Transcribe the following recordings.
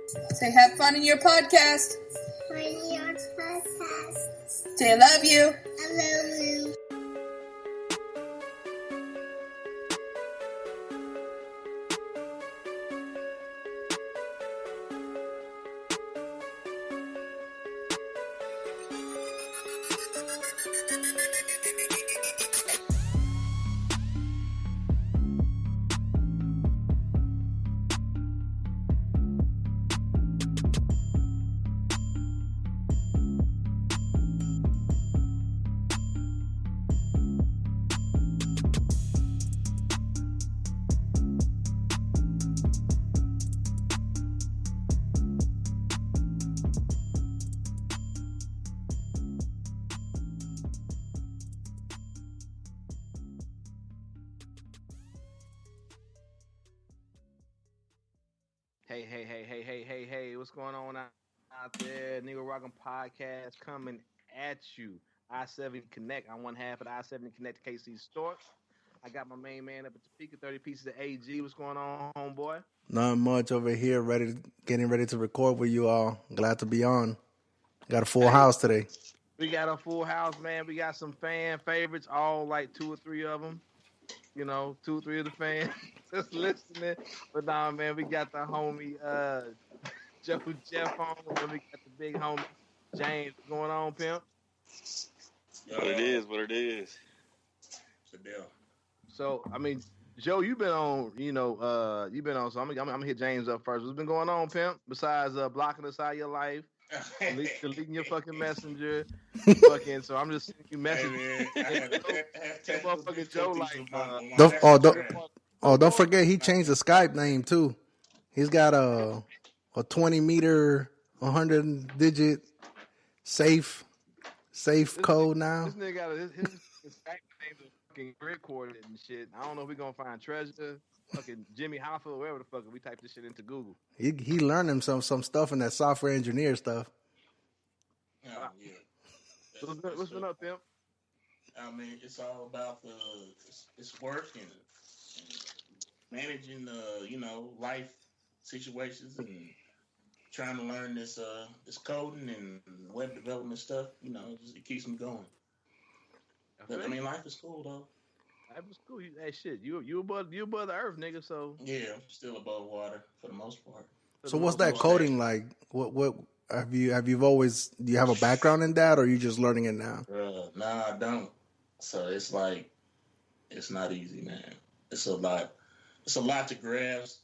Say have fun in your podcast. Fun in your podcast. Say I love you. I love you. Hey, what's going on out there? Negroraguan Podcast coming at you. I-70 Connect. I'm one half of the I-70 Connect KC Stork. I got my main man up at the speaker, 30 pieces of AG. What's going on, homeboy? Not much over here, getting ready to record with you all. Glad to be on. Got a full house today. We got a full house, man. We got some fan favorites, all like 2 or 3 of them. You know, 2 or 3 of the fans just listening. But nah, man, we got the homie Joe Jeff on, and we got the big homie James. What's going on, pimp? What it is. It's the deal. So, I mean, Joe, you've been on, so I'm gonna hit James up first. What's been going on, pimp? Besides blocking us out of your life, deleting your fucking messenger, so I'm just sending you messages. Motherfucking Joe, don't forget he changed the Skype name too. He's got a 20-meter, 100-digit safe code now. This nigga got his Skype name is fucking recorded and shit. I don't know if we're gonna find treasure. Fucking Jimmy Hoffa or wherever the fuck we type this shit into Google. He learned him some stuff in that software engineer stuff. Yeah. So what's been up, pimp? I mean, it's all about it's work and managing life situations and trying to learn this coding and web development stuff. It keeps me going. But I mean, life is cool though. Life is cool. Hey, shit, you above the earth, nigga. So yeah, I'm still above water for the most part. So what's that coding like? What have you always? Do you have a background in that, or are you just learning it now? Nah, I don't. So it's like it's not easy, man. It's a lot. It's a lot to grasp.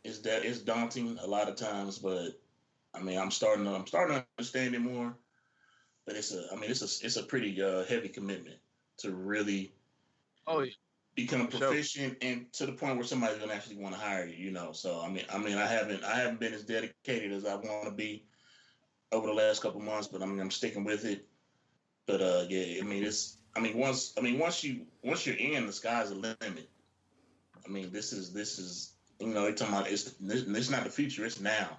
It's daunting a lot of times, but I mean, I'm starting to understand it more. But it's a pretty heavy commitment to really become proficient and to the point where somebody's gonna actually want to hire you. So I haven't been as dedicated as I want to be over the last couple months, but I'm sticking with it. But once you're in, the sky's the limit. I mean, this is they're talking about it's not the future, it's now.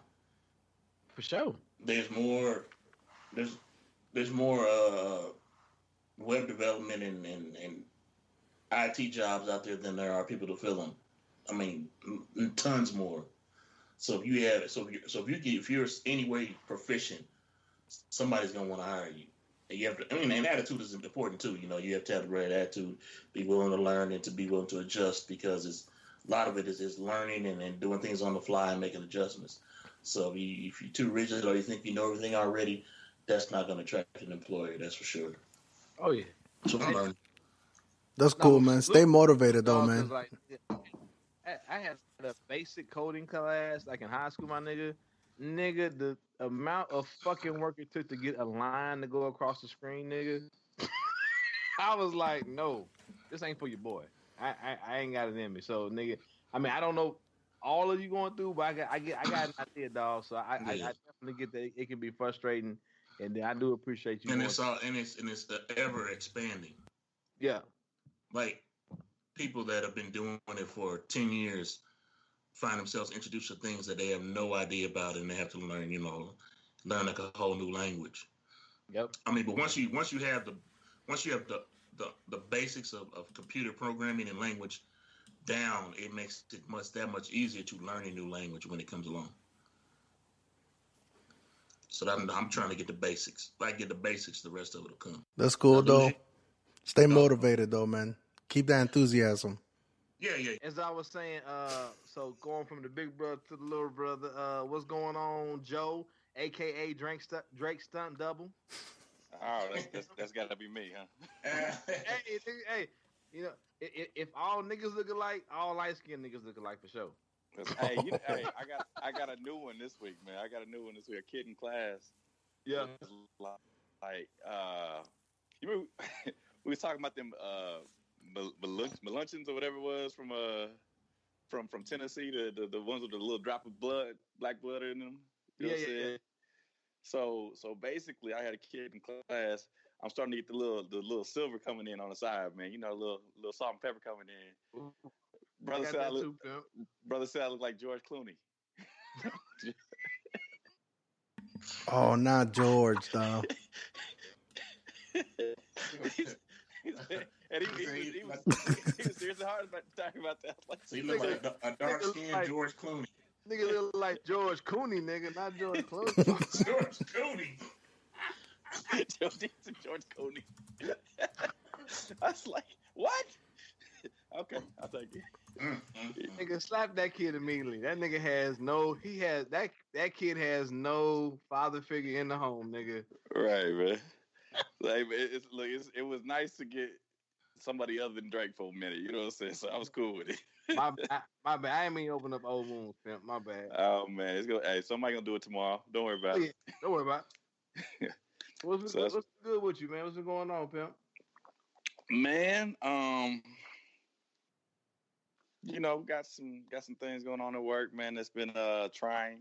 For sure. There's more web development and IT jobs out there than there are people to fill them. I mean, tons more. So if you're any way proficient, somebody's gonna want to hire you. And you have to. I mean, and attitude is important too. You have to have the right attitude, be willing to learn, and to be willing to adjust, because a lot of it is learning and doing things on the fly and making adjustments. So if you're too rigid or you think you know everything already, that's not going to attract an employer. That's for sure. Oh yeah. So I'm learning. That's cool, man. Stay motivated though, man. Like, I had a basic coding class like in high school, my nigga. Nigga, the amount of fucking work it took to get a line to go across the screen, nigga. I was like, no, this ain't for your boy. I ain't got it in me. So, nigga, I mean, I don't know all of you going through, but I got an idea, dog. So I definitely get that it can be frustrating, and I do appreciate you. And it's ever expanding. Yeah, like people that have been doing it for 10 years find themselves introduced to things that they have no idea about, and they have to learn, learn like a whole new language. Yep. I mean, but once you have the basics of computer programming and language, down, it makes it that much easier to learn a new language when it comes along. So I'm trying to get the basics. If I get the basics, the rest of it will come. That's cool, though. Stay motivated, though, man. Keep that enthusiasm. Yeah. As I was saying, so going from the big brother to the little brother, what's going on, Joe, a.k.a. Drake Stunt Double? Oh, that's got to be me, huh? Hey, you know, if all niggas look alike, all light-skinned niggas look alike for sure. Hey, I got a new one this week, man. A kid in class. Yeah. You remember we was talking about them Meluncheons or whatever it was from Tennessee, the ones with the little drop of blood, black blood in them. You know what I'm saying? So basically, I had a kid in class. I'm starting to get the little silver coming in on the side, man. You know, little salt and pepper coming in. Brother said I look like George Clooney. Oh, not George, though. And he was seriously hard about talking about that. Like, so you look like a dark-skinned George Clooney. Nigga look like George Clooney, nigga, not George Clooney. George Clooney. George Clooney. I was like, what? Okay, I'll take it. Nigga, slap that kid immediately. That nigga that kid has no father figure in the home, nigga. Right, man. Like, it was nice to get somebody other than Drake for a minute. You know what I'm saying? So I was cool with it. My bad. I ain't mean open up old wounds, pimp. My bad. Oh man, hey, somebody gonna do it tomorrow. Don't worry about it. Don't worry about it. What's good with you, man? What's been going on, pimp? Man, you know, got some things going on at work, man. That's been trying,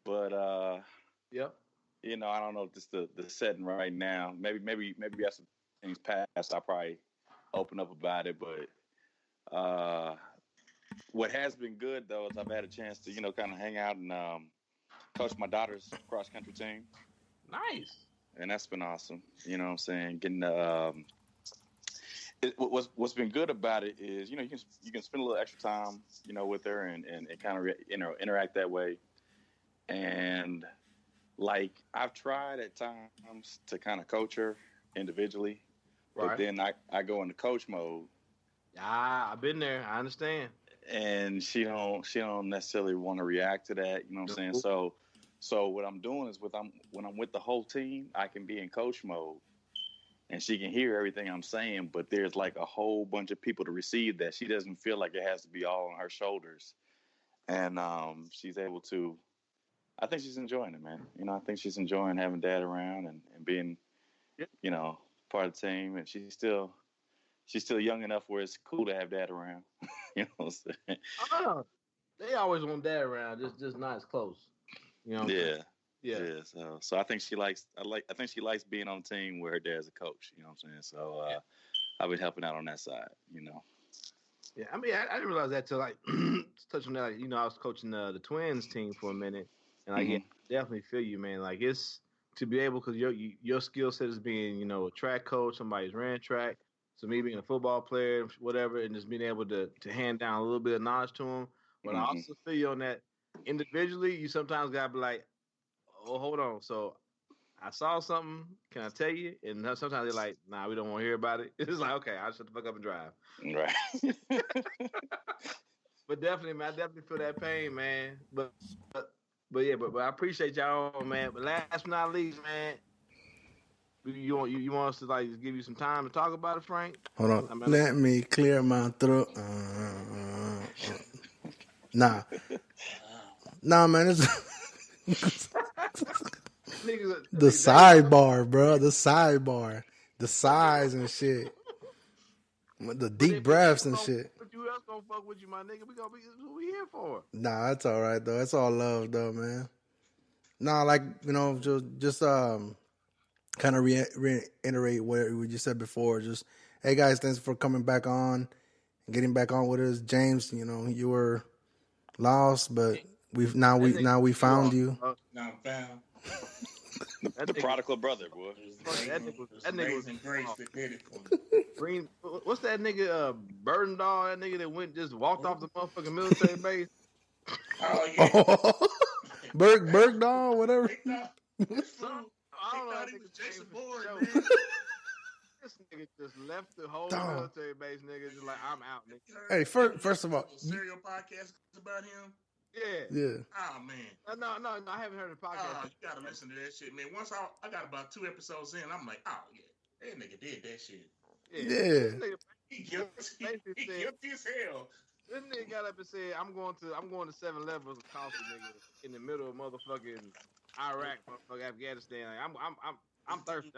but yep. You know, I don't know if this the setting right now. Maybe as some things pass, I'll probably open up about it. But what has been good though is I've had a chance to, you know, kind of hang out and coach my daughter's cross country team. Nice. And that's been awesome. You know what I'm saying? Getting what's been good about it is, you know, you can spend a little extra time, you know, with her and kind of interact that way. And like I've tried at times to kind of coach her individually, right. But then I go into coach mode. I've been there. I understand. And she don't necessarily want to react to that. You know what I'm saying? So what I'm doing is when I'm with the whole team, I can be in coach mode, and she can hear everything I'm saying. But there's like a whole bunch of people to receive that. She doesn't feel like it has to be all on her shoulders, and she's able to. I think she's enjoying it, man. You know, I think she's enjoying having dad around and being, you know, part of the team. And she's still young enough where it's cool to have dad around. You know what I'm saying? They always want dad around, just not as close. You know? Yeah. So I think she likes being on the team where her dad's a coach. You know what I'm saying? So I've been helping out on that side. You know. Yeah, I mean, I didn't realize that till like touch on that. Like, you know, I was coaching the Twins team for a minute. And I definitely feel you, man. Like, it's to be able, because your skill set is being, you know, a track coach, somebody's ran track. So me being a football player, whatever, and just being able to hand down a little bit of knowledge to them. But I also feel you on that individually, you sometimes got to be like, oh, hold on. So I saw something. Can I tell you? And sometimes they're like, nah, we don't want to hear about it. It's like, okay, I'll shut the fuck up and drive. Right. But definitely, man, I definitely feel that pain, man. But I appreciate y'all, man. But last but not least, man, you want us to like just give you some time to talk about it, Frank? Hold on, let me clear my throat. Nah, man. It's the sidebar, bro. The sidebar, the size and shit, the deep breaths and shit. Who else gonna fuck with you, my nigga? What we here for? Nah, it's all right though. It's all love though, man. Nah, like, you know, just kind of reiterate what we just said before. Just, hey guys, thanks for coming back on, and getting back on with us. James, you know, you were lost, but we found you. Now found. The prodigal brother, boy. That nigga was amazing grace that did it for me. Green, what's that nigga? Burdendahl, that nigga that just walked off the motherfucking military base. Oh yeah, Bergdahl, whatever. This fool, I don't know. thought he was Jason Bourne, man. This nigga just left the whole Dog. military base, nigga. Just like, I'm out, nigga. Hey, first of all, serial podcast about him. Yeah. Oh man. No, I haven't heard the podcast. You gotta listen to that shit, man. Once I got about 2 episodes in, I'm like, oh yeah, that nigga did that shit. Yeah. This nigga, He guilty as hell. This nigga got up and said, I'm going to 7-Eleven with some coffee, nigga, in the middle of motherfucking Iraq, motherfucking Afghanistan. Like, I'm thirsty.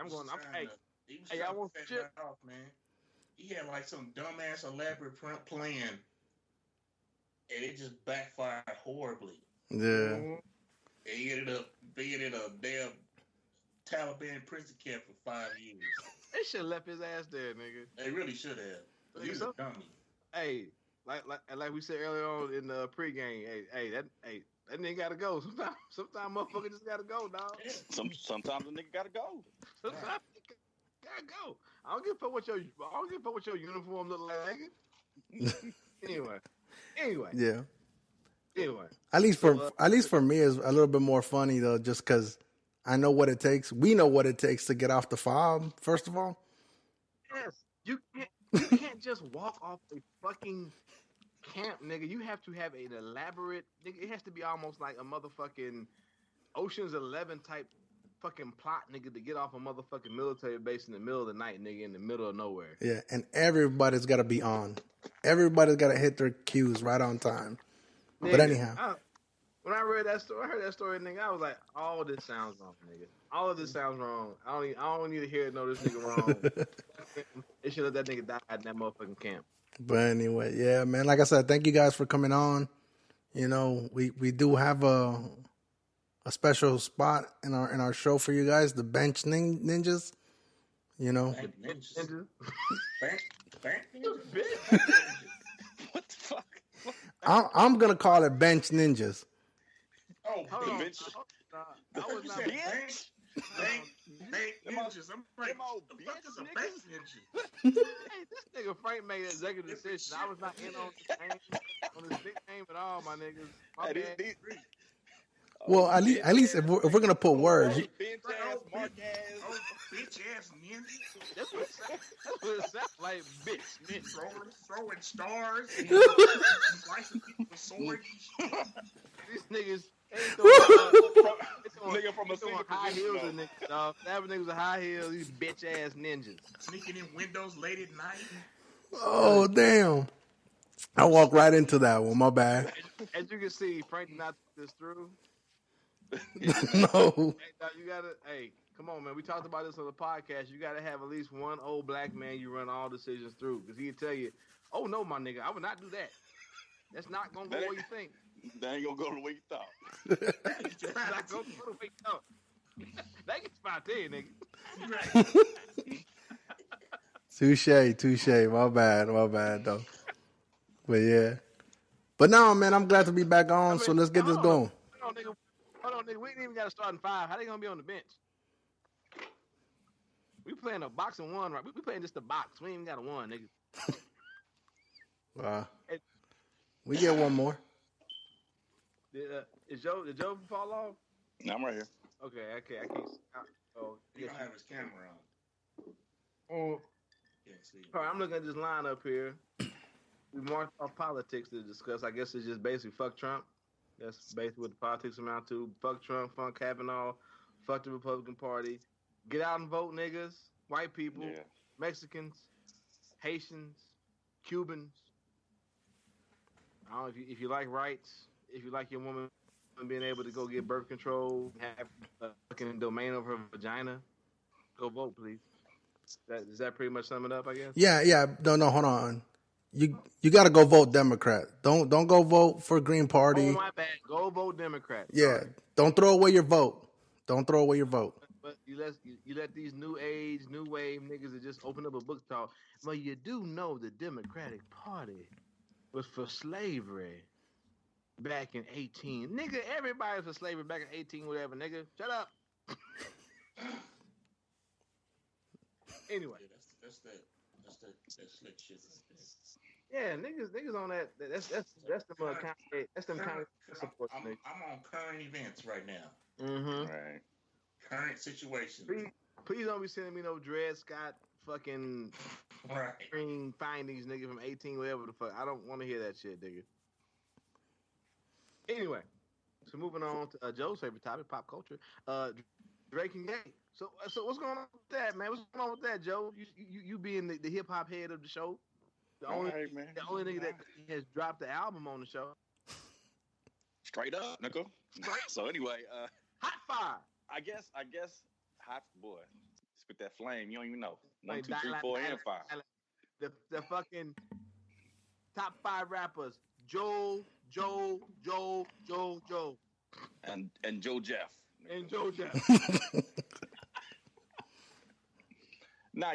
Hey, y'all want some shit? Off, man. He had like some dumbass elaborate plan, and it just backfired horribly. Yeah. And he ended up being in a damn Taliban prison camp for 5 years. They should have left his ass there, nigga. They really should have. But he's a dummy. Hey, like we said earlier on in the pregame, that nigga gotta go. Sometimes motherfucker just gotta go, dog. Sometimes the nigga gotta go. Sometimes nigga gotta go. I don't give a fuck what your uniform look like, nigga. Anyway. Yeah. Anyway. At least for me, it's a little bit more funny though, just because I know what it takes. We know what it takes to get off the fob. First of all. Yes, you can't just walk off a fucking camp, nigga. You have to have an elaborate, nigga. It has to be almost like a motherfucking Ocean's 11 type fucking plot, nigga, to get off a motherfucking military base in the middle of the night, nigga, in the middle of nowhere. Yeah, and everybody's got to be on. Everybody's got to hit their cues right on time. Nigga, but anyhow. When I heard that story, nigga, I was like, all this sounds wrong, nigga. All of this sounds wrong. I don't need to hear it, no, this nigga wrong. They should let that nigga die in that motherfucking camp. But anyway, yeah, man, like I said, thank you guys for coming on. You know, we do have a special spot in our show for you guys, the Bench Ninjas. You know. Bench Ninjas? What the fuck? I'm going to call it Bench Ninjas. Oh, bitch. I was not bench ninjas. I'm like, what the fuck is a bench ninja? Hey, this nigga Frank made an executive decision. I was not in on his big name at all, my niggas. My bad. Well, at least if we're gonna put words, Bitch ass ninja. That's what it sounds like, bitch. Throwing stars, slicing people with swords. These niggas. Nigga from a single high position, heels and niggas, dog. Stabbing niggas with high heels, these bitch ass ninjas. Sneaking in windows late at night. Oh damn! I walked right into that one. My bad. As you can see, Frank did not think this through. No. Hey, dog, you gotta. Hey, come on, man. We talked about this on the podcast. You gotta have at least one old black man you run all decisions through, because he'd tell you, "Oh no, my nigga, I would not do that. That's not gonna go where you think." That ain't gonna go the way you thought. That's not gonna go the way you thought. That gets my day, nigga. Touche. My bad though. But yeah. But no, man, I'm glad to be back on. So let's get this going. Hold on, nigga. We ain't even got to start in 5. How they gonna be on the bench? We playing a box and 1, right? We playing just a box. We ain't even got a 1, nigga. We get one more. Did Joe fall off? No, I'm right here. Okay, I can't. He don't have his camera on. Oh. Can't see. All right, I'm looking at this line up here. We marked off politics to discuss. I guess it's just basically fuck Trump. That's basically what the politics amount to. Fuck Trump, fuck Kavanaugh, fuck the Republican Party. Get out and vote, niggas. White people, Mexicans, Haitians, Cubans. I don't know if you like rights, if you like your woman being able to go get birth control, have a fucking domain over her vagina, go vote, please. Does that pretty much sum it up, I guess? Yeah. No, hold on. You got to go vote Democrat. Don't go vote for Green Party. Oh, my bad. Go vote Democrat. Yeah. Don't throw away your vote. But you let these new age, new wave niggas that just open up a book talk. But you do know the Democratic Party was for slavery back in 18. Nigga, everybody was for slavery back in 18, whatever, nigga. Shut up. Anyway. Yeah, that's That's that slick shit right there. Yeah, niggas on that. That's them kind. That's them kind of support. I'm on current events right now. Mm-hmm. Right. Current situation. Please don't be sending me no Dred Scott fucking right. findings, nigga, from 18, whatever the fuck. I don't want to hear that shit, nigga. Anyway, so moving on to Joe's favorite topic, pop culture. Drake and Ye. So what's going on with that, man? What's going on with that, Joe? You being the hip hop head of the show, the only nigga that has dropped the album on the show. Straight up, nigga. So anyway, hot fire. I guess hot boy. Spit that flame. You don't even know. 1, 2, 3, 4, and 5. The fucking top 5 rappers: Joe, and Joe Jeff. And Joe Jeff. Nah,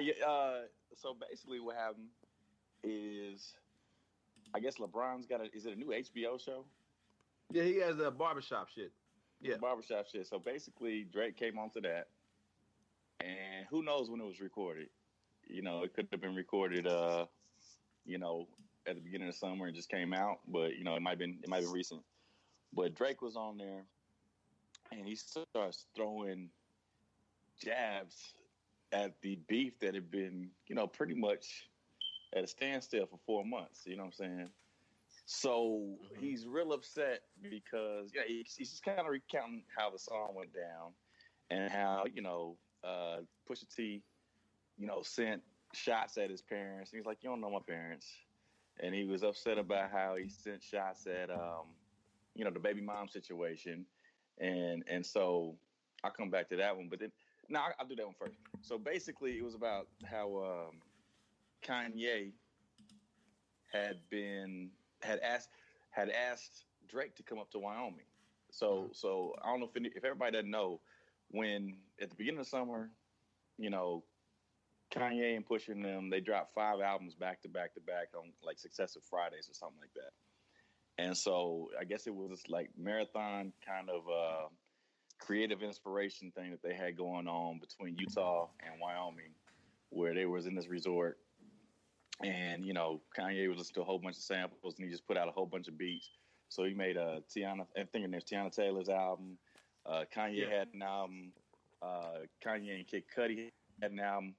so basically what happened is, I guess LeBron's got is it a new HBO show? Yeah, he has a barbershop shit. Yeah. Barbershop shit. So basically Drake came onto that, and who knows when it was recorded. You know, it could have been recorded you know, at the beginning of summer and just came out, but you know, it might have been recent. But Drake was on there, and he starts throwing jabs at the beef that had been, you know, pretty much at a standstill for 4 months. You know what I'm saying? So he's real upset because he's just kind of recounting how the song went down and how, you know, Pusha T, you know, sent shots at his parents. He's like, you don't know my parents. And he was upset about how he sent shots at, you know, the baby mom situation. And so I'll come back to that one. But then, I'll do that one first. So basically it was about how Kanye had asked Drake to come up to Wyoming. So I don't know if everybody doesn't know, when at the beginning of summer, you know, Kanye and Pusha and them, they dropped 5 albums back to back on like successive Fridays or something like that. And so I guess it was this like marathon kind of creative inspiration thing that they had going on between Utah and Wyoming, where they was in this resort. And, you know, Kanye was listening to a whole bunch of samples, and he just put out a whole bunch of beats. So he made I think her name's Tiana Taylor's album. Kanye had an album. Kanye and Kid Cudi had an album.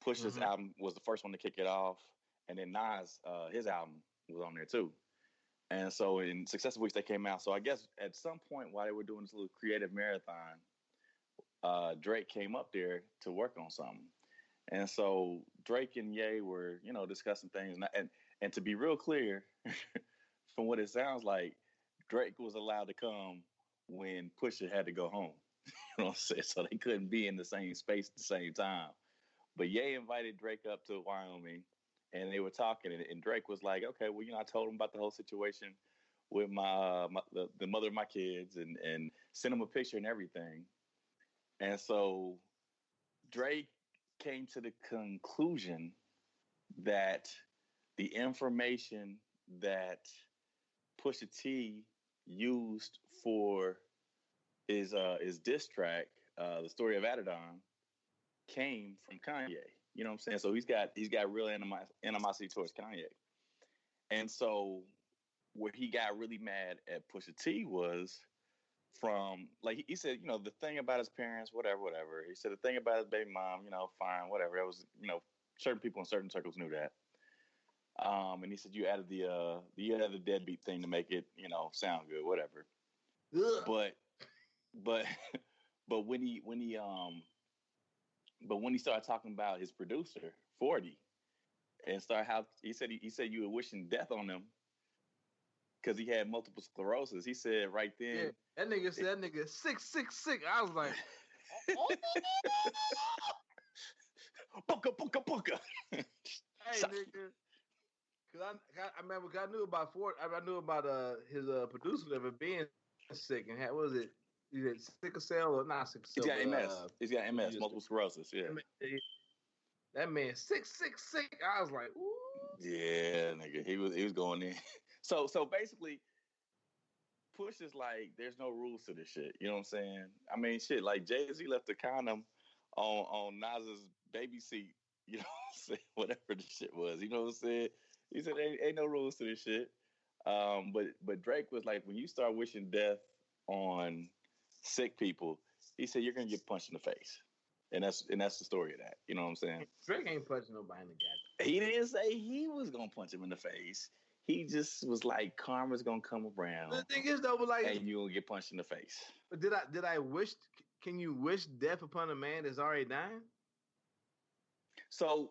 Pusha's album was the first one to kick it off. And then Nas, his album was on there too. And so in successive weeks, they came out. So I guess at some point while they were doing this little creative marathon, Drake came up there to work on something. And so Drake and Ye were, you know, discussing things. And to be real clear, from what it sounds like, Drake was allowed to come when Pusha had to go home. You know what I'm saying? So they couldn't be in the same space at the same time. But Ye invited Drake up to Wyoming, and they were talking. And Drake was like, okay, well, you know, I told him about the whole situation with the mother of my kids and sent him a picture and everything. And so Drake came to the conclusion that the information that Pusha T used for his diss track, The Story of Adidon, came from Kanye. You know what I'm saying? So he's got real animosity towards Kanye. And so where he got really mad at Pusha T was from, like, he said, you know, the thing about his parents, whatever. He said the thing about his baby mom, you know, fine, whatever. That was, you know, certain people in certain circles knew that. And he said you added the deadbeat thing to make it, you know, sound good, whatever. Ugh. But when he started talking about his producer, 40, and started how he said you were wishing death on him because he had multiple sclerosis. He said right then. Yeah, that nigga said, that nigga 666. I was like, Puka. Hey, nigga. Cause I remember, I knew about I knew about his producer ever being sick and had, what was it? He had sickle cell or not sickle cell? He's got MS. He's got MS, multiple sclerosis. Yeah. That man 666. I was like, ooh. Yeah, nigga, he was going in. So basically, Push is like, there's no rules to this shit. You know what I'm saying? I mean, shit, like Jay-Z left the condom on Nas's baby seat. You know Whatever the shit was. You know what I'm saying? He said, ain't no rules to this shit. But Drake was like, when you start wishing death on sick people, he said you're gonna get punched in the face, and that's the story of that. You know what I'm saying? Drake ain't punching nobody in the goddamn. He didn't say he was gonna punch him in the face. He just was like, karma's gonna come around. The thing is though, but like, and you gonna get punched in the face. But did I wish? Can you wish death upon a man that's already dying? So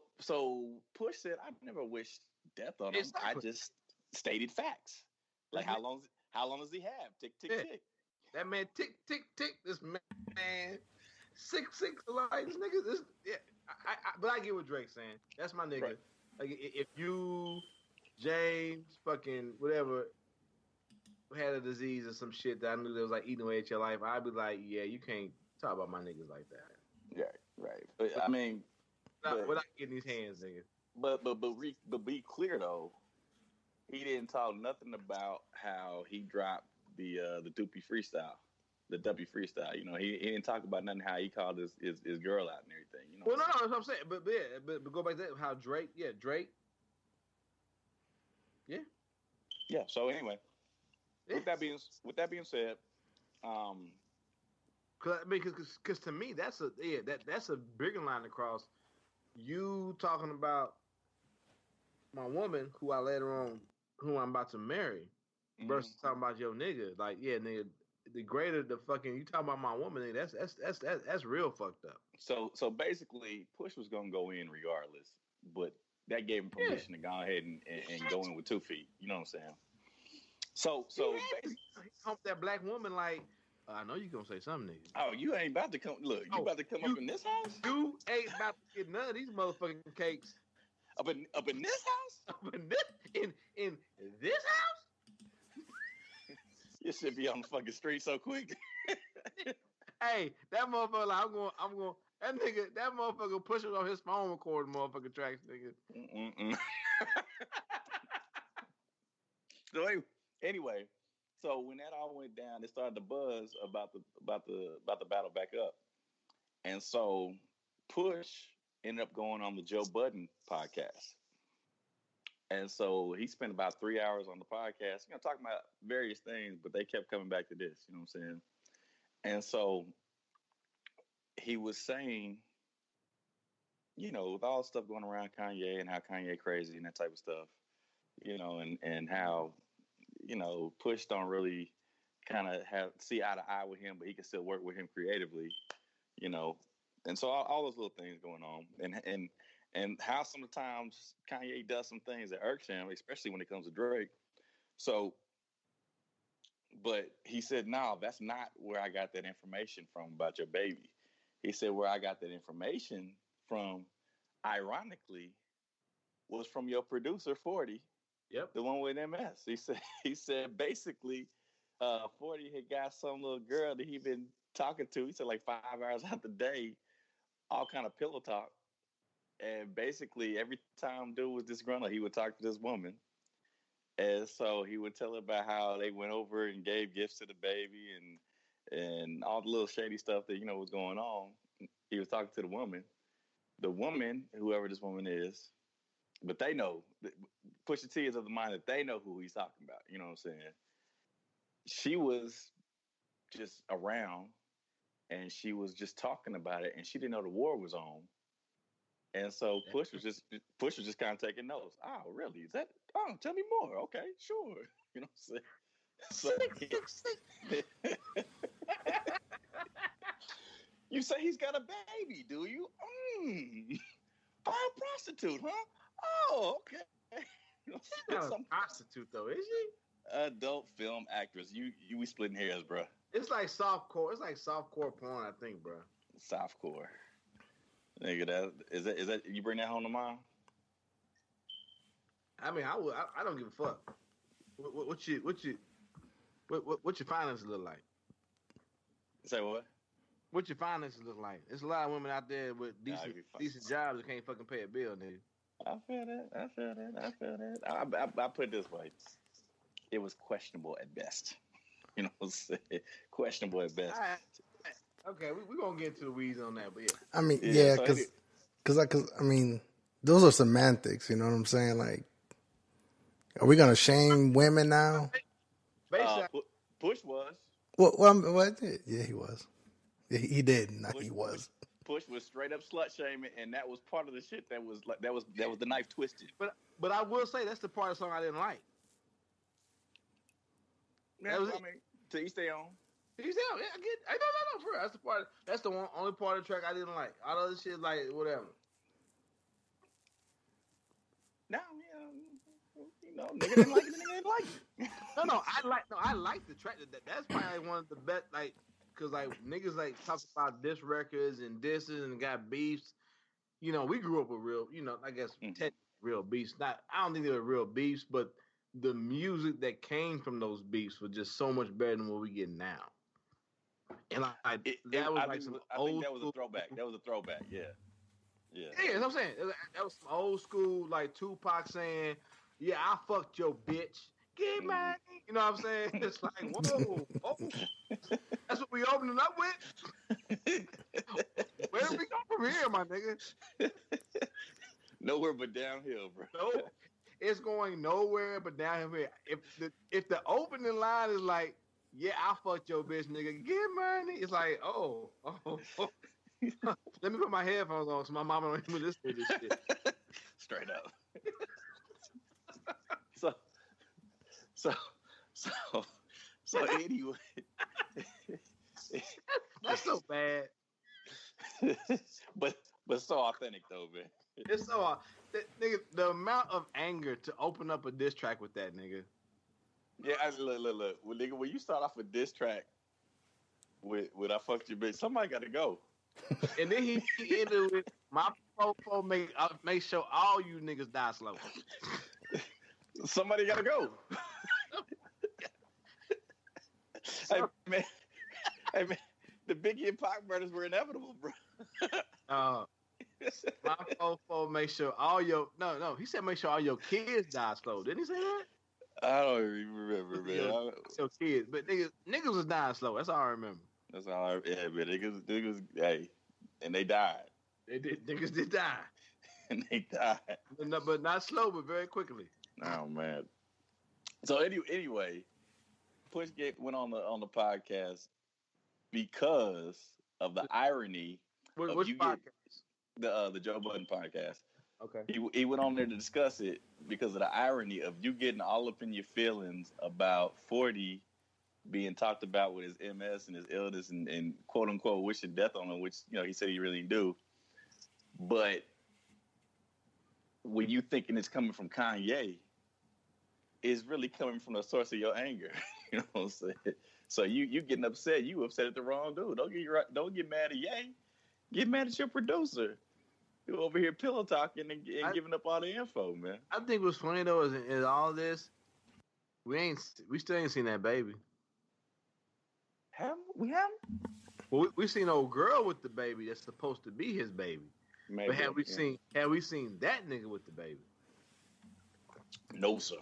Push said, I never wished death on him. I just stated facts. Like how long does he have? Tick tick tick. That man tick tick tick. This man 6'6" like this nigga. This but I get what Drake's saying. That's my nigga. Right. Like if you James fucking whatever had a disease or some shit that I knew that was like eating away at your life, I'd be like, yeah, you can't talk about my niggas like that. Yeah, right. But, I mean, without getting these hands, nigga. But be clear though, he didn't talk nothing about how he dropped the Doopy freestyle, the W freestyle. You know, he didn't talk about nothing how he called his girl out and everything. You know. Well, no, that's what I'm saying. But go back to that, how Drake. Yeah. Yeah. So anyway, with that being said, because to me that's a bigger line to cross. You talking about my woman who I later on who I'm about to marry versus talking about your nigga. Like, yeah, nigga, the greater the fucking you talking about my woman, nigga, that's real fucked up. So basically, Push was gonna go in regardless, but that gave him permission to go ahead and go in with 2 feet. You know what I'm saying? So basically, hump that black woman like. I know you gonna say something, nigga. Oh, you ain't about to come. Look, you about to come up in this house? You ain't about to get none of these motherfucking cakes. Up in this house? Up in this house? You should be on the fucking street so quick. Hey, that motherfucker, like, I'm going. That motherfucker pushing on his phone recording motherfucking tracks, nigga. So anyway. So when that all went down, it started to buzz about the battle back up, and so Push ended up going on the Joe Budden podcast, and so he spent about 3 hours on the podcast, talking about various things, but they kept coming back to this, you know what I'm saying? And so he was saying, with all the stuff going around Kanye and how Kanye crazy and that type of stuff, and how. Push don't really kind of see eye to eye with him, but he can still work with him creatively, and so all those little things going on, and how sometimes Kanye does some things that irks him, especially when it comes to Drake. So, but he said, no, that's not where I got that information from about your baby. He said where I got that information from, ironically, was from your producer 40. Yep. The one with MS. He said basically 40 had got some little girl that he been talking to. He said like 5 hours out the day, all kind of pillow talk. And basically every time dude was disgruntled, he would talk to this woman. And so he would tell her about how they went over and gave gifts to the baby and all the little shady stuff that, was going on. He was talking to the woman. The woman, whoever this woman is, but they know, Pusha T is of the mind that they know who he's talking about. You know what I'm saying? She was just around, and she was just talking about it, and she didn't know the war was on. And so Push was just kind of taking notes. Oh, really? Is that? Oh, tell me more. Okay, sure. You know what I'm saying? So, you say he's got a baby, do you? By a prostitute, huh? Oh, okay. She's not a prostitute, though, is she? Adult film actress. We splitting hairs, bro. It's like softcore. It's like softcore porn, I think, bro. Softcore. Nigga, is that you bring that home to mom? I mean, I don't give a fuck. What your finances look like? Say what? What your finances look like? There's a lot of women out there with decent jobs that can't fucking pay a bill, nigga. I feel that. I put it this way. It was questionable at best. You know what I'm saying? Questionable at best. Right. Okay, we're going to get into the weeds on that, but yeah. I mean, yeah, because I mean, those are semantics. You know what I'm saying? Like, are we gonna shame women now? Basically, Push was. What? Yeah, he was. Yeah, he did. No, he was. Push was straight up slut shaming, and that was part of the shit. That was like that was the knife twisted. but I will say that's the part of the song I didn't like. Yeah, I mean, to each their own. He's out. Yeah, I get. No, for real. That's the part. That's the only part of the track I didn't like. All other shit, like whatever. Now, you know, nigga didn't like it. Nigga didn't like it. I like the track. That's probably one of the best. Like, cause like niggas like talk about diss records and disses and got beefs. You know, we grew up with real. You know, I guess real beefs. I don't think they were real beefs, but the music that came from those beefs was just so much better than what we get now. And I think that was a throwback. That was a throwback. Yeah. Yeah, that's what I'm saying. That was some old school, like Tupac saying, "Yeah, I fucked your bitch. Get money." You know what I'm saying? It's like, whoa, that's what we opening up with. Where do we go from here, my nigga? Nowhere but downhill, bro. No, it's going nowhere but downhill. If the opening line is like, "Yeah, I fucked your bitch, nigga. Get money," it's like, oh. Let me put my headphones on so my mama don't even listen to this shit. Straight up. So anyway. That's so bad. but so authentic though, man. It's so nigga, the amount of anger to open up a diss track with that nigga. Yeah, look. Well, nigga, when you start off a diss track with "I fucked your bitch," somebody got to go. And then he ended with "My fofo make sure all you niggas die slow." Somebody got to go. Hey man, the Biggie and Pac murders were inevitable, bro. My fofo make sure all your no. He said make sure all your kids die slow. Didn't he say that? I don't even remember, man. Your kids, but niggas was dying slow. That's all I remember. That's all man. Niggas, hey, and they died. They did. Niggas did die. And they died. But not slow, but very quickly. Oh, man. So, anyway, Push went on the podcast because of the irony of which you podcast? The Joe Budden podcast. Okay. He went on there to discuss it because of the irony of you getting all up in your feelings about 40 being talked about with his MS and his illness and quote unquote wishing death on him, which he said he really do. But when you thinking it's coming from Kanye, it's really coming from the source of your anger. You know what I'm saying? So you getting upset, you upset at the wrong dude. Don't get mad at Ye. Get mad at your producer. You over here pillow talking and giving up all the info, man. I think what's funny though is all this. We still ain't seen that baby. We haven't? Well, we seen old girl with the baby that's supposed to be his baby. Maybe, but have we seen that nigga with the baby? No, sir.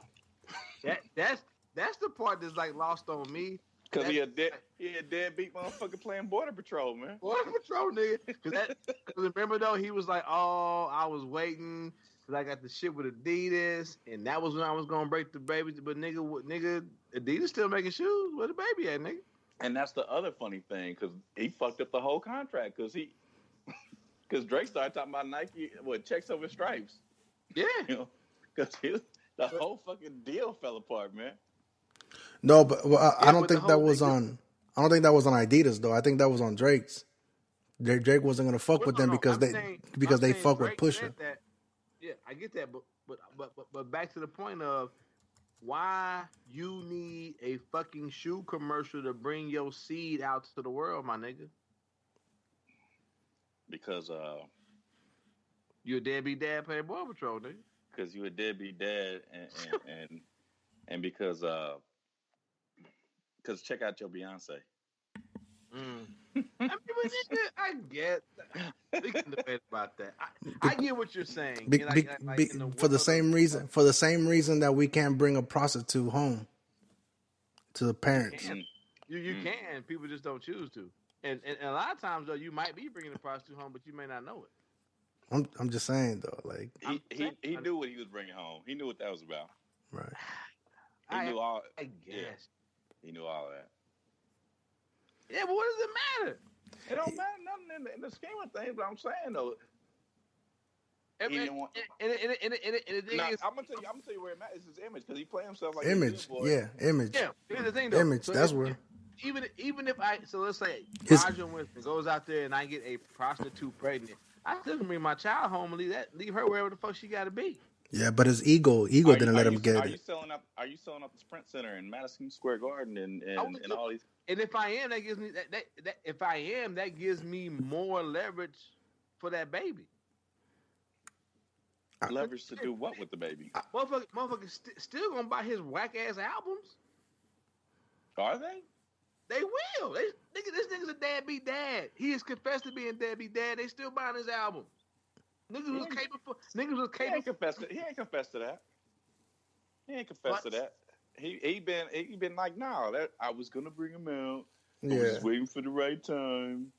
That's the part that's like lost on me. Cause he a deadbeat motherfucker playing Border Patrol, man. Border Patrol, nigga. Cause remember though, he was like, "Oh, I was waiting because I got the shit with Adidas, and that was when I was gonna break the baby." But nigga, Adidas still making shoes. Where the baby at, nigga? And that's the other funny thing, because he fucked up the whole contract, because Drake started talking about Nike, checks over stripes. Yeah. Because the whole fucking deal fell apart, man. No, but I don't think that was on. I don't think that was on Adidas though. I think that was on Drake's. Drake wasn't gonna fuck with them because they fuck with Pusha. Yeah, I get that, but back to the point of why you need a fucking shoe commercial to bring your seed out to the world, my nigga. Because you're a deadbeat dad playing Border Patrol, nigga. Because you a deadbeat dad and because check out your Beyonce. I get that. We can debate about that. I get what you're saying. For the same reason that we can't bring a prostitute home to the parents. You can. People just don't choose to. And a lot of times though, you might be bringing a prostitute home, but you may not know it. I'm just saying though, like he knew what he was bringing home. He knew what that was about. right. He knew all. I guess. Yeah, he knew all that. Yeah, but what does it matter? It don't matter nothing in the scheme of things. But I'm saying though, And he didn't want. the thing Now, is, I'm gonna tell you where it matters. It's his image because he play himself like Image, a good boy. yeah, image, yeah. Here's the thing, though. image. So That's if- where. Even if I let's say His- Raja Winston goes out there and I get a prostitute pregnant, I still can bring my child home and leave her wherever the fuck she got to be. Yeah, but his ego didn't let him get Are it. you selling up the Sprint Center in Madison Square Garden and all these? And if I am, that gives me that if I am, that gives me more leverage for that baby. Leverage to do what with the baby? Motherfucker still gonna buy his whack ass albums. Are they? They will. This nigga's a deadbeat dad. He has confessed to being a deadbeat dad. They still buying his albums. Niggas was capable. He ain't confessed to that. He ain't confessed to that. He been like, nah, that I was gonna bring him out. I was Yeah. just waiting for the right time.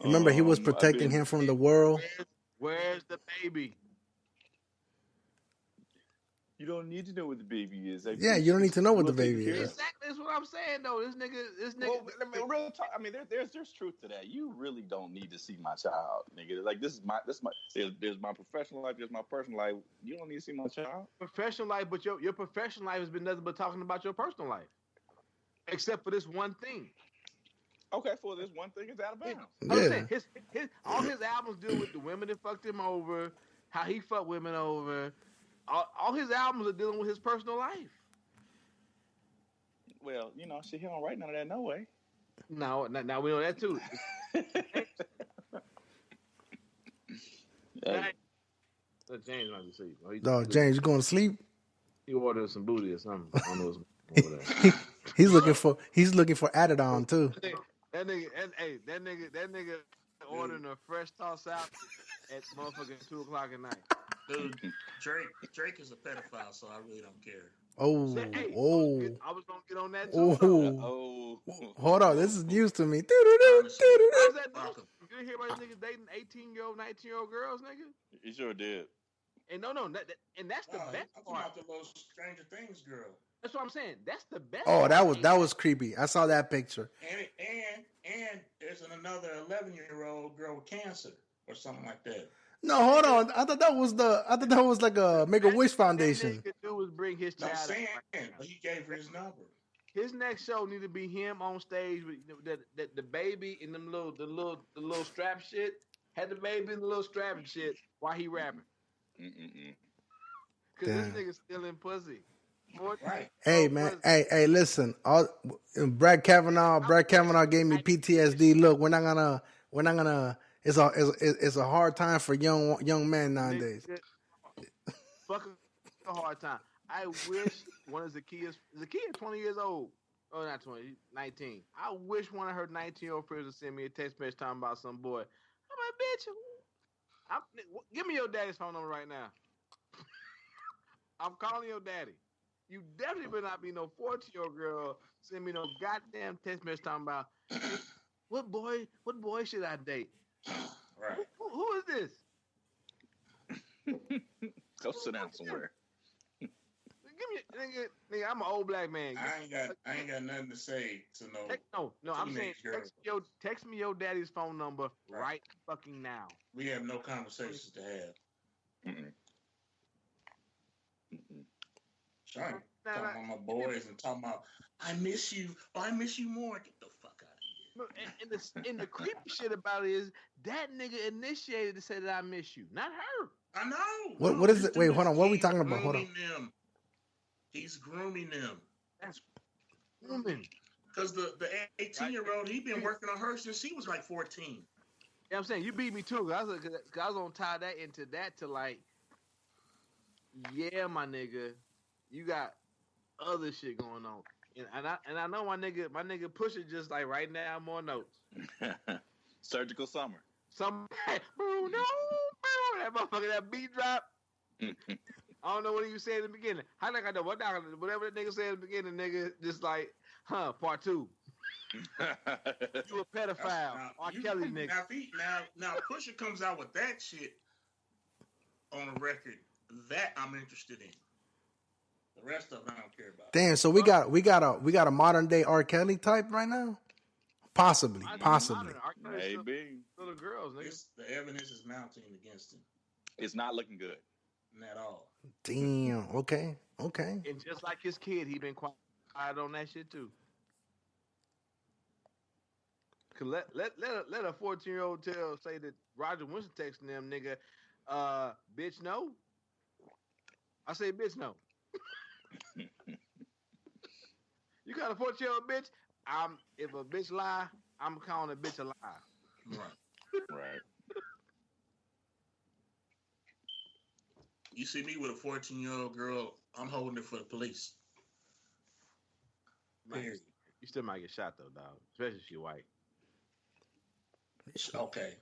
Remember, he was protecting him from the world. Where's the baby? You don't need to know what the baby is. Yeah, you don't need to know what the baby is. Exactly, that's what I'm saying though. This nigga. Well, I mean, real talk. I mean, there's truth to that. You really don't need to see my child, nigga. Like there's my professional life, there's my personal life. You don't need to see my child. Professional life, but your professional life has been nothing but talking about your personal life, except for this one thing. Okay, for this one thing is out of bounds. I'm Yeah. saying all his albums deal with the women that fucked him over, how he fucked women over. All his albums are dealing with his personal life. Well, he don't write none of that no way. No, now we know that too. So James might be sleep. No, James, you going to sleep? He ordered some booty or something. I don't know what's over there. He's looking for added on too. That nigga ordering a fresh toss out at motherfucking 2:00 at night. Dude, Drake is a pedophile, so I really don't care. Oh, Hey, oh, I was gonna get on that too. oh. Hold on, this is news to me. How's that Fuck news? 'em. You didn't hear about this niggas dating 18-year-old, 19-year-old girls, nigga? He sure did. And no, and that's the best I'm talking part. about the little Stranger Things girl. That's what I'm saying. That's the best. Oh, part. that was creepy. I saw that picture. And there's another 11-year-old girl with cancer or something like that. No, hold on. I thought that was like a Make-A-Wish Foundation. All he could do was bring his No, I'm child. saying, out. but he gave her his number. His next show need to be him on stage with the baby in them the little strap shit. Had the baby in the little strap and shit while he rapping. Cause this Damn. nigga still in pussy. Right. Hey man, hey, listen. Brad Kavanaugh gave me PTSD. Look, we're not gonna. It's a hard time for young men nowadays. Fuck a hard time. I wish one of Zakia's 20 years old. Oh, not 20, 19. I wish one of her 19-year-old friends would send me a text message talking about some boy. I'm like, bitch, give me your daddy's phone number right now. I'm calling your daddy. You definitely better not be no 14-year-old girl send me no goddamn text message talking about what boy should I date? Right. Who is this? Go sit down somewhere. Give me, nigga, I'm an old black man. I ain't got nothing to say to no. No, I'm saying teenage girl. text me your daddy's phone number right fucking now. We have no conversations to have. Trying talking about my boys and talking about I miss you. Oh, I miss you more. Get the fuck out of here. And the creepy shit about it is that nigga initiated to say that I miss you, not her. I know. What is it? Wait, hold on. What are we talking about? Hold on. He's grooming them. That's woman. Because the 18-year-old, he been working on her since he was like 14. Yeah, I'm saying you beat me too. Cause I was gonna tie that into that to like, yeah, my nigga, you got other shit going on, and I know my nigga Pusha just like writing down more notes. Surgical summer. Some Bruno, that motherfucker, that beat drop. I don't know what he was saying in the beginning. How like I know whatever that nigga said in the beginning, nigga, just like, part 2. You a pedophile, R. Kelly nigga. Now Pusha comes out with that shit. on the record. That I'm interested in. The rest of it I don't care about. Damn, so we got a modern day R. Kelly type right now? Possibly. Maybe. Little girls, nigga. The evidence is mounting against him. It's not looking good. Not at all. Damn. Okay. And just like his kid, he been quiet on that shit too. Cause let a 14-year-old say that Roger Winston texting them, nigga, bitch no. I say bitch no. You got a 14-year-old bitch? If a bitch lie, I'm calling a bitch a lie. Right. You see me with a 14-year-old girl, I'm holding it for the police. Period. You still might get shot though, dog. Especially if you're white. Okay.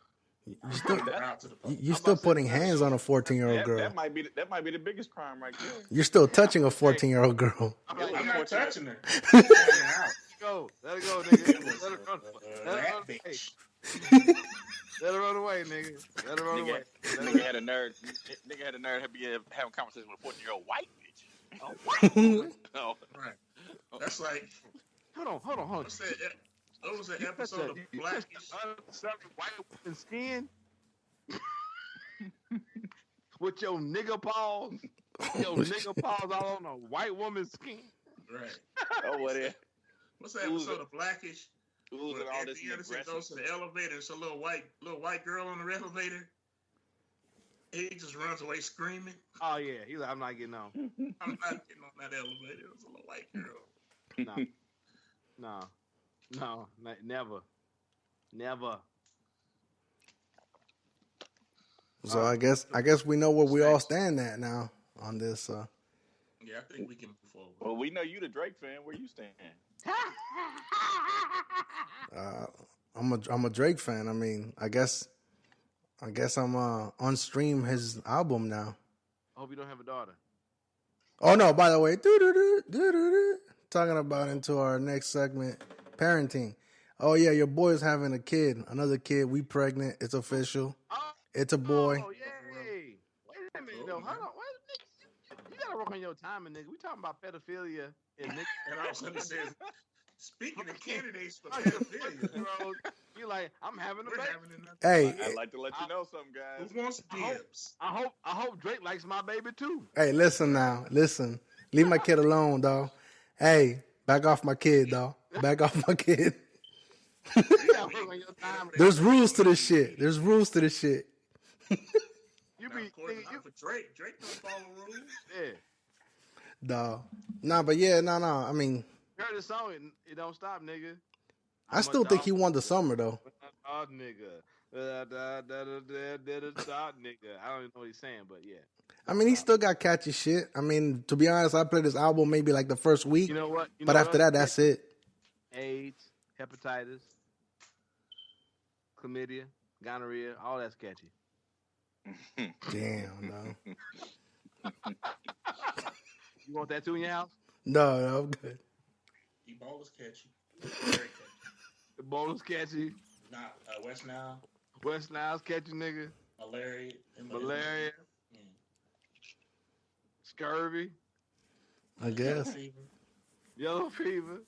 You still putting hands on a 14-year-old girl. That might be the biggest crime right there. You're still touching a 14-year-old girl. I'm not touching her. Let her go, nigga. Let her run. Let her run away, nigga. Let her run away. Nigga had a nerd. Nigga had a nerd having conversations with a 14-year-old white bitch. A white woman. Oh, right. That's like. Hold on. What's that? What was that episode of Blackish? White woman skin with your nigga paws. Your nigga paws all on a white woman's skin. Right. Oh, what is? What's that episode of Blackish? Where Anthony Anderson goes to the elevator. It's a little white girl on the elevator. He just runs away screaming. Oh yeah, he's like, I'm not getting on. I'm not getting on that elevator. It was a little white girl. No, never. So I guess we know where we all stand at now on this. Yeah, I think we can move forward. Well, we know you the Drake fan. Where you stand? I'm a Drake fan. I mean, I guess I'm on stream his album now. I hope you don't have a daughter. Oh no! By the way, talking about into our next segment, parenting. Oh yeah, your boy's having a kid, another kid. We pregnant. It's official. It's a boy. Oh yay! Wait a minute though. Hold on. You gotta work on your timing, nigga. We talking about pedophilia and nigga. And all of a sudden it says, speaking of candidates for pedophilia, you like, I'm having a baby. Hey, I'd like to let you know something, guys. Who wants dibs? I hope Drake likes my baby too. Hey, listen now. Listen. Leave my kid alone, dog. Hey, back off my kid, dog. Back off my kid. There's rules to this shit. You be for Drake. Drake don't follow rules. Yeah. Dog. Nah, but yeah, no. I mean, you heard the song, it don't stop, nigga. I still think he won the summer though. Nigga. Stop, nigga. I don't even know what he's saying, but yeah. I mean, he still got catchy shit. I mean, to be honest, I played his album maybe like the first week. You know what? But after that, that's it. AIDS, hepatitis, chlamydia, gonorrhea, all that's catchy. Damn, no. You want that too in your house? No, I'm good. Ebola's catchy. Very catchy. Ebola's catchy. Nah, West Nile. West Nile's catchy, nigga. Malaria. Scurvy. I guess. Yellow fever.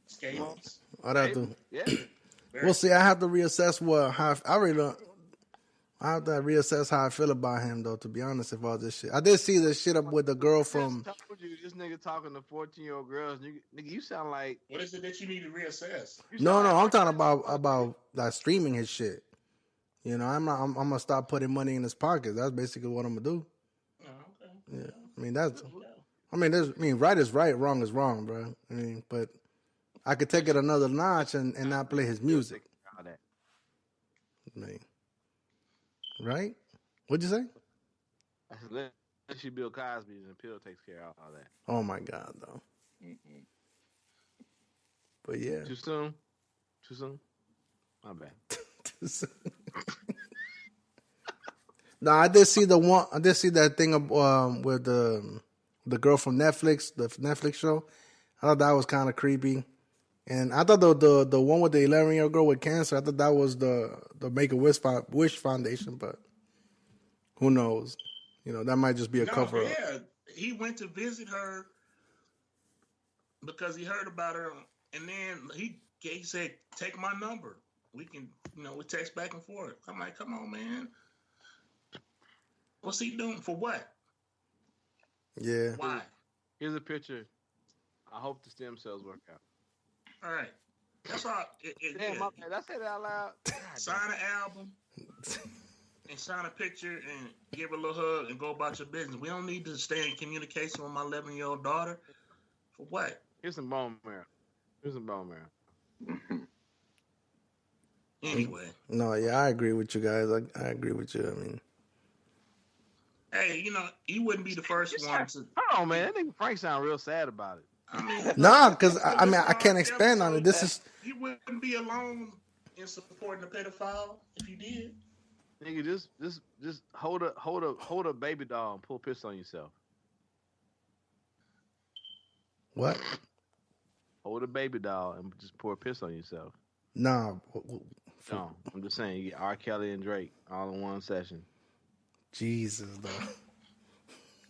Scabies. I'd have to. Yeah. We'll see. I have to reassess I have to reassess how I feel about him, though. To be honest, if all this shit, I did see this shit up with the girl from. I told you this nigga talking to 14-year-old girls. Nigga, you sound like. What is it that you need to reassess? No, I'm talking about like streaming his shit. You know, I'm gonna stop putting money in his pocket. That's basically what I'm gonna do. Oh, okay. Yeah, I mean, right is right, wrong is wrong, bro. I mean, but I could take it another notch and not play his music. I mean, right? What'd you say? I said, let you Bill Cosby's and Pill takes care of all that. Oh my God, though. Mm-mm. But yeah. Too soon? My bad. Too soon. No, I did see that thing with the girl from Netflix, the Netflix show. I thought that was kind of creepy. And I thought the one with the 11-year-old girl with cancer, I thought that was the Make-A-Wish Foundation, but Who knows? You know, that might just be a cover up. Yeah, he went to visit her because he heard about her, and then he said, "Take my number. We can, we text back and forth." I'm like, "Come on, man. What's he doing for what? Yeah. Why?" Here's a picture. I hope the stem cells work out. All right. That's all. Damn, my bad. Did I say that out loud? Sign an album and sign a picture and give her a little hug and go about your business. We don't need to stay in communication with my 11-year-old daughter. For what? Here's some bone marrow. Anyway. No, yeah, I agree with you guys. I agree with you. I mean, hey, you wouldn't be the first one to. Hold on, man. That nigga Frank sound real sad about it. I mean, nah, because I mean, I can't expand on it. This is. You wouldn't be alone in supporting a pedophile if you did. Nigga, just hold a baby doll and pull piss on yourself. What? Hold a baby doll and just pour piss on yourself. Nah. No, I'm just saying, you get R. Kelly and Drake all in one session. Jesus, though.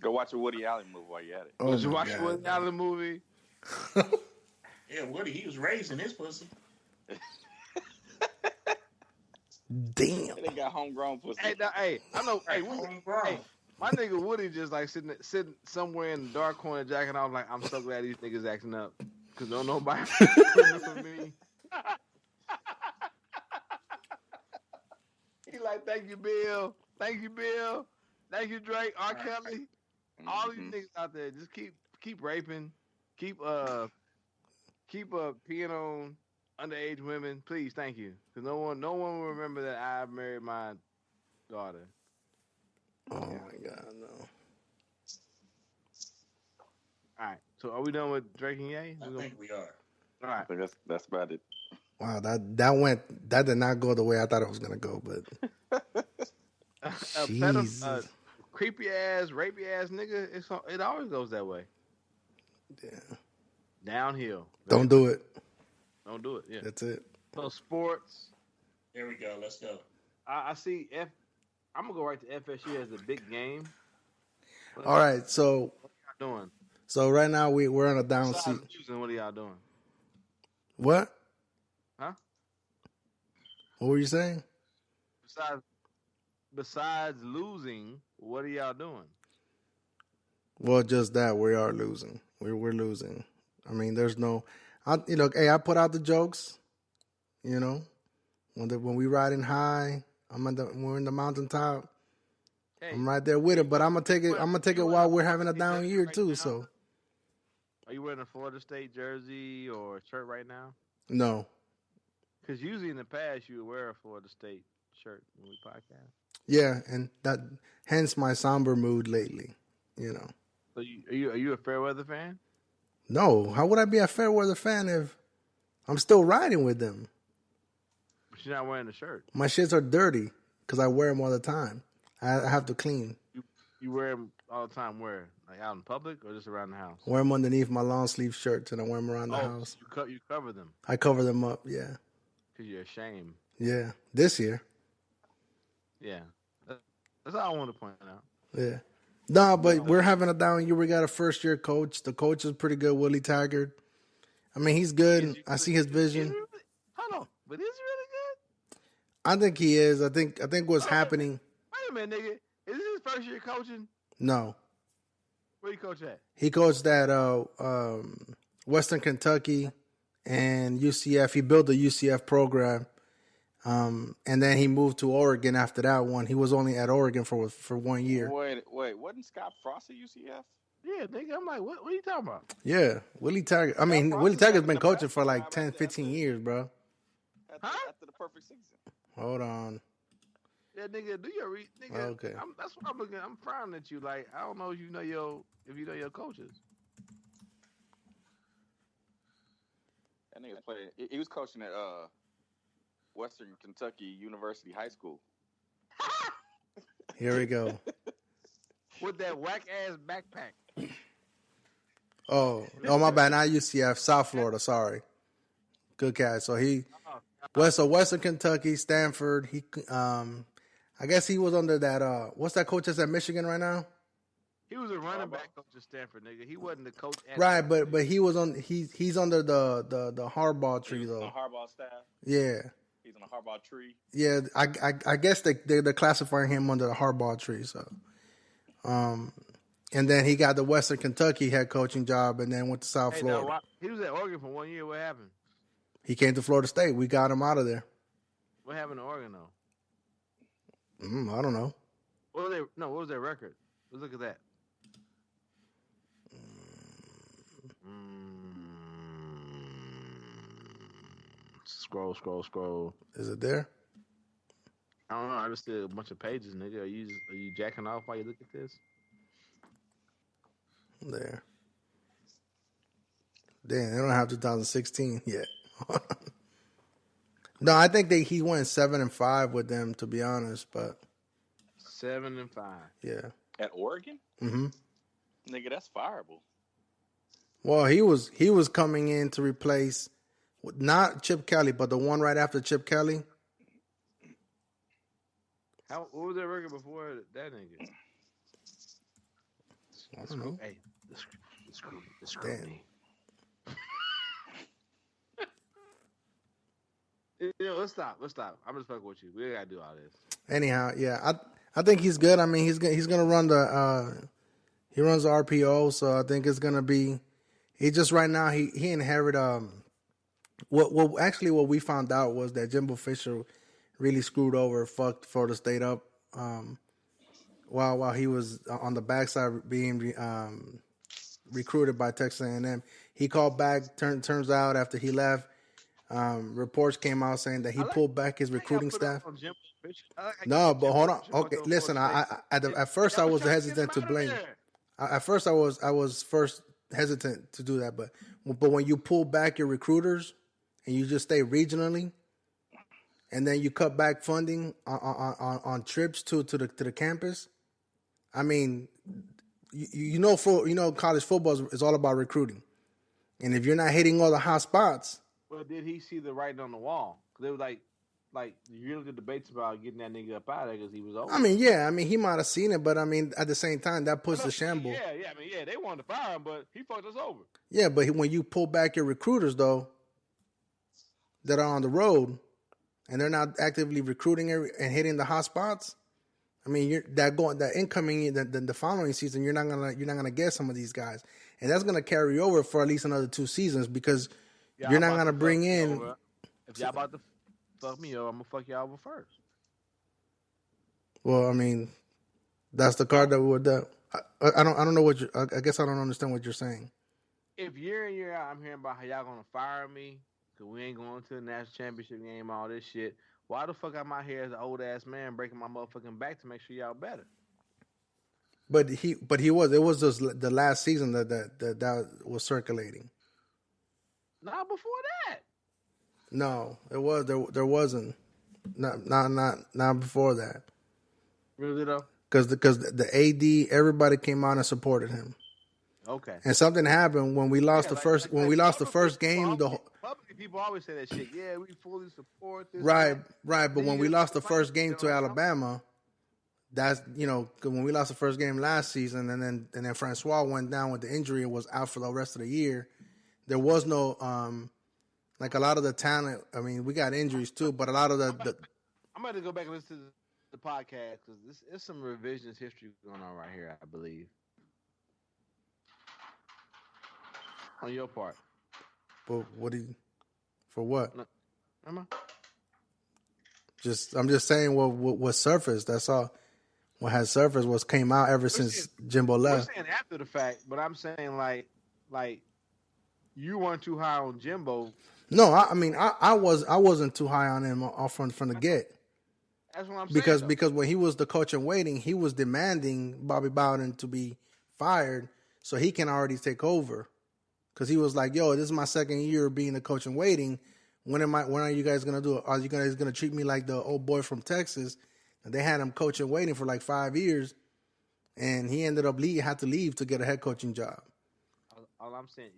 Go watch a Woody Allen movie while you're at it. Oh, Did you watch the Woody Allen movie? Yeah, Woody, he was raising his pussy. Damn. They got homegrown pussy. Hey, I know. Hey, Homegrown. hey, my nigga Woody just like sitting somewhere in the dark corner jacking off. Like, I'm so glad these niggas acting up because don't nobody remember me. He like, thank you, Bill. Thank you, Bill. Thank you, Drake. R. Kelly. All these niggas out there, just keep raping, keep peeing on underage women, please, thank you, because no one will remember that I married my daughter. Oh my God, no. All right, so are we done with Drake and Ye? I think we are. All right, I think that's about it. Wow, that did not go the way I thought it was gonna go, but Jesus. Creepy ass, rapey ass nigga, it always goes that way. Yeah. Downhill. Don't do it. Don't do it. Yeah. That's it. So sports. Here we go. Let's go. I see I'm gonna go right to FSU as a big game. All right, so What are y'all doing? So right now we're on a down Besides seat. losing, what are y'all doing? What? Huh? What were you saying? Besides losing, what are y'all doing? Well, just that we are losing. We're losing. I mean, there's no, hey, I put out the jokes. When we riding high, we're in the mountaintop. Hey, I'm right there with it, but I'm gonna take it. I'm gonna take it while we're having a down year too. So, are you wearing a Florida State jersey or shirt right now? no. Because usually in the past you would wear a Florida State shirt when we podcast. Yeah, and that hence my somber mood lately. So are you a Fairweather fan? No, how would I be a Fairweather fan if I'm still riding with them? But you're not wearing the shirt. My shits are dirty because I wear them all the time. I have to clean. You wear them all the time where? Like out in public or just around the house? Wear them underneath my long sleeve shirts and I wear them around the house. You cover them. I cover them up, yeah. Because you're ashamed. Yeah, this year. Yeah. That's all I want to point out. Yeah. No, but we're having a down year. We got a first-year coach. The coach is pretty good, Willie Taggart. I mean, he's good. I see his vision. Hold on. But is he really good? I think he is. I think what's happening. Wait a minute, nigga. Is this his first year coaching? No. Where you coach at? He coached at Western Kentucky and UCF. He built the UCF program. And then he moved to Oregon after that one. He was only at Oregon for 1 year. Wait, wasn't Scott Frost at UCF? Yeah, nigga. I'm like, what are you talking about? Yeah, Willie Taggart. I mean, Willie Taggart's been coaching for like 10, 15 years, bro. After the perfect season. Hold on. Yeah, nigga, do your nigga. Okay. That's what I'm looking at. I'm frowning at you. Like, I don't know if you know your coaches. That nigga played. He was coaching at Western Kentucky University High School. Here we go. With that whack ass backpack. Oh, my bad. Not UCF, South Florida. Sorry. Good catch. So Western Kentucky, Stanford. I guess he was under that. What's that coach that's at Michigan right now? He was a running back coach at Stanford, nigga. He wasn't the coach. Right, but he was on. He's under the Harbaugh tree though. On the Harbaugh staff. Yeah. He's on the Harbaugh tree. Yeah, I guess they're classifying him under the Harbaugh tree. So, and then he got the Western Kentucky head coaching job, and then went to South Florida. No, he was at Oregon for 1 year. What happened? He came to Florida State. We got him out of there. What happened to Oregon though? I don't know. What was their record? Let's look at that. Scroll. Is it there? I don't know. I just did a bunch of pages, nigga. Are you jacking off while you look at this? There. Damn, they don't have 2016 yet. No, I think he went 7-5 with them, to be honest. But 7-5. Yeah. At Oregon? Mm-hmm. Nigga, that's fireable. Well, he was coming in to replace not Chip Kelly, but the one right after Chip Kelly. What was their record before that nigga? I don't know. Hey, the scrutiny. Let's stop. I'm just fucking with you. We gotta do all this. Anyhow, yeah, I think he's good. I mean, he's gonna run he runs the RPO, so I think it's gonna be. He just right now he inherited what we found out was that Jimbo Fisher really fucked Florida State up while he was on the backside being recruited by Texas A&M. He called back. Turns out after he left, reports came out saying that he pulled back his recruiting staff. No, but hold on. Okay, listen. At first I was hesitant to blame. At first I was first hesitant to do that, but when you pull back your recruiters and you just stay regionally, and then you cut back funding on trips to the campus, I mean, college football is all about recruiting, and if you're not hitting all the hot spots. Well, did he see the writing on the wall? Because it was like you the debates about getting that nigga up out of there because he was old. I mean, yeah. I mean, he might have seen it, but I mean, at the same time, that puts the shamble. Yeah. I mean, yeah, they wanted to fire him, but he fucked us over. Yeah, but when you pull back your recruiters, though, that are on the road, and they're not actively recruiting and hitting the hot spots, I mean, the following season, you're not gonna get some of these guys, and that's gonna carry over for at least another 2 seasons because you're not gonna bring in. If y'all about to fuck me over, I'm gonna fuck y'all over first. Well, I mean, that's the card that we would. I don't know what I guess I don't understand what you're saying. If year in year out, I'm hearing about how y'all gonna fire me because we ain't going to the national championship game, all this shit. Why the fuck I'm out here as an old ass man breaking my motherfucking back to make sure y'all better? But it was just the last season that was circulating. Not before that. No, it was there wasn't. Not before that. Really though? Because the AD, everybody came out and supported him. Okay. And something happened when we lost the first game. Publicly, people always say that shit. Yeah, we fully support this. Right. But when we lost the first game to Alabama, that's when we lost the first game last season, and then Francois went down with the injury and was out for the rest of the year. There was no like a lot of the talent. I mean, we got injuries too, but a lot of the I'm going to go back and listen to the podcast because this is some revisionist history going on right here, I believe. On your part. But for what? No, am I? I'm just saying what surfaced. That's all. What has surfaced was came out ever since Jimbo left. I'm saying after the fact, but I'm saying like you weren't too high on Jimbo. No, I mean I wasn't too high on him off from the get. That's what I'm saying. Because when he was the coach in waiting, he was demanding Bobby Bowden to be fired so he can already take over. Because he was like, "Yo, this is my second year being the coach in waiting. When are you guys gonna do it? Are you guys gonna treat me like the old boy from Texas?" And they had him coaching waiting for like 5 years, and he ended up had to leave to get a head coaching job. All I'm saying,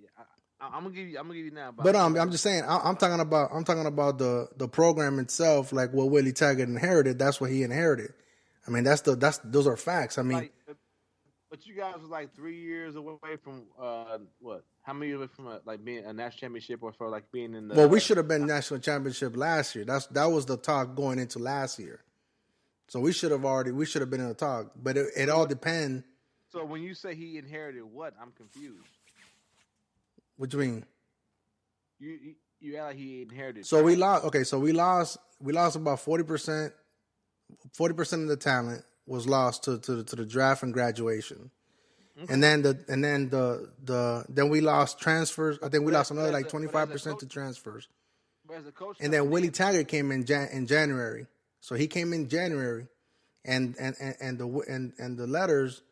I'm gonna give you now. But I'm just saying, I'm talking about the program itself, like what Willie Taggart inherited. That's what he inherited. I mean, those are facts. I mean, Like, but you guys was like 3 years away from what? How many away from like being a national championship or for like being in the? well, we should have been national championship last year. That was the talk going into last year. So we should have been in the talk. But it all depends. So when you say he inherited what? I'm confused. What do you mean? You act like he inherited. So we lost. Okay, so we lost about 40%. 40% of the talent was lost to the draft and graduation, okay. and then we lost transfers. I think we lost another like 25% to transfers. As a coach, and then Willie Taggart came in January, so he came in January, and the letters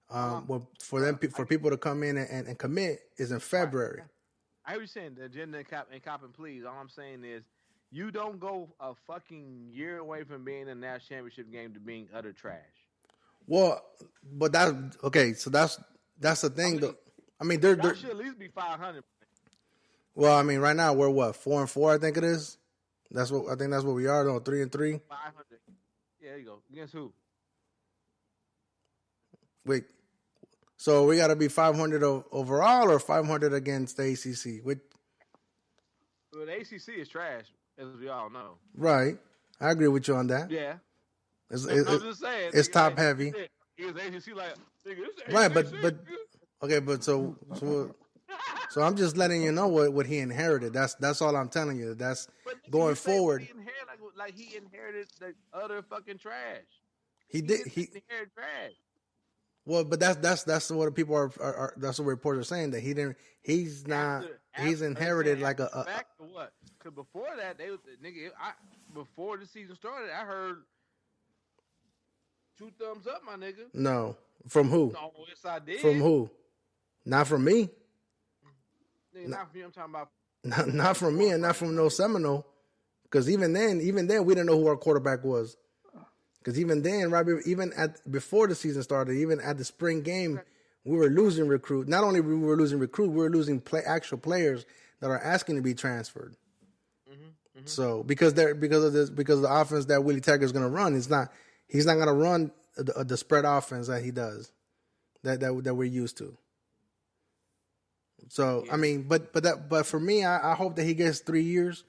for people to come in and commit is in February. I hear you saying the agenda and cop and please. All I'm saying is, you don't go a fucking year away from being in a national championship game to being utter trash. Well, but that's okay. So that's the thing. I mean, there should at least be 500. Well, I mean, right now we're what 4-4. I think it is. That's what we are. Though 3-3. 500. Yeah, there you go. Against who? Wait. So we got to be 500 overall or 500 against the ACC. Well, the ACC is trash, as we all know. Right. I agree with you on that. Yeah. I'm just saying. It's top heavy. ACC like, right, but okay, but so I'm just letting you know what he inherited. That's all I'm telling you. That's going forward. He inherited the utter fucking trash. He inherited trash. Well, but that's what people are that's what reports are saying, that he's inherited like a back to what? Because before that, before the season started, I heard 2 thumbs up, my nigga. No, from who? No, yes, I did. From who? Not from me. Nigga, not from you. I'm talking about. Not from me, and not from no Seminole. Because even then, we didn't know who our quarterback was. Because even then, right, before the season started, even at the spring game, we were losing recruit. Not only we were losing recruit, we were losing actual players that are asking to be transferred. Mm-hmm, mm-hmm. So because of the offense that Willie Taggart is going to run, he's not going to run the spread offense that he does, that we're used to. So yeah. I mean, but for me, I hope that he gets 3 years,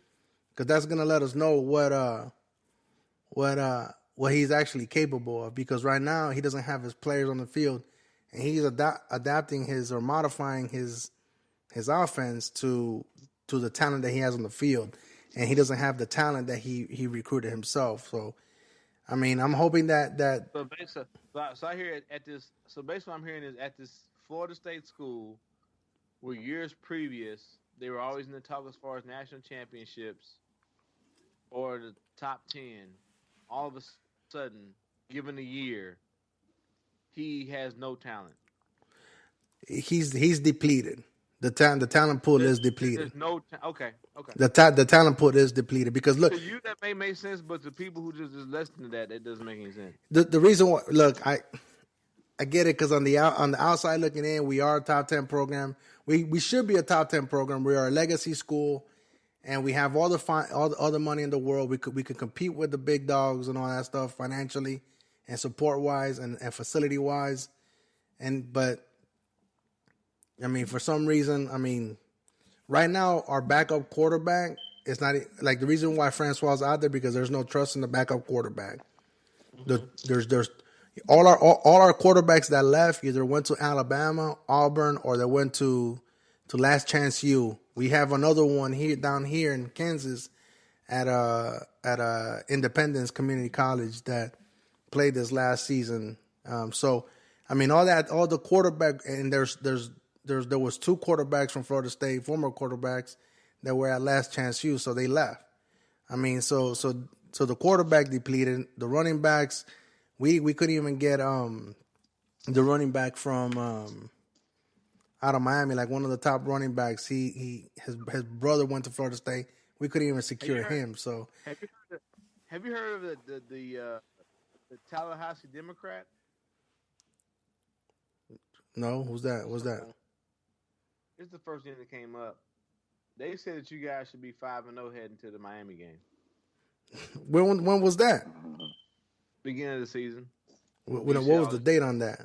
because that's going to let us know what he's actually capable of. Because right now he doesn't have his players on the field, and he's adapting or modifying his offense to the talent that he has on the field, and he doesn't have the talent that he recruited himself. So, I mean, I'm hoping that. So I hear at this. So basically, what I'm hearing is at this Florida State school, where years previous they were always in the talk as far as national championships or the top 10. All of a sudden, given a year, he has no talent. He's depleted. The talent pool is depleted. There's no okay. The talent pool is depleted, because look, to you that may make sense, but to people who just listen to that doesn't make any sense. The reason why, look, I get it, because on the outside looking in, we are a top 10 program. We should be a top 10 program. We are a legacy school, and we have all the money in the world. We could compete with the big dogs and all that stuff financially and support wise and facility wise, but I mean, for some reason, I mean, right now our backup quarterback is not like the reason why Francois is out there, because there's no trust in the backup quarterback. There's all our quarterbacks that left either went to Alabama, Auburn, or they went to Last Chance U. We have another one down here in Kansas at Independence Community College that played this last season. So I mean, all the quarterback, and there was 2 quarterbacks from Florida State, former quarterbacks, that were at Last Chance U, so they left. I mean, so the quarterback depleted. The running backs, we couldn't even get the running back from out of Miami, like one of the top running backs. His brother went to Florida State. We couldn't even secure him. So have you heard of the Tallahassee Democrat? No, who's that? What's that? It's the first thing that came up. They said that you guys should be 5-0 heading to the Miami game. When was that? Beginning of the season. What was the date on that?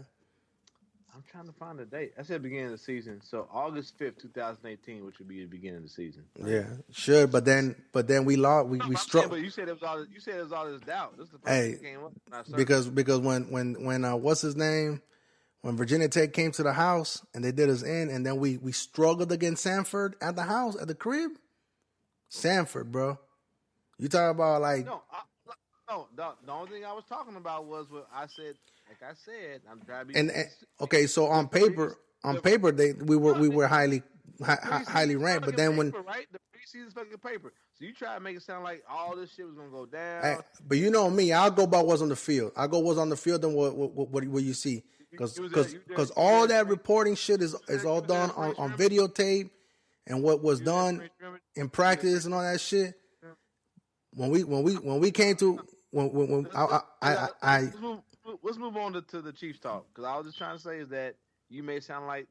I'm trying to find the date. I said beginning of the season. So August 5th, 2018, which would be the beginning of the season. Right? Yeah, should, but then we lost. We struck. But you said it was all this doubt. This is the first thing that came up. Because when what's his name? When Virginia Tech came to the house and they did us in, and then we struggled against Sanford at the house, at the crib. Sanford, bro. You talking about like... No, the only thing I was talking about was what I said. Like I said, I'm trying to be... And okay, so on paper, we were highly ranked, but then when... Right? The preseason fucking paper. So you try to make it sound like all this shit was going to go down. But you know me, I'll go by what's on the field. I'll go what's on the field and what you see. Because all that reporting shit is all done on videotape, and what was done in practice and all that shit. When we came to let's move on to the Chiefs talk, because I was just trying to say is that you may sound like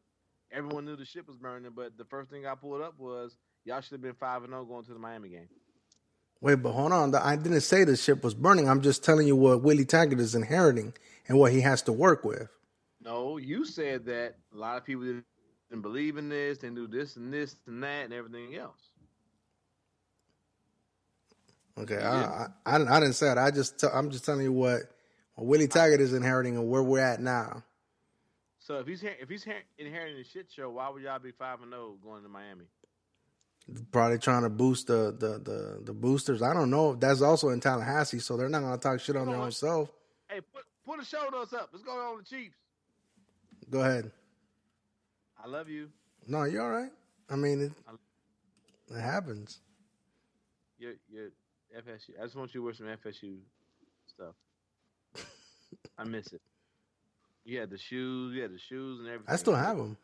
everyone knew the ship was burning, but the first thing I pulled up was y'all should have been 5-0 going to the Miami game. Wait, but hold on. I didn't say the ship was burning. I'm just telling you what Willie Taggart is inheriting and what he has to work with. No, you said that a lot of people didn't believe in this, they do this and that and everything else. Okay, I didn't say that. I'm just telling you what Willie Taggart is inheriting and where we're at now. So if he's inheriting the shit show, why would y'all be 5-0 going to Miami? Probably trying to boost the boosters. I don't know. That's also in Tallahassee, so they're not gonna talk shit on their own self. Hey, put the shoulders up. Let's go on the Chiefs. Go ahead. I love you. No, you're all right. I mean, it happens. You're FSU. I just want you to wear some FSU stuff. I miss it. You had the shoes and everything. I still have them.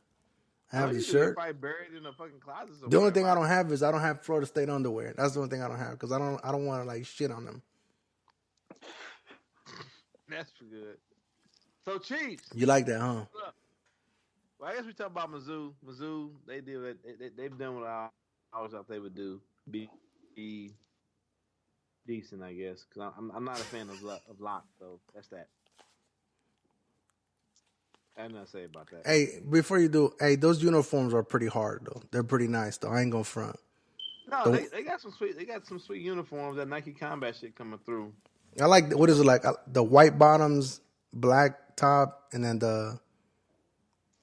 I have the you shirt. Probably buried in a fucking closet somewhere. The only thing I don't have is I don't have Florida State underwear. That's the only thing I don't have because I don't want to like shit on them. That's good. So Chiefs. You like that, huh? Well, I guess we talk about Mizzou. Mizzou, they've done what I always thought they would do. Be decent, I guess, because I'm not a fan of Locke, so that's that. I have nothing to say about that. Hey, before you do, those uniforms are pretty hard though. They're pretty nice though. I ain't gonna front. No, they got some sweet uniforms. That Nike Combat shit coming through. I like what is it like the white bottoms, black top, and then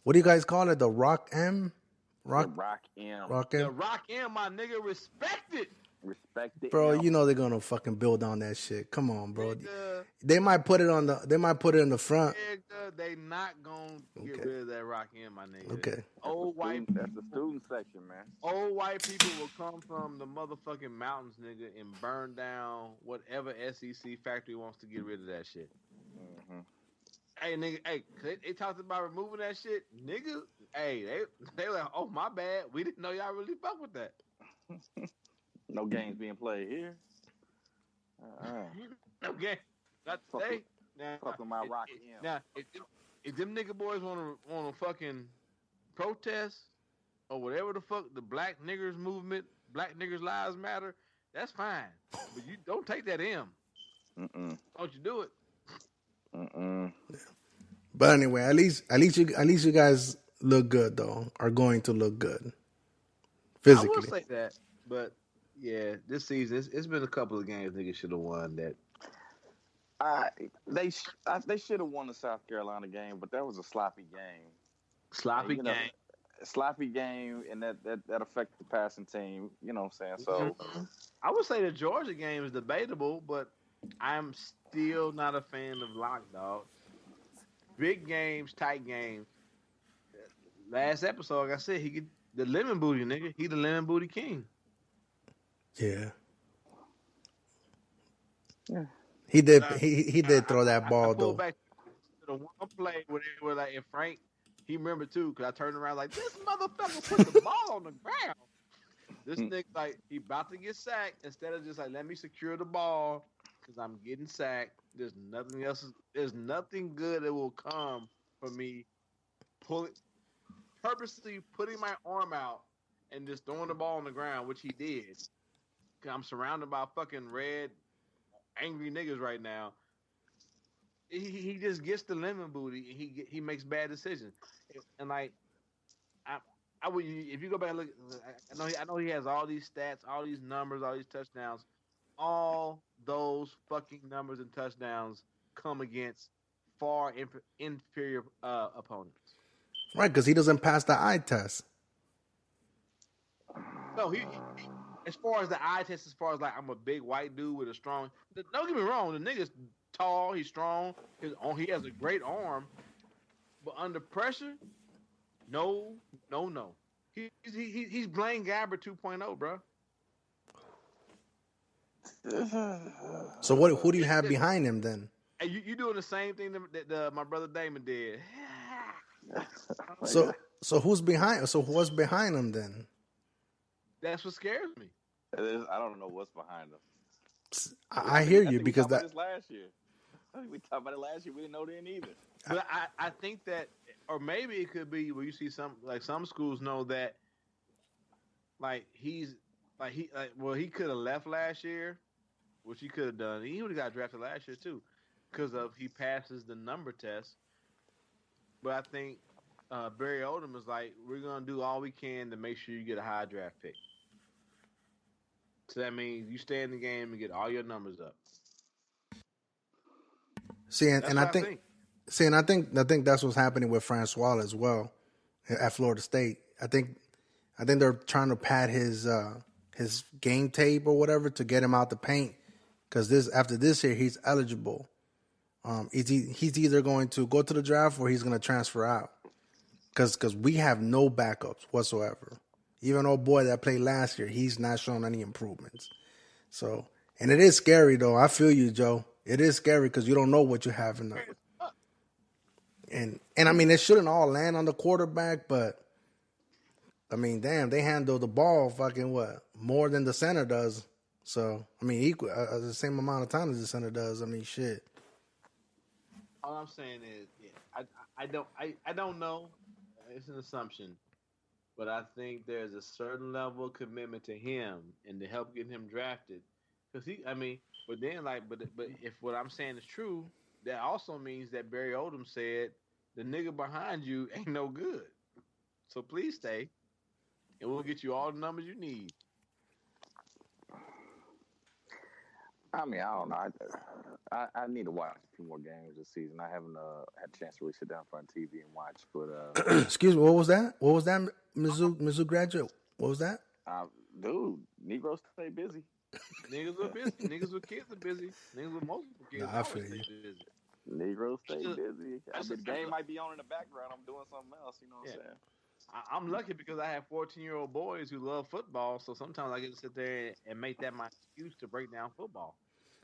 what do you guys call it? The Rock M. The Rock M. The Rock M, my nigga, respect it. Respect it, bro. You know they're gonna fucking build on that shit. Come on, bro. Nigga, they might put it in the front. Nigga, they not gonna get rid of that Rock M, my nigga. Okay. Old white. That's the student section, man. Old white people will come from the motherfucking mountains, nigga, and burn down whatever SEC factory wants to get rid of that shit. Mm-hmm. Hey, nigga, they talked about removing that shit, nigga. Hey, they were like, oh my bad, we didn't know y'all really fuck with that. No games being played here. No game. Not today. Now, talking about Rock M. Now, if them nigga boys want to fucking protest or whatever the fuck, the Black Niggers movement, Black Niggers Lives Matter, that's fine. But you don't take that M. Don't you do it? But anyway, at least you guys look good though. Are going to look good physically. I will say that, but. Yeah, this season it's been a couple of games niggas should have won that. They should have won the South Carolina game, but that was a sloppy game. Sloppy game, and that affected the passing team. You know what I'm saying? So I would say the Georgia game is debatable, but I'm still not a fan of Lock, dog. Big games, tight games. Last episode, like I said, he get the lemon booty, nigga. He the lemon booty king. Yeah. He did. He did throw that ball though. Back to the one play where they were like, and Frank, he remembered too, because I turned around like, this motherfucker put the ball on the ground. This nigga like he about to get sacked instead of just like let me secure the ball because I'm getting sacked. There's nothing else. There's nothing good that will come from me purposely putting my arm out and just throwing the ball on the ground, which he did. I'm surrounded by fucking red, angry niggas right now. he just gets the lemon booty. He makes bad decisions, and like I would if you go back and look. I know he has all these stats, all these numbers, all these touchdowns. All those fucking numbers and touchdowns come against far inferior opponents. Right, because he doesn't pass the eye test. No, he as far as the eye test, as far as like I'm a big white dude with a strong. Don't get me wrong, the nigga's tall, he's strong, he has a great arm, but under pressure, no. He's Blaine Gabbert 2.0, bro. So who do you have behind him then? Hey, you doing the same thing that my brother Damon did. So who's behind? So what's behind him then? That's what scares me. I don't know what's behind them. I hear you because we talked about this last year. We talked about it last year. We didn't know then either. But I think that, or maybe it could be where you see some schools know that, he could have left last year, which he could have done. He would have got drafted last year too, because he passes the number test. But I think Barry Odom is like, we're gonna do all we can to make sure you get a high draft pick. So that means you stay in the game and get all your numbers up. See, and I think that's what's happening with Francois as well at Florida State. I think they're trying to pad his game tape or whatever to get him out the paint, because after this year he's eligible. He's either going to go to the draft or he's going to transfer out, because we have no backups whatsoever. Even old boy that played last year, he's not showing any improvements. So, and it is scary though. I feel you, Joe. It is scary because you don't know what you have in there. And I mean, it shouldn't all land on the quarterback, but I mean, damn, they handle the ball fucking more than the center does. So, I mean, equal the same amount of time as the center does. I mean, shit. All I'm saying is, I don't know. It's an assumption, but I think there's a certain level of commitment to him and to help get him drafted. Because but if what I'm saying is true, that also means that Barry Odom said the nigga behind you ain't no good. So please stay, and we'll get you all the numbers you need. I mean, I don't know. I need to watch a few more games this season. I haven't had a chance to really sit down in front of TV and watch. But excuse me, what was that? What was that, Mizzou graduate? What was that? Dude, Negroes stay busy. Niggas are busy. Niggas with kids are busy. Niggas with multiple kids I feel you. busy. Negroes stay busy. The game might be on in the background. I'm doing something else. You know what I'm saying? I'm lucky because I have 14-year-old boys who love football, so sometimes I get to sit there and make that my excuse to break down football.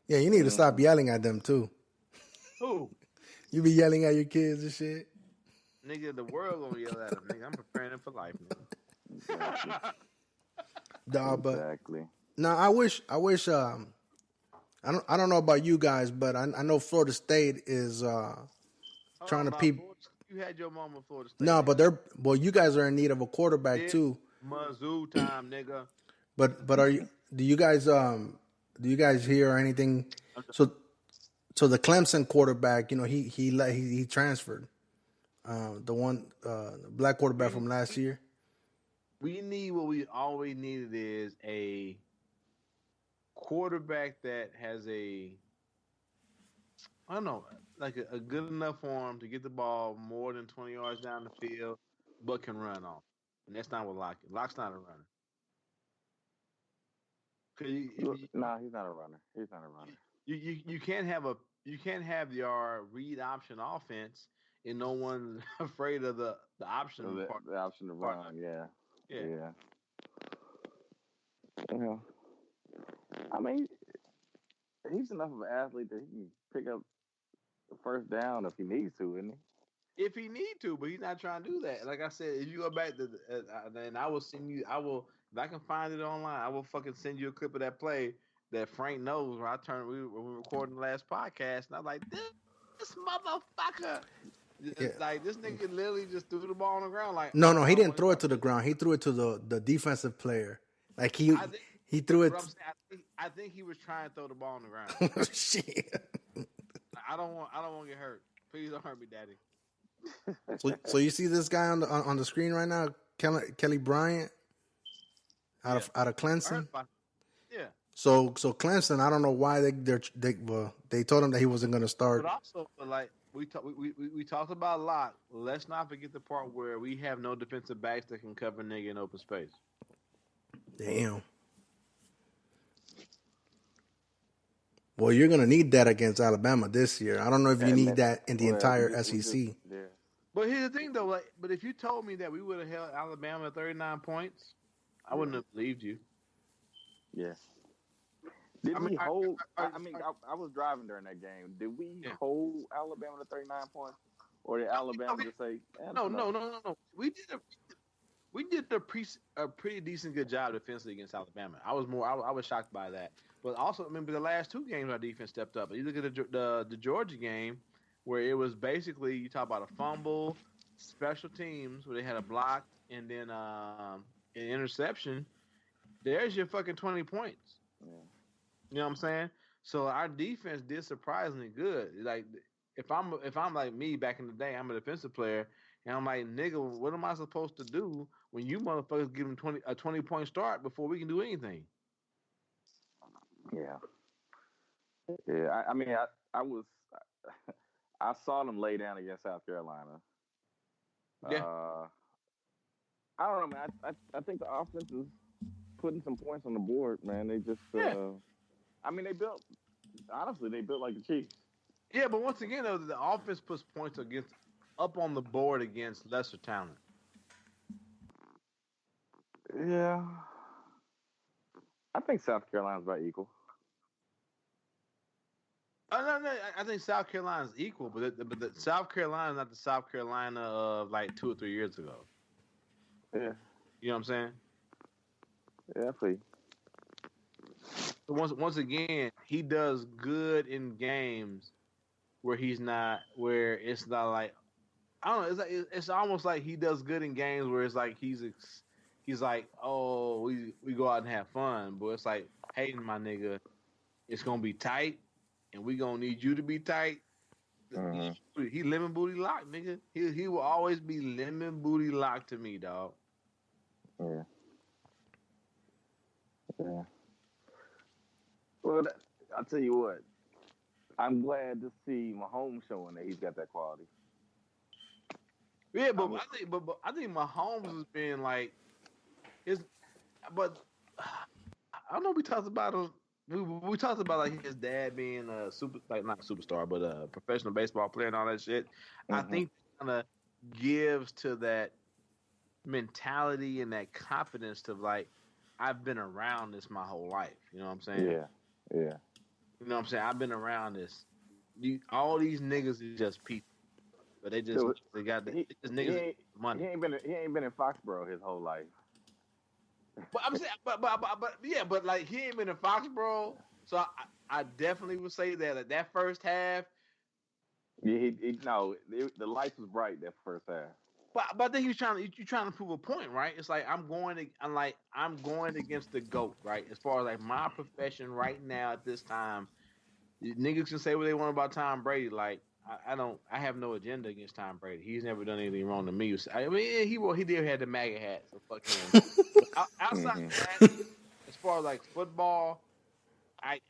Yeah, you need to stop yelling at them too. Who? You be yelling at your kids and shit. Nigga, the world gonna yell at them. Nigga, I'm preparing them for life, nigga. Exactly. No, I wish. I don't know about you guys, but I know Florida State is trying to peep. You had your mama Florida State. No, but you guys are in need of a quarterback too. Mizzou time, nigga. But are you? Do you guys hear anything? So the Clemson quarterback, he transferred. The black quarterback from last year. We need what we always needed is a quarterback that has a good enough arm to get the ball more than 20 yards down the field, but can run off. And that's not what Locke is. Locke's not a runner. No, he's not a runner. He's not a runner. You can't have your read option offense and no one's afraid of the option. The option to run, yeah. Well, I mean, he's enough of an athlete that he can pick up the first down if he needs to, isn't he? If he need to, but he's not trying to do that. Like I said, if you go back to, then I will send you. If I can find it online, I will fucking send you a clip of that play that Frank knows. Where we were recording the last podcast, and I was like, this motherfucker. Yeah. Like this nigga literally just threw the ball on the ground. Like no, he didn't throw it to the ground. He threw it to the defensive player. Like he threw it. I think he was trying to throw the ball on the ground. Shit. I don't want to get hurt. Please don't hurt me, Daddy. So you see this guy on the screen right now, Kelly Bryant, out of Clemson. Yeah. So Clemson, I don't know why they told him that he wasn't going to start. But also, like we talked about a lot. Let's not forget the part where we have no defensive backs that can cover nigga in open space. Damn. Well, you're going to need that against Alabama this year. I don't know if you need that in the entire SEC. But here's the thing, though. But if you told me that we would have held Alabama 39 points, I wouldn't have believed you. Yes. Did we hold? I was driving during that game. Did we hold Alabama to 39 points, or did Alabama just say? No. We did a pretty decent good job defensively against Alabama. I was shocked by that. But also, remember the last two games our defense stepped up. You look at the Georgia game, where it was basically you talk about a fumble, special teams where they had a block and then an interception. There's your fucking 20 points. Yeah. You know what I'm saying? So our defense did surprisingly good. Like if I'm like me back in the day, I'm a defensive player, and I'm like, nigga, what am I supposed to do when you motherfuckers give them a 20-point start before we can do anything? Yeah. Yeah. I saw them lay down against South Carolina. Yeah. I don't know, man. I think the offense is putting some points on the board, man. They just they built like the Chiefs. Yeah, but once again, though, the offense puts points up on the board against lesser talent. Yeah. I think South Carolina's about equal. No, I think South Carolina's equal, but the South Carolina is not the South Carolina of like 2 or 3 years ago. Yeah. You know what I'm saying? Yeah, I see. Once again, he does good in games where it's not like I don't know. It's almost like he does good in games where it's like he's like, oh, we go out and have fun, but it's like, hey, my nigga, it's gonna be tight, and we gonna need you to be tight. Mm-hmm. He lemon booty locked, nigga. He will always be lemon booty locked to me, dog. Yeah. Yeah. Well, I'll tell you what. I'm glad to see MaHomes showing that he's got that quality. Yeah, but I think MaHomes has been like, but I don't know. We talked about him. We talked about like his dad being a not superstar, but a professional baseball player and all that shit. Mm-hmm. I think kind of gives to that mentality and that confidence to like, I've been around this my whole life. You know what I'm saying? Yeah. You know what I'm saying? I've been around this. All these niggas is just people, but they got niggas money. He ain't been in Foxborough his whole life. But I'm saying, but like he ain't been in Foxborough, so I definitely would say that first half. Yeah, the lights was bright that first half. But I think you're trying to prove a point, right? It's like I'm going against the GOAT, right? As far as like my profession right now at this time, niggas can say what they want about Tom Brady. Like I have no agenda against Tom Brady. He's never done anything wrong to me. I mean, he did have the MAGA hat, so fuck him. Outside of that, as far as like football, I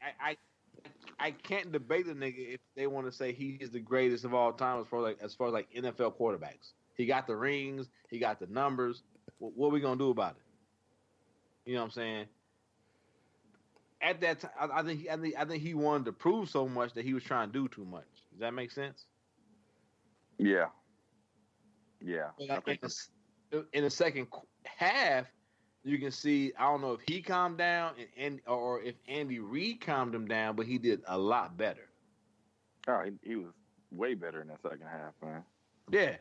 can't debate the nigga if they want to say he is the greatest of all time as far as like NFL quarterbacks. He got the rings. He got the numbers. What are we gonna do about it? You know what I'm saying? At that time, I think he wanted to prove so much that he was trying to do too much. Does that make sense? Yeah. In the second half, you can see. I don't know if he calmed down or if Andy Reid calmed him down, but he did a lot better. Oh, he was way better in that second half, man. Yeah.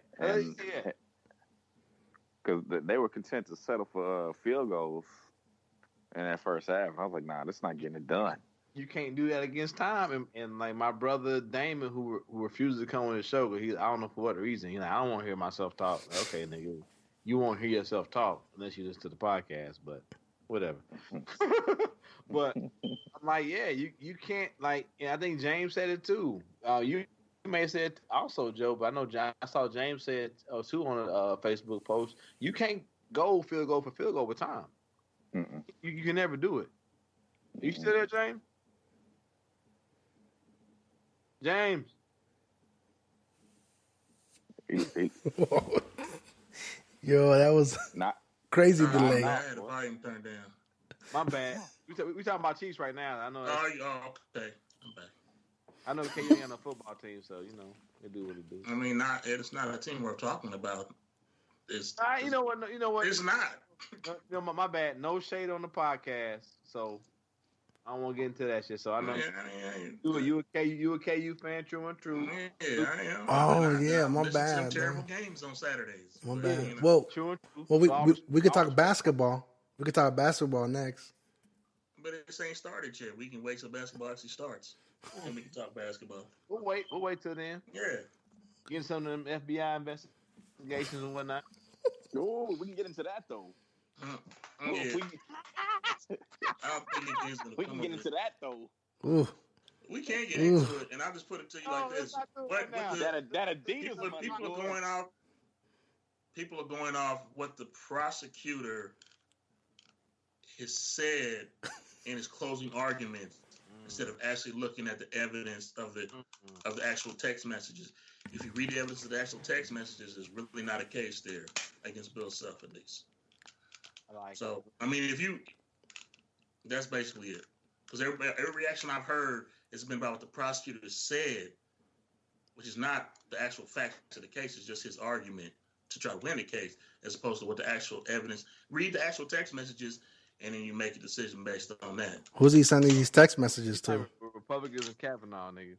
Because they were content to settle for field goals in that first half. I was like, nah, this is not getting it done. You can't do that against time. And like my brother Damon, who refused to come on the show, but I don't know for what reason. He's like, I don't want to hear myself talk. Okay, nigga, you won't hear yourself talk unless you listen to the podcast. But whatever. But I'm like, yeah, you can't like. And I think James said it too. You may have said also, Joe, but I know I saw James said too on a Facebook post. You can't go field goal for field goal with time. You can never do it. You still there, James? James. Yo, that was Not crazy delay. I had the volume turned down. My bad. We talking about Chiefs right now. I know. Okay. I'm back. I know KU ain't got no football team, so they do what they do. I mean, it's not a team we're talking about. It's you know what? It's not. My bad. No shade on the podcast, so I don't want to get into that shit. So I know you a KU fan, true and true. Yeah, I am. Oh yeah, my bad. Some terrible games on Saturdays. My bad. You know. Well, true and true. we could talk basketball. We could talk basketball next. But it ain't started yet. We can wait till basketball actually starts, and we can talk basketball. We'll wait till then. Yeah. Get some of them FBI investigations and whatnot. Oh, we can get into that though. Yeah. I don't think we can get into that though. Ooh. We can't get into it, and I'll just put it to you like this: that Adidas money, people are going off what the prosecutor has said in his closing argument instead of actually looking at the evidence of the actual text messages. If you read the evidence of the actual text messages, there's really not a case there against Bill Self, at least. I mean, that's basically it. Because every reaction I've heard has been about what the prosecutor said, which is not the actual facts of the case. It's just his argument to try to win the case, as opposed to what the actual evidence. Read the actual text messages, and then you make a decision based on that. Who's he sending these text messages to? Republicans and Kavanaugh, nigga.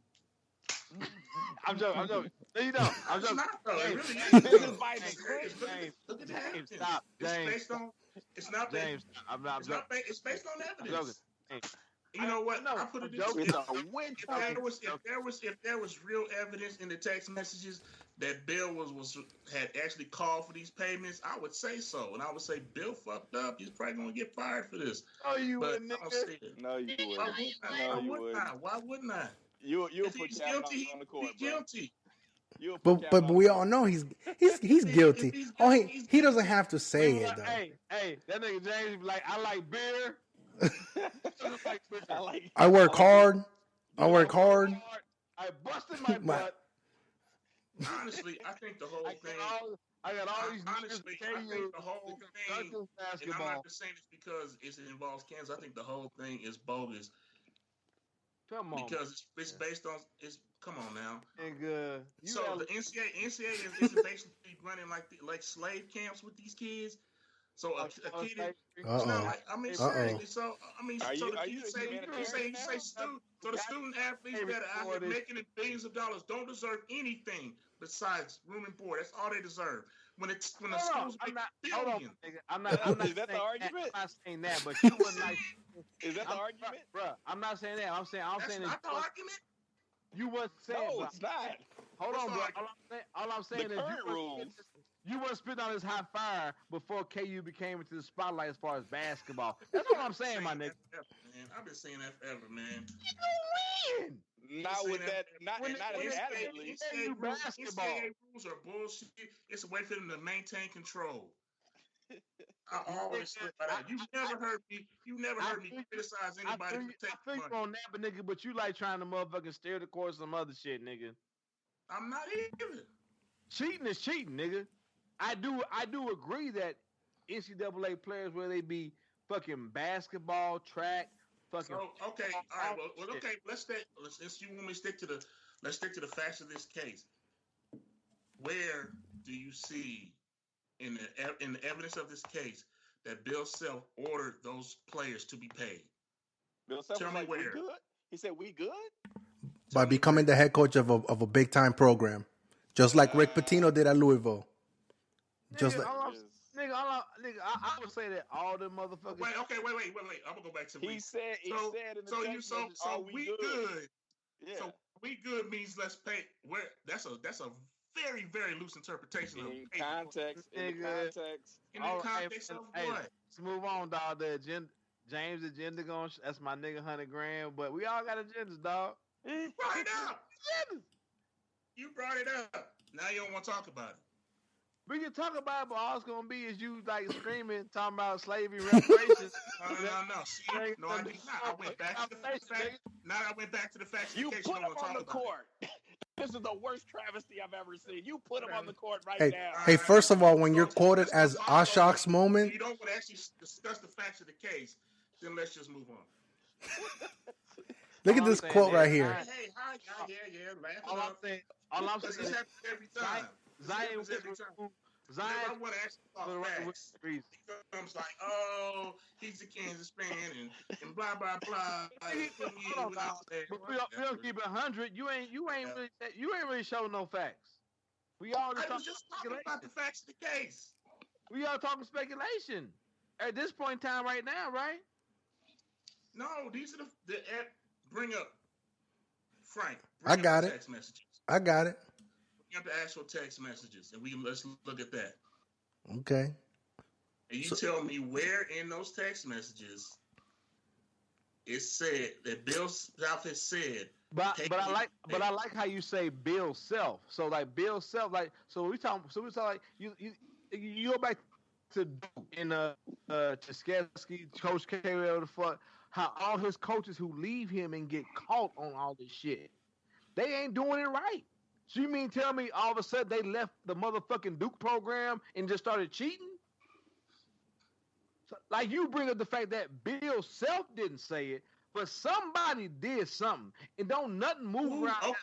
I'm joking. No, you don't. I'm joking. It's not, though. It really James, is. Look at that. James, stop. James. It's not James. It's based on evidence. James. You know what? I put it this way. If there was real evidence in the text messages that Bill had actually called for these payments, I would say so, and I would say Bill fucked up. He's probably gonna get fired for this. Oh, you but wouldn't, nigga. No, you wouldn't. Why wouldn't I? You'll put he's Kavanaugh guilty. on the court, He's guilty. But we all know he's guilty. He doesn't have to say it though. Hey, that nigga James be like, I like beer. I work hard. I busted my butt. Honestly, I think the whole thing. I got all these. Honestly, I think the whole thing. And I'm not just saying this because it involves Kansas. I think the whole thing is bogus. Come on. Because it's based on. Come on now. Nigga. So the NCAA is basically running like slave camps with these kids. So a kid. Seriously. So the student athletes that are out here making it billions of dollars don't deserve anything besides room and board. That's all they deserve. When the schools make billions. I'm not Is that the argument? I'm not saying that, but you wouldn't like. Is that the argument, bro? I'm not saying that. I'm saying that's not the argument. You wasn't saying. No, it's not. Hold on, bro. All I'm saying is you weren't spitting on this hot fire before KU became into the spotlight as far as basketball. That's what I'm saying, my nigga. I've been saying that forever, man. You win. Not with that. Not adamantly. NCAA rules are bullshit. It's a way for them to maintain control. I always said that. You never heard me criticize anybody for taking money. On that, but nigga, but you like trying to motherfucking steer the course of some other shit, nigga. I'm not even. Cheating is cheating, nigga. I do agree that NCAA players, where they be fucking basketball, track, fucking. So, okay, all right. Well, okay. Let's you want me to stick to the facts of this case. Where do you see in the evidence of this case that Bill Self ordered those players to be paid? Bill Self Tell was me like, where. We good? He said, "We good." By becoming the head coach of a big time program, just like Rick Pitino did at Louisville. Just like I would say that all the motherfuckers. Wait. I'm gonna go back to. He said in the text message, we good. Yeah. So we good means let's pay. Where that's a very, very loose interpretation of in context. In the context of what? Let's move on, dog. The agenda, James' agenda that's my nigga $100,000. But we all got agendas, dog. You brought it up. You brought it up. Now you don't want to talk about it. We can talk about it, but all it's gonna be is you like screaming, talking about slavery reparations. No. See, no, I did not. I went back to the facts. Now I went back to the facts. You put him on the court. This is the worst travesty I've ever seen. You put him on the court right now. Hey, first of all, when you're quoted as Ashok's moment, you don't want to actually discuss the facts of the case, then let's just move on. look at this quote right here. Hey, hi, yeah. All I'm saying this happens every time. Zion I want to ask you about facts. He comes like, oh, he's a Kansas fan and blah blah blah. We don't keep it 100. You ain't really showing no facts. We already I was just talking about the facts of the case. We are talking speculation at this point in time right now, right? No, these are the bring up Frank. I got it. Text messages. I got it. Bring up the actual text messages, and let's look at that. Okay. And you tell me where in those text messages it said that Bill Self has said. But I like how you say Bill Self. So like Bill Self, like we talk like you go back to in Chesky, Coach K, whatever the fuck, how all his coaches who leave him and get caught on all this shit, they ain't doing it right. So you mean tell me all of a sudden they left the motherfucking Duke program and just started cheating? So, like you bring up the fact that Bill Self didn't say it, but somebody did something, and don't nothing move around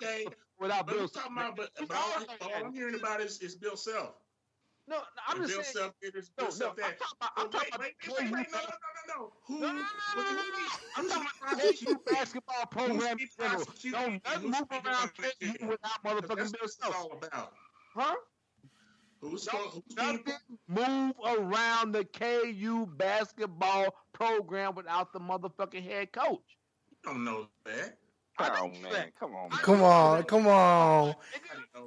without Bill Self. But all I'm hearing about is Bill Self. No, I'm just saying. Bill Self did this. Bill Self that. I'm talking about. No. I'm talking about KU basketball program. Don't nothing move around KU without motherfucking Bill Self. All about. Huh? Nothing move around the KU basketball program without the motherfucking head coach. You don't know that. Oh man, come on. Come on.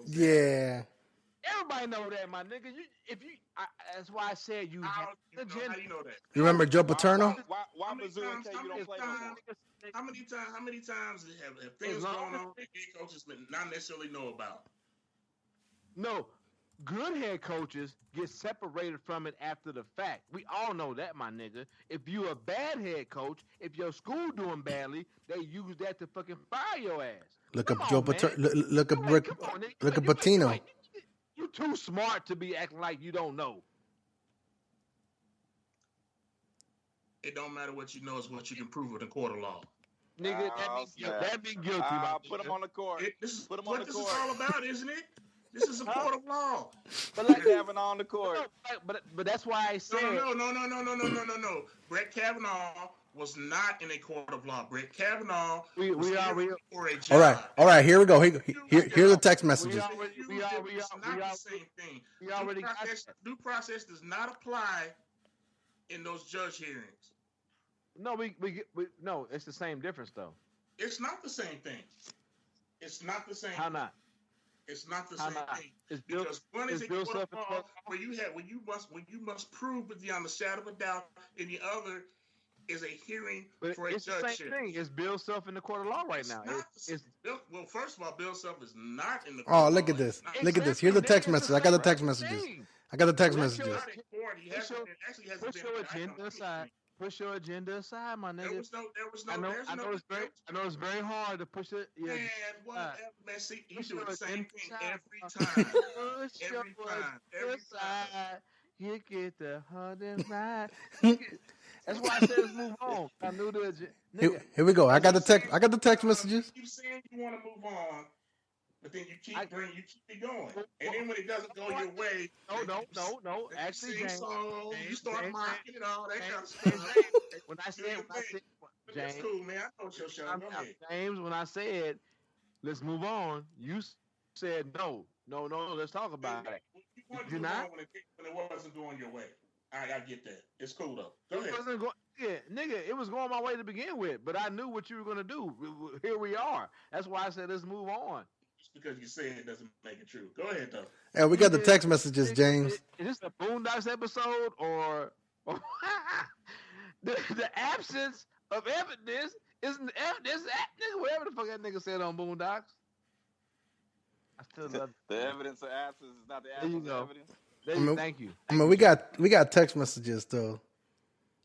Yeah. Everybody know that, my nigga. That's why I said you. How do you know that? You remember Joe Paterno? Why Mizzou and KU don't play no more? How many times have things going on that head coaches not necessarily know about? No. Good head coaches get separated from it after the fact. We all know that, my nigga. If you a bad head coach, if your school doing badly, they use that to fucking fire your ass. Look up Joe Paterno. Look up Patino. You too smart to be acting like you don't know. It don't matter what you know; it's what you can prove with a court of law. Nigga, that mean guilty. Put him on the court. This is what this is all about, isn't it? This is a court of law. But like having on the court. But that's why I said no. Brett Kavanaugh was not in a court of law. Brett Kavanaugh was for a job. All right. Here we go. Here's the text messages. We not the same thing. Due process does not apply in those judge hearings. No, no. It's the same difference though. It's not the same thing. It's not the same. How not? It's not the same thing. Because one is a court of law where you must prove beyond the shadow of a doubt, and the other is a hearing for a judge. It's the same thing. It's Bill Self in the court of law right now. Well, first of all, Bill Self is not in the court of law. Oh, look at this. Look at this. Here's the text message. I got the text messages. Push your agenda aside. Push your agenda aside, my nigga. I know it's very hard to push it. Yeah. Man, whatever, man. See, you do the same thing every time. Every time. You get the 109. That's why I said let's move on. I knew the nigga. Here we go. I got the text messages. You keep saying you want to move on, but then you keep it going. And then when it doesn't go your way, no. Actually, James, you start mocking and all that kind of stuff. When I said, James, that's cool, man. I know your show. James, when I said let's move on, you said no. Let's talk about it. You not when it wasn't going your way. I get that. It's cool though. Go ahead. Nigga, it was going my way to begin with, but I knew what you were gonna do. Here we are. That's why I said let's move on. Just because you say it doesn't make it true. Go ahead though. Yeah, we got the text messages, James. Is this a Boondocks episode or the absence of evidence Isn't this that nigga? Whatever the fuck that nigga said on Boondocks. I still love The evidence of absence is not the There you absence go. of evidence. Thank you. I mean, we got text messages though.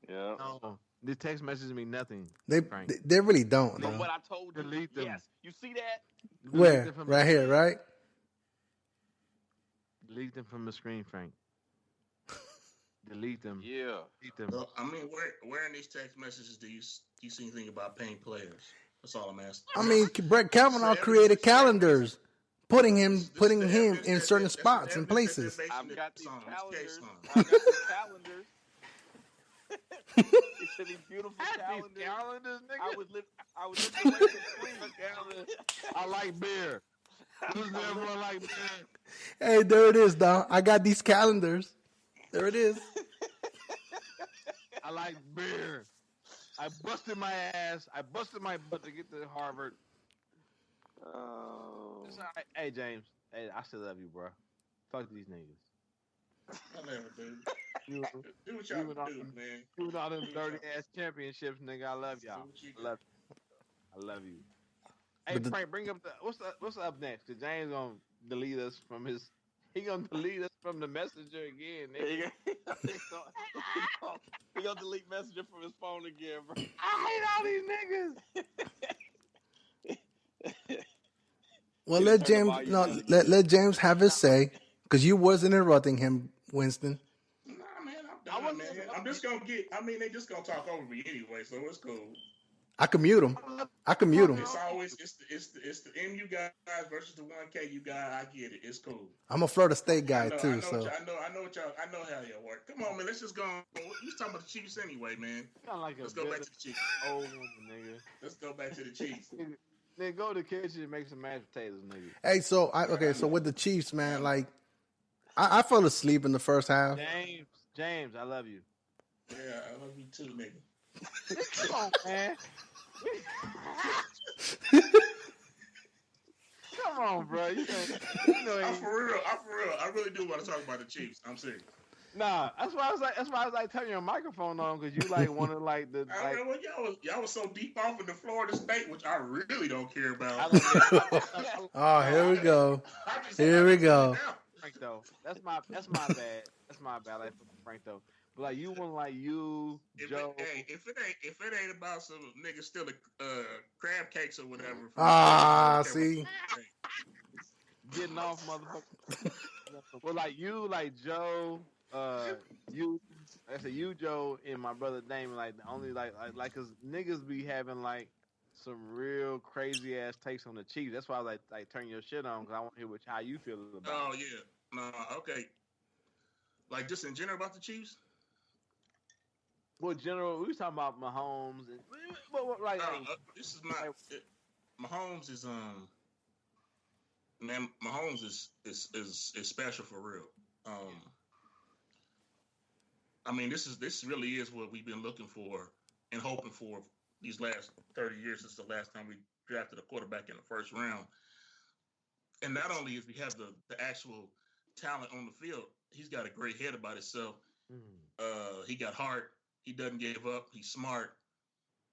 Yeah. No, the text messages mean nothing. They Frank. they really don't. From Though. what I told you, Delete them. yes. You see that? Where? Delete them from Right here, right? Delete them from the screen, Frank. Delete them. Yeah. Delete them. So, I mean, where in these text messages do you see anything about paying players? That's all I'm asking. I mean, Brett Kavanaugh created calendars, putting him in certain spots and places. I've got these calendars. I've got these calendars. It's these beautiful calendars. Nigga. I would lift away the screen. I like beer. Who's everyone like beer? Hey, there it is, dog. I got these calendars. There it is. I like beer. I busted my ass. I busted my butt to get to Harvard. Oh. It's all right. Hey, James. Hey, I still love you, bro. Fuck these niggas. I never do. You, Do what y'all You and all do, them- man. you and all them dirty ass championships, nigga. I love y'all. Do what you I love you. I love you. Hey, But the- Frank, bring up what's up next? Cause James gonna delete us from his. He gonna delete us from the messenger again, nigga. He gonna delete messenger from his phone again, bro. I hate all these niggas. Well, You let turn the James volume no down. let James have his say, because you wasn't interrupting him, Winston. Nah, man, I'm done, man. I'm just gonna get. I mean, they just gonna talk over me anyway, so it's cool. I can mute him. I can mute him. It's always it's the MU guys versus the 1K you guys. I get it. It's cool. I'm a Florida State guy I know, too, so I know how y'all work. Come on, man. Let's just go. We was talking about the Chiefs anyway, man. Sound like a Let's go back to the Chiefs. old woman, nigga. Let's go back to the Chiefs. Nigga, go to the kitchen and make some mashed potatoes, nigga. hey, so with the Chiefs, man, like I fell asleep in the first half. James, I love you. Yeah, I love you too, nigga. Come on, man. Come on, bro. You know I'm for real. I really do want to talk about the Chiefs. I'm serious. Nah, that's why I was like turning your microphone on because you like wanted like the I like. don't know, y'all was so deep off in the Florida State, which I really don't care about. Oh, here we go. Here we go. Frank though. That's my bad. That's my bad. Like Frank though. But like you want like you, Joe. If it ain't about some niggas stealing crab cakes or whatever. See. Getting off, motherfucker. Well, like you, like Joe, you, I said you, Joe, and my brother Damon, like the only like, cause niggas be having like some real crazy ass takes on the Chiefs. That's why I like turn your shit on, cause I want to hear how you feel about. Oh yeah, no, okay. Like just in general about the Chiefs. Well, general, we was talking about MaHomes and This is not. MaHomes is man, MaHomes is special for real. I mean, this really is what we've been looking for and hoping for these last 30 years since the last time we drafted a quarterback in the first round. And not only is we have the actual talent on the field, he's got a great head about himself. He got heart. He doesn't give up. He's smart.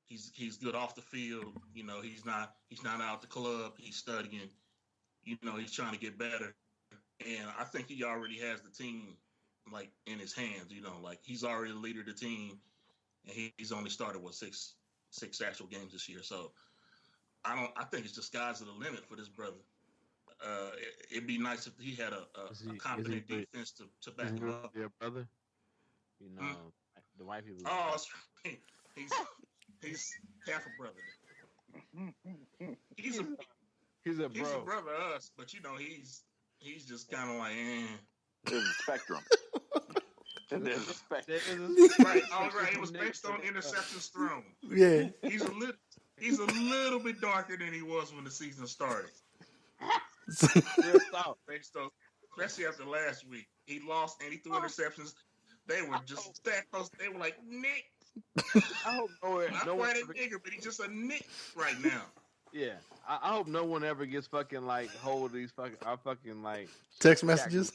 He's good off the field. You know, he's not out the club. He's studying. You know, he's trying to get better. And I think he already has the team like in his hands. You know, like he's already the leader of the team, and he's only started six actual games this year. So I think it's the sky's the limit for this brother. It'd be nice if he had a competent defense to back him up. Your brother, you know, the white people. Oh, that's right. He's half a brother. He's a bro. He's a brother of us, but you know he's just kind of like. There's a spectrum. There's a spectrum. Right, all right. It was based on interceptions thrown. Yeah. He's a little bit darker than he was when the season started. Real talk. Based on, especially after last week, he lost and he threw interceptions. They were just that close. They were like Nick. I hope Not quite a nigger, but he's just a Nick right now. Yeah, I hope no one ever gets fucking like hold of these fucking like Text messages.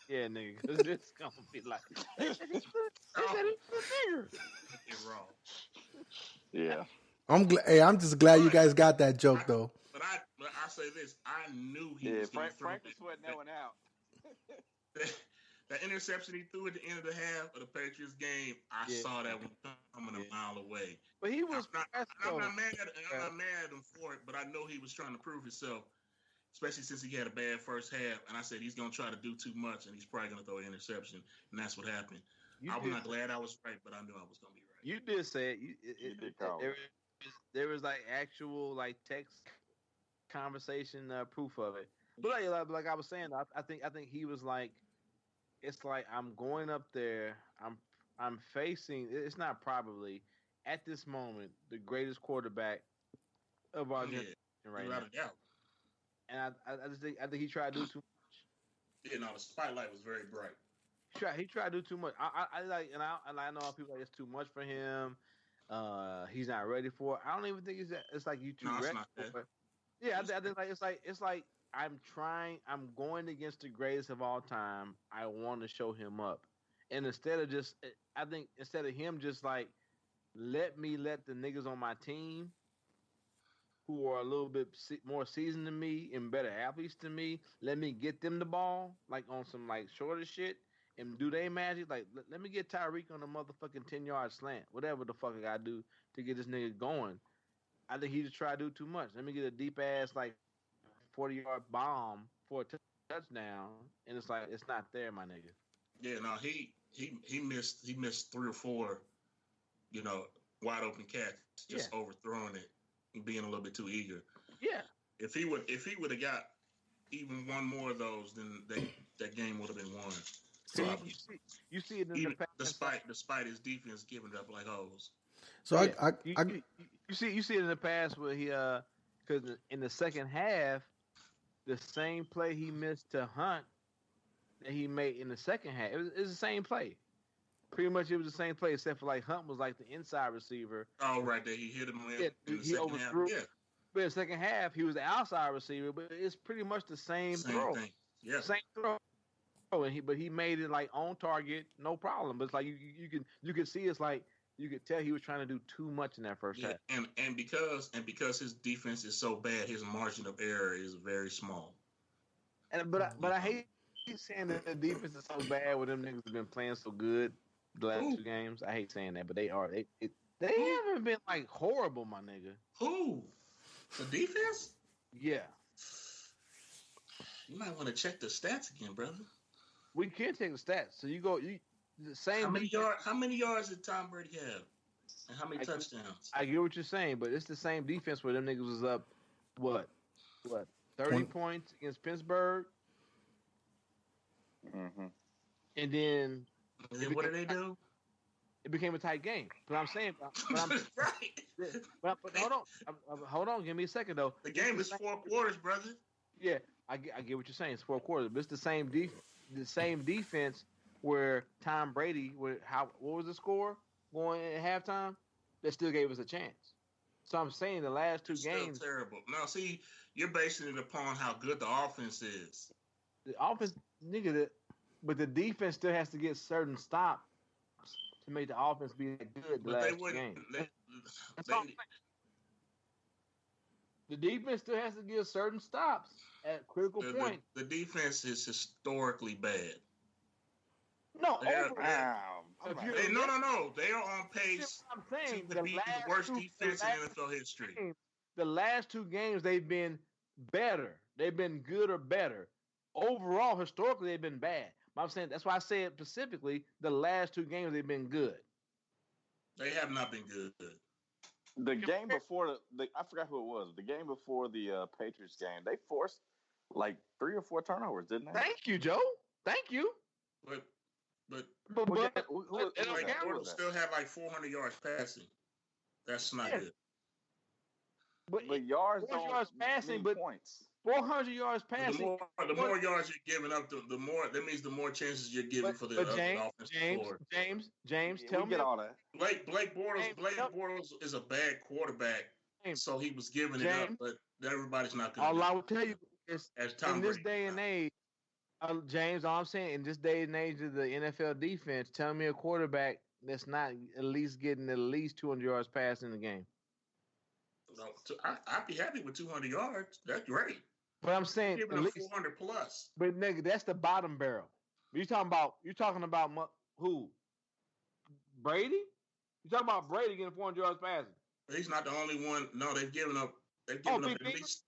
Yeah, nigga, because it's gonna be like, You're wrong. Yeah. I'm just glad you guys got that joke though. But I say this: I knew he was going to throw Frank was sweating that one out. that interception he threw at the end of the half of the Patriots game. I saw that one coming a mile away. But he was. I'm not mad at him for it, but I know he was trying to prove himself, especially since he had a bad first half. And I said he's going to try to do too much, and he's probably going to throw an interception, and that's what happened. I was not glad I was right, but I knew I was going to be right. You did say it. There was like actual like text conversation proof of it. But like I was saying, I think he was like, it's like I'm going up there. I'm facing. It's not probably at this moment the greatest quarterback of our generation right now. Doubt. And I think he tried to do too much. Yeah, no, the spotlight was very bright. He tried to do too much. I like, and I know people like it's too much for him. He's not ready for it. I don't even think it's like you too ready for it. Yeah, I think like it's like I'm going against the greatest of all time. I want to show him up. And instead of him just like let the niggas on my team who are a little bit more seasoned than me and better athletes than me, let me get them the ball like on some like shorter shit and do they magic. Like let me get Tyreek on a motherfucking 10-yard slant, whatever the fuck I gotta do to get this nigga going. I think he just tried to do too much. Let me get a deep ass like 40-yard bomb for a touchdown, and it's like it's not there, my nigga. Yeah, no, he missed 3 or 4, wide open cats, just overthrowing it and being a little bit too eager. Yeah. If he would have got even one more of those, then that game would have been won. So you see it in the past, despite his defense giving it up like hoes. So you see it in the past where he because in the second half, the same play he missed to Hunt that he made in the second half, it was the same play. Pretty much, it was the same play except for like Hunt was like the inside receiver. Oh, right there, he hit him in the second half. Yeah. But in the second half, he was the outside receiver, but it's pretty much the same throw. Thing. Yeah. Same throw. And he made it like on target, no problem. But it's like you can see it's like you could tell he was trying to do too much in that first half. And because his defense is so bad, his margin of error is very small. But I hate saying that the defense is so bad when them niggas have been playing so good the last 2 games. I hate saying that, but they are. They haven't been like horrible, my nigga. Who? The defense? Yeah. You might want to check the stats again, brother. We can take the stats. So the same. How many yards did Tom Brady have? And how many touchdowns? I get what you're saying, but it's the same defense where them niggas was up, what 30 points against Pittsburgh. Mm-hmm. And then what did they do? It became a tight game. But I'm saying, right. But hold on. Give me a second though. The game is 4 quarters, brother. Yeah, I get what you're saying. It's 4 quarters, but it's the same defense where Tom Brady, what was the score going at halftime? That still gave us a chance. So I'm saying the last 2 games still terrible. Now, see, you're basing it upon how good the offense is. The offense, nigga, but the defense still has to get certain stops to make the offense be good. The last 2 games. The defense still has to get certain stops at critical points. The defense is historically bad. No, no. They are on pace to be the worst defense in NFL history. The last 2 games, they've been better. They've been good or better. Overall, historically, they've been bad. But I'm saying that's why I say it specifically. The last 2 games, they've been good. They have not been good. The game before I forgot who it was. The game before the Patriots game, they forced like 3 or 4 turnovers, didn't they? Thank you, Joe. Thank you. But Bortles still had like 400 yards passing. That's not good. But yards passing, but points. 400 yards passing. The more yards you're giving up, the more chances you're giving for the offense. James, tell me all that. Blake Bortles is a bad quarterback, so he was giving it up, but everybody's not going to. All I will tell you is in this Brady. Day and age, James, all I'm saying, in this day and age of the NFL defense, tell me a quarterback that's not at least getting at least 200 yards passing in the game. I'd be happy with 200 yards. That's great. But I'm saying giving at up least 400 plus. But nigga, that's the bottom barrel. You talking about who? Brady? You talking about Brady getting 400 yards passing? He's not the only one. No, they've given up at least.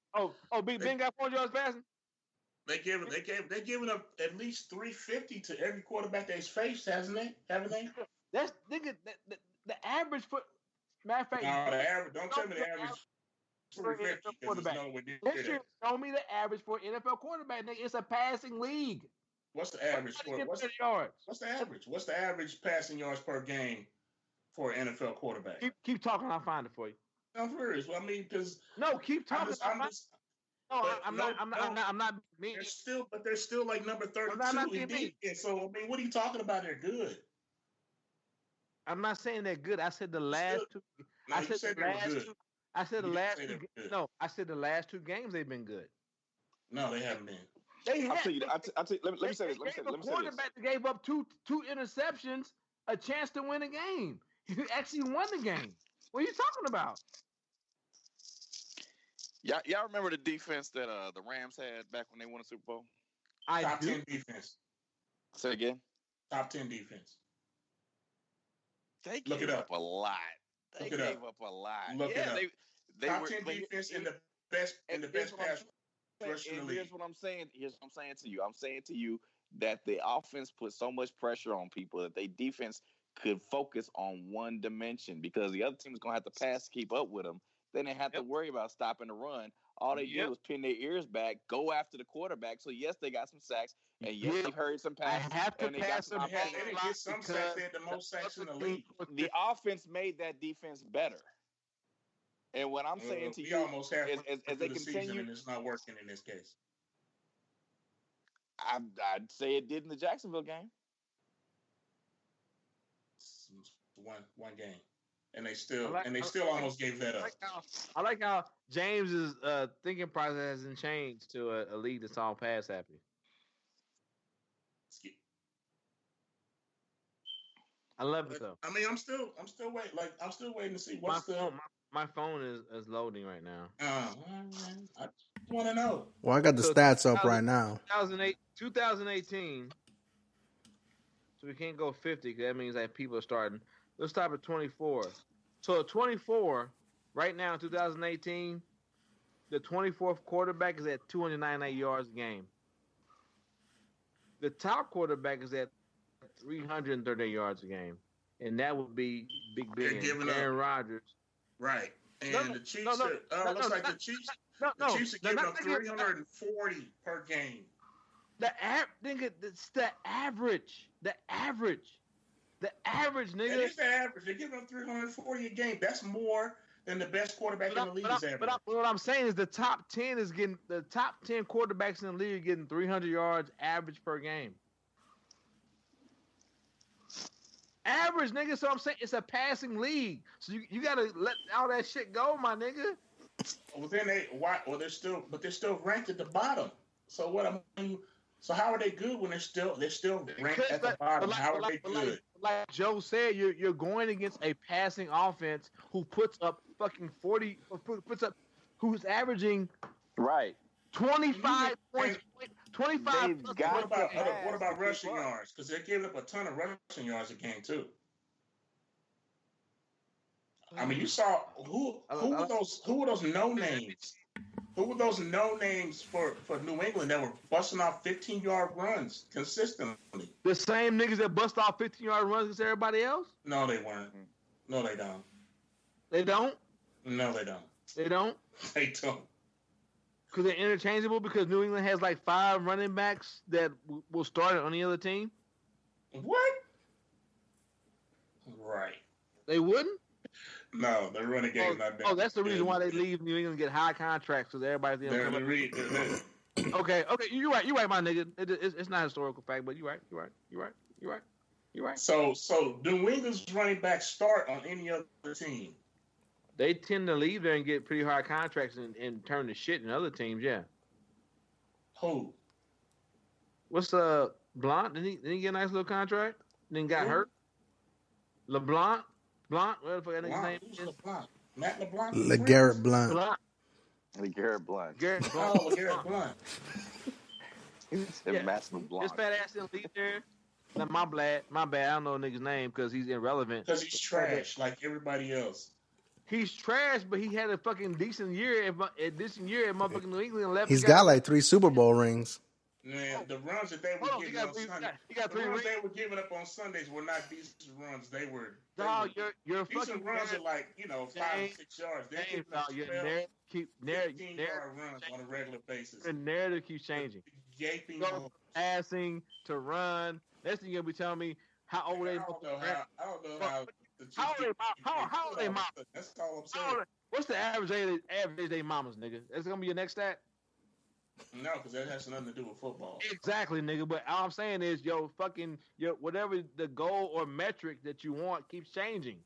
Big Ben got 400 yards passing. They've given up at least 350 to every quarterback they've faced, haven't they? That's nigga. The average for matter of fact. No, the average. Don't tell me the average. 350 quarterback. Show me the average for an NFL quarterback. Nigga, it's a passing league. What's the average for yards? What's the average? What's the average passing yards per game for an NFL quarterback? Keep talking. I'll find it for you. No, for real. Well, I mean, because keep talking. I'm not. They're still like number 32 in defense. So I mean, what are you talking about? They're good. I'm not saying they're good. I said the last two. No, I said the last two. I said the last two. No, I said the last two games they've been good. No, they haven't been. I'll tell you. Let me say this. The quarterback that gave up two interceptions, a chance to win a game. He actually won the game. What are you talking about? Y'all remember the defense that the Rams had back when they won the Super Bowl? Top 10 defense. Say again. Top 10 defense. They gave up a lot. They gave up a lot. Look it up. They top were 10 defense in the best pass rush in the league. Here's what I'm saying. Here's what I'm saying to you. I'm saying to you that the offense put so much pressure on people that their defense could focus on one dimension because the other team is gonna have to pass to keep up with them. Then they have to worry about stopping the run. All they do is pin their ears back, go after the quarterback. So yes, they got some sacks, and yes, they've heard some passes. I have to pass them. They get some sacks. They had the most sacks in the league. The offense made that defense better. And what I'm saying to you almost is, as they continue, and it's not working in this case. I'd say it did in the Jacksonville game. One game. And they still almost gave that up. I like how James's thinking process hasn't changed to a league that's all pass happy. I love it though. I mean, I'm still waiting. Like I'm still waiting to see what's my phone is loading right now. I want to know. Well, I got the stats up right now. 2018. So we can't go 50 because that means that people are starting. Let's stop at 24. So at 24, right now in 2018, the 24th quarterback is at 298 yards a game. The top quarterback is at 330 yards a game. And that would be Big Ben, Aaron Rodgers. Right. And the Chiefs looks like the Chiefs are giving up 340 per game. It's the average. The average, nigga. It is the average. They're giving up 340 a game. That's more than the best quarterback in the league is averaging. But what I'm saying is the top 10 quarterbacks in the league are getting 300 yards average per game. Average, nigga. So I'm saying it's a passing league. So you gotta let all that shit go, my nigga. Well, then they're still ranked at the bottom. So so how are they good when they're still ranked at the bottom? How are they good? Like Joe said, you're going against a passing offense who puts up fucking 40, who's averaging 25 points. 25. What about rushing yards? Because they're giving up a ton of rushing yards a game too. I mean, you saw who were those no names? Who were those no names for New England that were busting off 15-yard runs consistently? The same niggas that bust off 15-yard runs as everybody else? No, they weren't. No, they don't. They don't? No, they don't. They don't? They don't. Because they're interchangeable because New England has like 5 running backs that will start on the other team? What? Right. They wouldn't? No, the running game's not bad. Oh, that's the reason why they leave New England and get high contracts because everybody's Okay, you're right, my nigga. It's not a historical fact, but you're right. So New England's running backs start on any other team? They tend to leave there and get pretty high contracts and turn to shit in other teams, yeah. Who? What's Blount? Didn't he get a nice little contract? Then got hurt? LeBlanc? Whatever the fuck that nigga's name is. Matt LeBlanc. LeGarrette Blunt. Garrett Blunt. Garrett Blunt. Oh, LeGarrette Blunt. Matt LeBlanc. This fat ass in lead there. Like, my bad. I don't know a nigga's name because he's irrelevant. Because he's trash like everybody else. He's trash, but he had a fucking decent year at motherfucking New England. Left. He's got like 3 Super Bowl rings. Man, the runs that they were giving on Sundays, the runs they were giving up on Sundays were not decent runs. They were. You're decent fucking runs are like 5 or 6 yards. They give up 15 yard runs on a regular basis. The narrative keeps changing. Gaping from passing to run. Next thing you'll be telling me how old they. I don't know how. How old they mamas? That's all I'm saying. What's the average age they mamas, nigga? That's gonna be your next stat. No, because that has nothing to do with football. Exactly, nigga. But all I'm saying is, your whatever the goal or metric that you want keeps changing.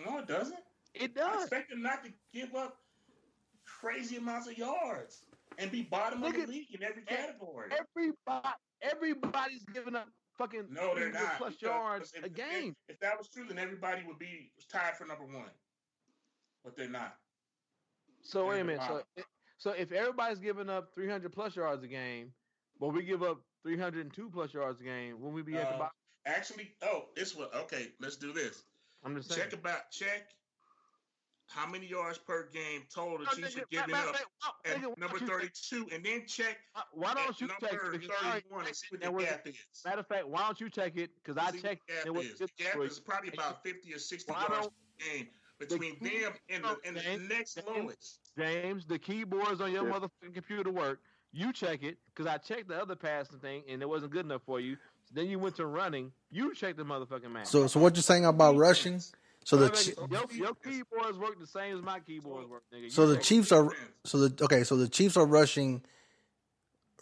No, it doesn't. It does. I expect them not to give up crazy amounts of yards and be bottom of the league in every category. Everybody's giving up fucking no, they're not plus yards a game. If that was true, then everybody would be tied for number one. But they're not. So wait a minute. So if everybody's giving up 300 plus yards a game, but we give up 302 plus yards a game, when we be at the bottom? Actually, okay. Let's do this. I'm just saying. Check how many yards per game total the Chiefs are giving up at number 32, and then check. Why don't you check it? 31 and see what the gap is. Matter of fact, why don't you check it? Because I checked. The gap is probably about 50 or 60 yards per game between them and the next lowest. James, the keyboards on your motherfucking computer work. You check it, because I checked the other passing thing, and it wasn't good enough for you. So then you went to running. You checked the motherfucking match. So what you're saying about rushing? So your keyboards work the same as my keyboards work, nigga. So the Chiefs are the Chiefs are rushing.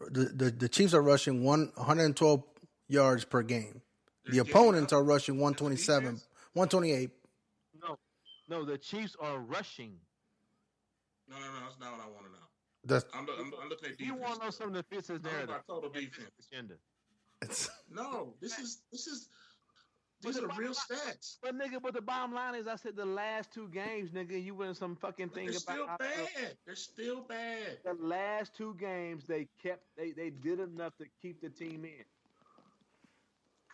The Chiefs are rushing 112 yards per game. The opponents are rushing 127, 128. No, the Chiefs are rushing. No, that's not what I want to know. I'm looking at defense. You want to know something that fits his narrative? Total defense. Agenda. No, these are real stats. But the bottom line is, I said the last 2 games, nigga, you went in some fucking thing about. They're still bad. The last 2 games, they did enough to keep the team in.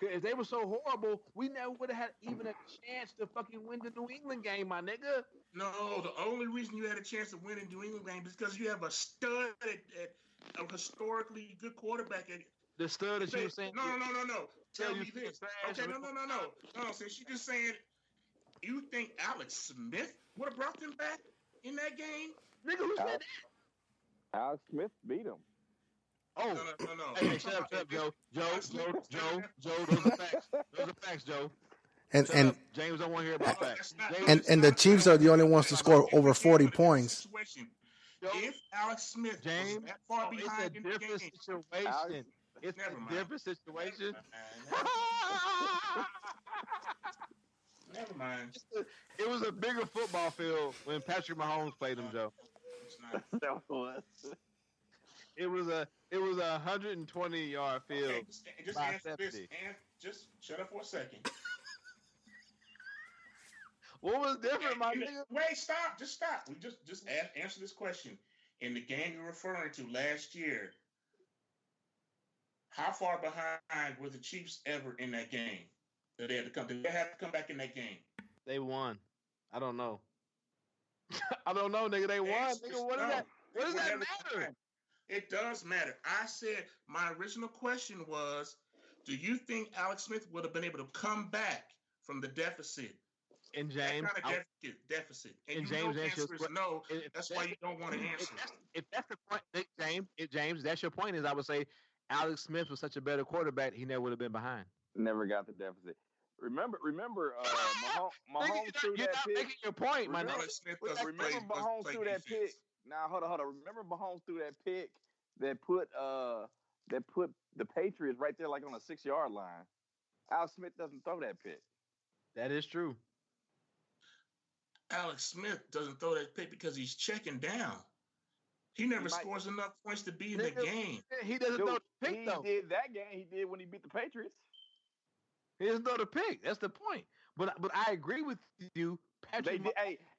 If they were so horrible, we never would have had even a chance to fucking win the New England game, my nigga. No, the only reason you had a chance to win the New England game is because you have a stud at a historically good quarterback. The stud that you were saying. No. Tell me this. Okay, no. So she just saying, you think Alex Smith would have brought them back in that game? Nigga, who said that? Alex Smith beat him. Oh, no. Hey, shut up, Joe. Joe, those are facts. Those are facts, Joe. And James don't want to hear about facts. And the Chiefs are the only ones to score over 40 points. If Alex Smith James, was that far behind it's a in the different game, situation. It's a different situation. Never mind. It was a bigger football field when Patrick MaHomes played him, Joe. That was. It was a 120-yard field. Okay, just answer this. And just shut up for a second. What was different, my nigga? Wait, stop. Just stop. We just answer this question. In the game you're referring to last year, how far behind were the Chiefs ever in that game? Did they have to come back in that game? They won. I don't know. I don't know, nigga. They won. Nigga, what does that matter? It does matter. I said my original question was, do you think Alex Smith would have been able to come back from the deficit? And James, that kind of deficit. And James' answer is no. That's why you don't want to answer. If that's the point, James, that's your point. Is I would say Alex Smith was such a better quarterback, he never would have been behind. Never got the deficit. Remember, Mahomes threw that pick. You're not making your point, my nigga. Remember Mahomes threw that pick. Now hold on. Remember Mahomes threw that pick that put the Patriots right there, like on a 6-yard line. Alex Smith doesn't throw that pick. That is true. Alex Smith doesn't throw that pick because he's checking down. He never scores enough points to be in the game. He doesn't throw the pick, though. He did that game. He did when he beat the Patriots. He doesn't throw the pick. That's the point. But I agree with you They Patrick did.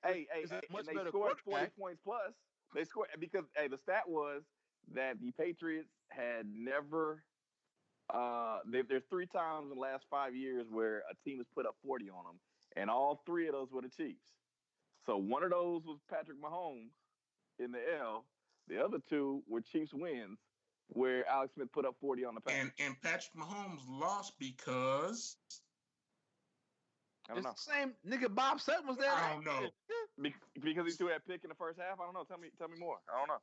Hey, is a much and they better scored 40 quarterback. points plus. They scored because the stat was that the Patriots had never. There's 3 times in the last 5 years where a team has put up 40 on them, and all 3 of those were the Chiefs. So one of those was Patrick MaHomes in the L. The other 2 were Chiefs wins, where Alex Smith put up 40 on the pass. And Patrick Mahomes lost because I don't know. It's the same nigga. Bob Sutton was there. I don't know. Because he threw that pick in the first half. I don't know. Tell me more. I don't know.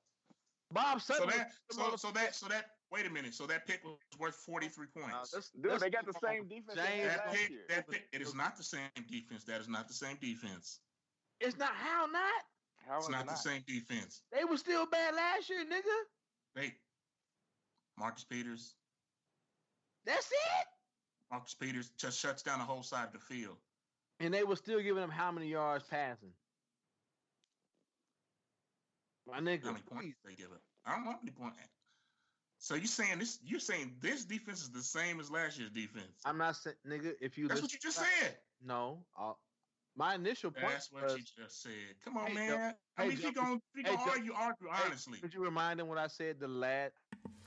Bob Sutton. So that. Wait a minute. So that pick was worth 43 points. Dude, they got the same defense. That pick. It is not the same defense. That is not the same defense. It's not. How not? It's not the same defense. They were still bad last year, nigga. Marcus Peters. That's it. Marcus Peters just shuts down the whole side of the field. And they were still giving them how many yards passing? My nigga. How many points they give it? I don't know how many points. So you're saying this defense is the same as last year's defense? I'm not saying, nigga. That's what you just said. No. My initial point. That's what you just said. Come on, man. If you're gonna argue honestly. Could you remind them what I said?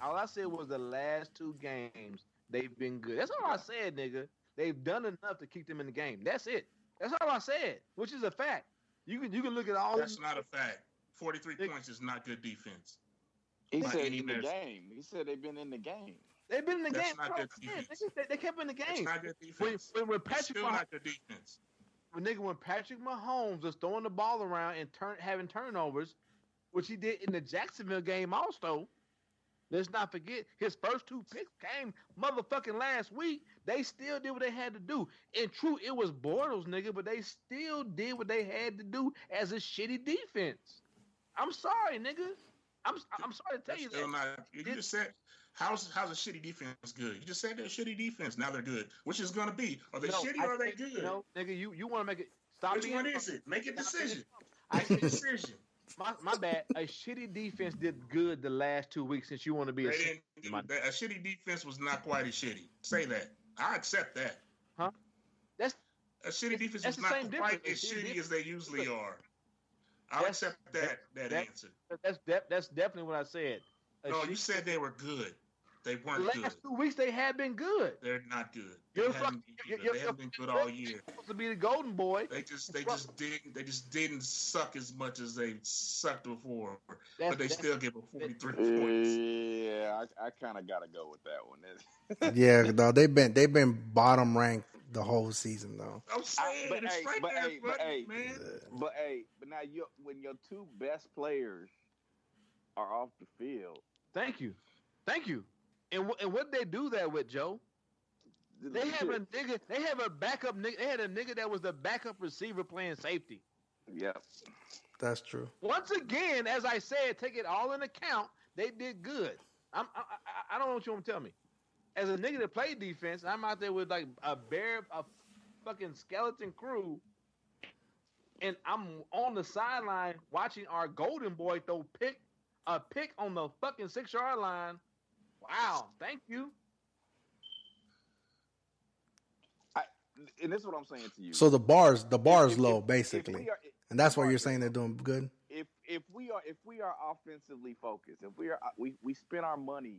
All I said was the last 2 games they've been good. That's all I said, nigga. They've done enough to keep them in the game. That's it. That's all I said, which is a fact. You can look at all. That's not a fact. 43 points is not good defense. He said in the game. He said they've been in the game. They've been in the game. That's not good defense. They kept in the game. It's not good defense. When Patrick still not good defense. When Patrick MaHomes was throwing the ball around and having turnovers, which he did in the Jacksonville game also. Let's not forget his first 2 picks came motherfucking last week. They still did what they had to do. And true, it was Bortles, nigga, but they still did what they had to do as a shitty defense. I'm sorry, nigga. I'm sorry to tell you that. You just said how's a shitty defense good? You just said they're a shitty defense. Now they're good. Which is going to be? Are they shitty or are they good? No, nigga, you want to make it. Stop. Which one is it? Make a decision. Make a decision. My bad. A shitty defense did good the last 2 weeks since you want to be a shitty defense was not quite as shitty. Say that. I accept that. Huh? That's a shitty defense was not quite as shitty as they usually are. I'll accept that answer. That's definitely what I said. No, you said they were good. They weren't good. The last 2 weeks they have been good. They're not good. They haven't been good all year. Supposed to be the golden boy. They just didn't suck as much as they sucked before. But they still give them 43 points. Yeah, I kind of gotta go with that one. Yeah, though they've been bottom ranked the whole season though. I'm saying but now when your 2 best players are off the field. Thank you. And what they do that with, Joe? They have a nigga. They have a backup nigga. They had a nigga that was the backup receiver playing safety. Yep, that's true. Once again, as I said, take it all in account. They did good. I don't know what you want to tell me. As a nigga that played defense, I'm out there with like a fucking skeleton crew, and I'm on the sideline watching our golden boy throw a pick on the fucking 6-yard line. Wow, thank you. And this is what I'm saying to you. So the bar's low, basically, and that's why you're saying they're doing good. If we are offensively focused, if we spend our money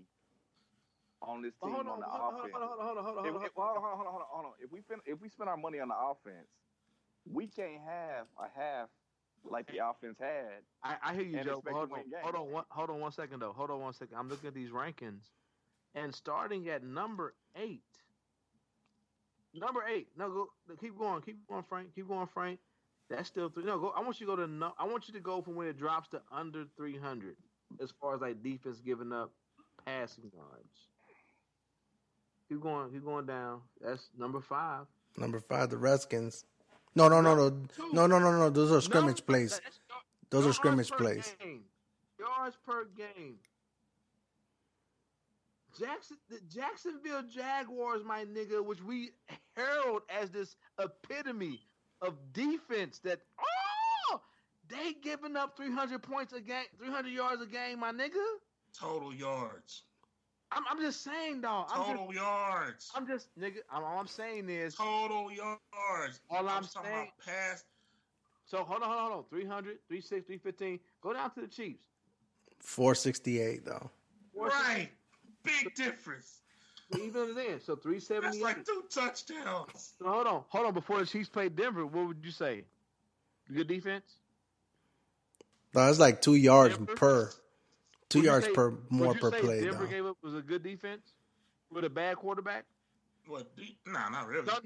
on this team on the offense. Hold on. If we spend our money on the offense, we can't have a half like the offense had. I hear you, Joe. Hold on one second though. Hold on one second. I'm looking at these rankings, and starting at number 8. Number 8. No, keep going, Frank. That's still 3. No, go. I want you to go from when it drops to under 300, as far as like defense giving up passing yards. Keep going down. That's number 5. Number 5, the Redskins. No. Those are scrimmage plays. Those are scrimmage plays. Yards per game. The Jacksonville Jaguars, my nigga, which we herald as this epitome of defense that, they giving up 300 points a game, 300 yards a game, my nigga. Total yards. I'm just saying, dog. Total yards. I'm just, nigga, all I'm saying is. Total yards. All I'm talking saying. about pass. So hold on. 300, 360, 315. Go down to the Chiefs. 468 though. Right. Big difference. Even then, so 378. That's like 2 touchdowns. So hold on. Before the Chiefs played Denver, what would you say? Good defense? No, it's like 2 yards Denver? per. 2 yards per Would you per say play. Denver though. gave up was a good defense with a bad quarterback? What? Nah, not really. No,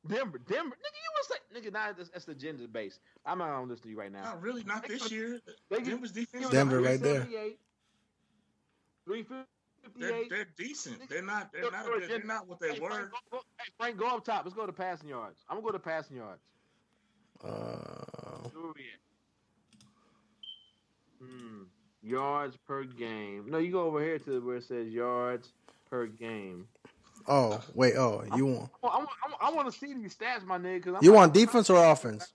Denver. Nigga, you was like, nigga, nah, that's the gender base. I'm not gonna listen to you right now. Not really. Not this year. Denver's defense. Denver right there. 358. They're decent. They're not. They're not what they were. Frank, go up top. Let's go to passing yards. I'm gonna go to passing yards. Where we at? Yards per game. No, you go over here to where it says yards per game. Oh wait. Oh, you want? I want to see these stats, my nigga. You want defense or offense?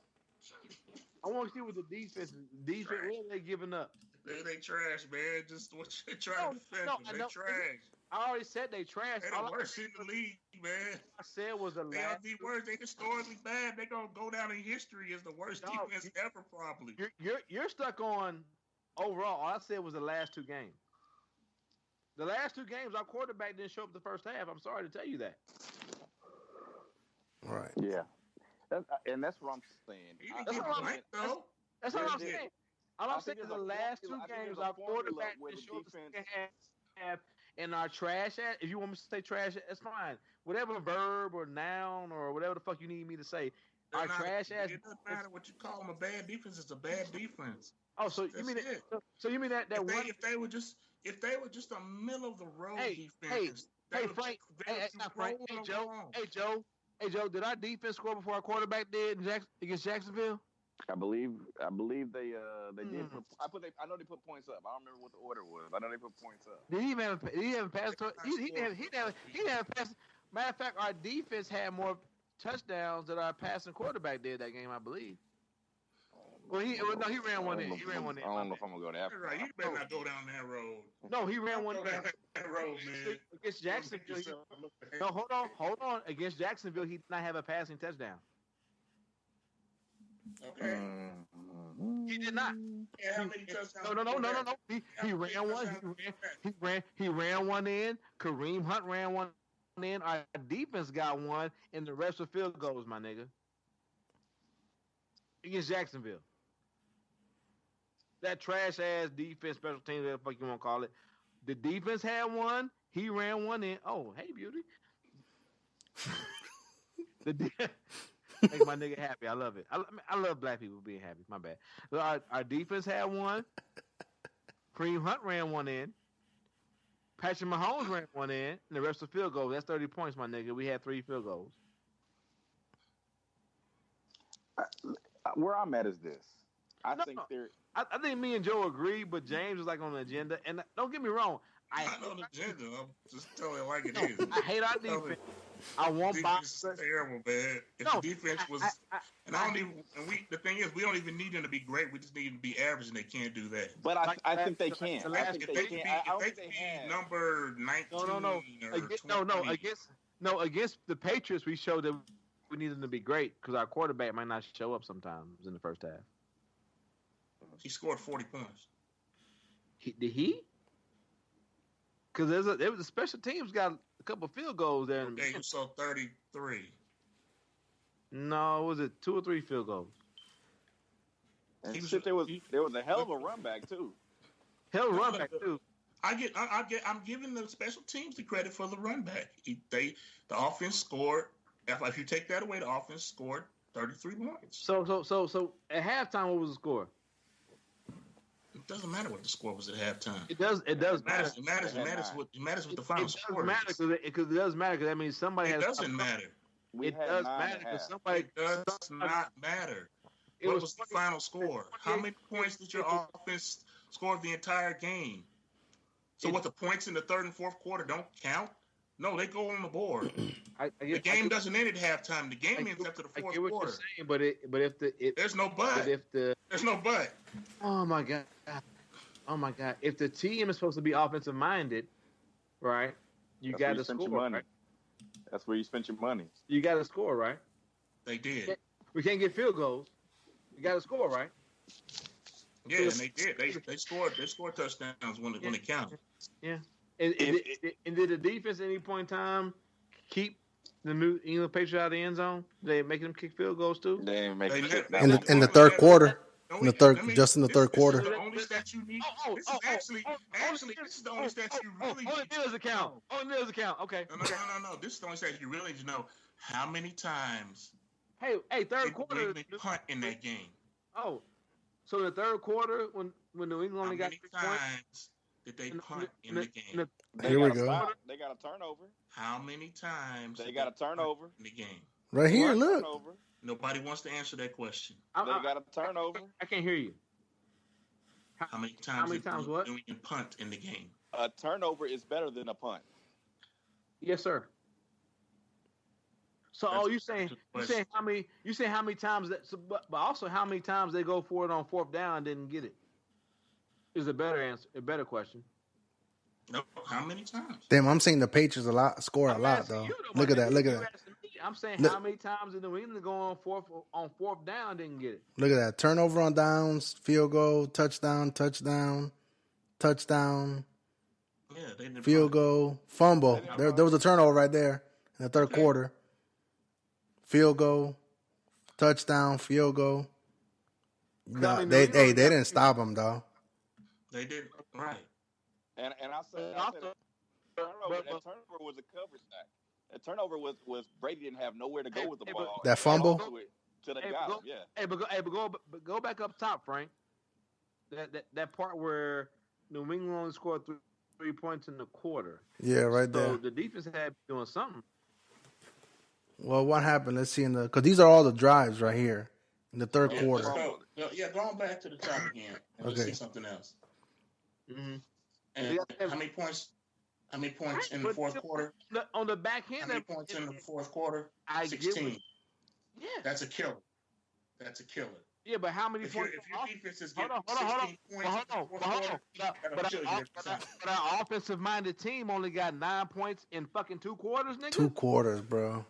I want to see what the defense. What are they giving up? They trash, man. Just what you trying to defend them. They trash. I already said they trash. They're the worst in the league, man. I said was the They are last. the worst. They historically bad. They're gonna go down in history as the worst defense ever, probably. You're stuck on overall. All I said was the last 2 games. The last 2 games, our quarterback didn't show up the first half. I'm sorry to tell you that. Right. Yeah. And that's what I'm saying. That's what I'm saying. All I'm saying is the last 2 games, our quarterback didn't show up the second half. And our trash ass, if you want me to say trash, that's fine. Whatever verb or noun or whatever the fuck you need me to say. Our trash ass. It doesn't matter what you call them a bad defense. It's a bad defense. Oh, so you mean it? So you mean that if they were just a middle of the road defense. Hey Frank. Hey Joe. Did our defense score before our quarterback did against Jacksonville? I believe they did. I know they put points up. I don't remember what the order was. I know they put points up. Did he even pass? He didn't pass. Matter of fact, our defense had more touchdowns than our passing quarterback did that game, I believe. Well, he ran one in. He ran one in. I don't know if I'm gonna go that far. Right, you better not go down that road. No, he ran one in. That road, man. Against Jacksonville. No, hold on. Against Jacksonville, he did not have a passing touchdown. Okay. He did not. Yeah, how many touchdowns? No. He ran one. He ran one in. Kareem Hunt ran one in. Our defense got one, and the rest were field goals, my nigga. Against Jacksonville. That trash ass defense, special teams, whatever the fuck you want to call it. The defense had one. He ran one in. Oh, hey, beauty. Make my nigga happy. I love it. I love black people being happy. My bad. So our defense had one. Kareem Hunt ran one in. Patrick MaHomes ran one in. And the rest of the field goals. That's 30 points, my nigga. We had 3 field goals. Where I'm at is this. I think me and Joe agree, but James is like on the agenda. And don't get me wrong. I'm not on the agenda. I'm just telling it like it is. I hate our defense. I want box. Terrible, man. If the defense was, the thing is, we don't even need them to be great. We just need them to be average, and they can't do that. But I think they can. If they can be number 19. Against the Patriots, we showed that we need them to be great because our quarterback might not show up sometimes in the first half. He scored 40 points. Did he? Because there was a special teams got a couple field goals there. Okay, you saw 33. No, was it 2 or 3 field goals? And there was a hell of a run back too. I'm giving the special teams the credit for the run back. The offense scored. If you take that away, the offense scored 33 points. So at halftime, what was the score? It doesn't matter what the score was at halftime. It does matter. It matters what the final score is. Because it does matter because that means somebody has. It doesn't matter. It does matter because somebody. It does not matter. What was the final score? How many points did your offense score the entire game? So what, the points in the third and fourth quarter don't count? No, they go on the board. The game doesn't end at halftime. The game ends after the fourth quarter. I get what you're saying, there's no but. There's no but. Oh my god! If the team is supposed to be offensive minded, right? You got to score. Your money. Right? That's where you spent your money. You got to score, right? They did. We can't get field goals. You got to score, right? Yeah, and they did. They scored touchdowns when it counted. Yeah. And did the defense at any point in time keep the New England Patriots out of the end zone? They making them kick field goals too? They ain't make in the third quarter. In the third quarter. This is the only stat you need. This is the only stat you really need. Only Neil's account. Okay. No. This is the only stat you really need to know. How many times? Hey, third quarter. They punt in that game. Oh, so the third quarter when New England only got 3 points. How many times did they punt in the game? Here we go. They got a turnover. How many times they got a turnover in the game? Right here, look. Turnover. Nobody wants to answer that question. They got a turnover. I can't hear you. How many times what? do you punt in the game? A turnover is better than a punt. Yes, sir. So, you saying how many times that? So, but also how many times they go for it on fourth down and didn't get it? Is a better answer, a better question. No, how many times? Damn, I'm saying the Patriots score a lot though. Look at that. I'm saying how many times did New England go on fourth down and didn't get it? Look at that. Turnover on downs, field goal, touchdown. Yeah, they didn't field goal, fumble. There was a turnover right there in the third quarter. Field goal, touchdown, field goal. No, they didn't stop them though. They did right. And I said that turnover was a cover sack. A turnover was Brady didn't have nowhere to go with the ball. That fumble to the guy. Yeah. But go back up top, Frank. That part where New England only scored 3 points in the quarter. Yeah, right there. So the defense had to be doing something. Well, what happened? Let's see because these are all the drives right here in the third quarter. Going back to the top again and let's see something else. Mm-hmm. And how many points? How many points in the fourth quarter? On the back end, how many points in the fourth quarter? 16. Yeah, that's a killer. Yeah, but how many points? If your defense is getting 16 points, but our offensive-minded team only got 9 points in fucking 2 quarters, nigga. 2 quarters, bro.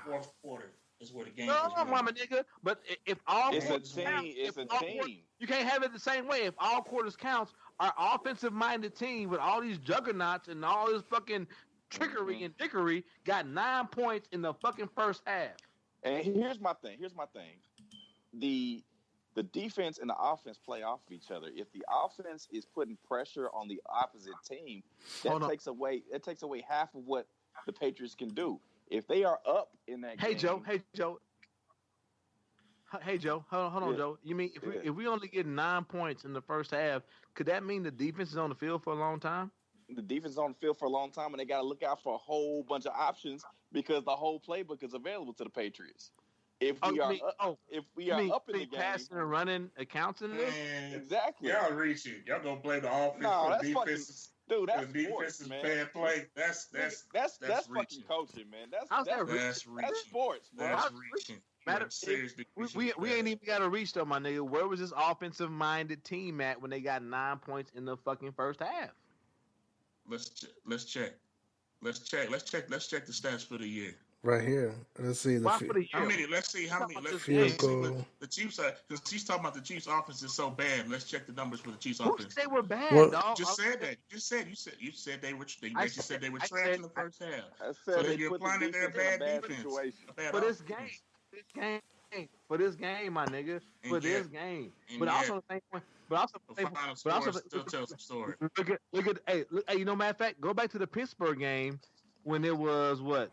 Fourth quarter is where the game was. No, mama, nigga. But if all it's quarters a team, count, it's a team. You can't have it the same way. If all quarters counts, our offensive-minded team with all these juggernauts and all this fucking trickery and dickery got 9 points in the fucking first half. And here's my thing. The defense and the offense play off of each other. If the offense is putting pressure on the opposite team, that takes away half of what the Patriots can do. If they are up in that game. Hey Joe, hold on, Joe. You mean if we only get 9 points in the first half, could that mean the defense is on the field for a long time? The defense is on the field for a long time, and they got to look out for a whole bunch of options because the whole playbook is available to the Patriots. If we are up in the game, passing and running accounts in this, exactly. Y'all reach it. Y'all gonna blame the offense for the defense. Dude, that's the defense is bad play. That's fucking coaching, man. That's sports, bro. That's reaching. We ain't even got to reach though, my nigga. Where was this offensive-minded team at when they got 9 points in the fucking first half? Let's check the stats for the year. Right here. Let's see how many. Let's see how many. The Chiefs are because he's talking about the Chiefs' offense is so bad. Let's check the numbers for the Chiefs' offense. They were bad, dog. Just said that. You said they were. You said they were trash in the first half. So then you're applying their bad defense. For this game, my nigga. For this game. But also the same point. But also still tell some story. Look at. Hey, you know, matter of fact, go back to the Pittsburgh game when it was what.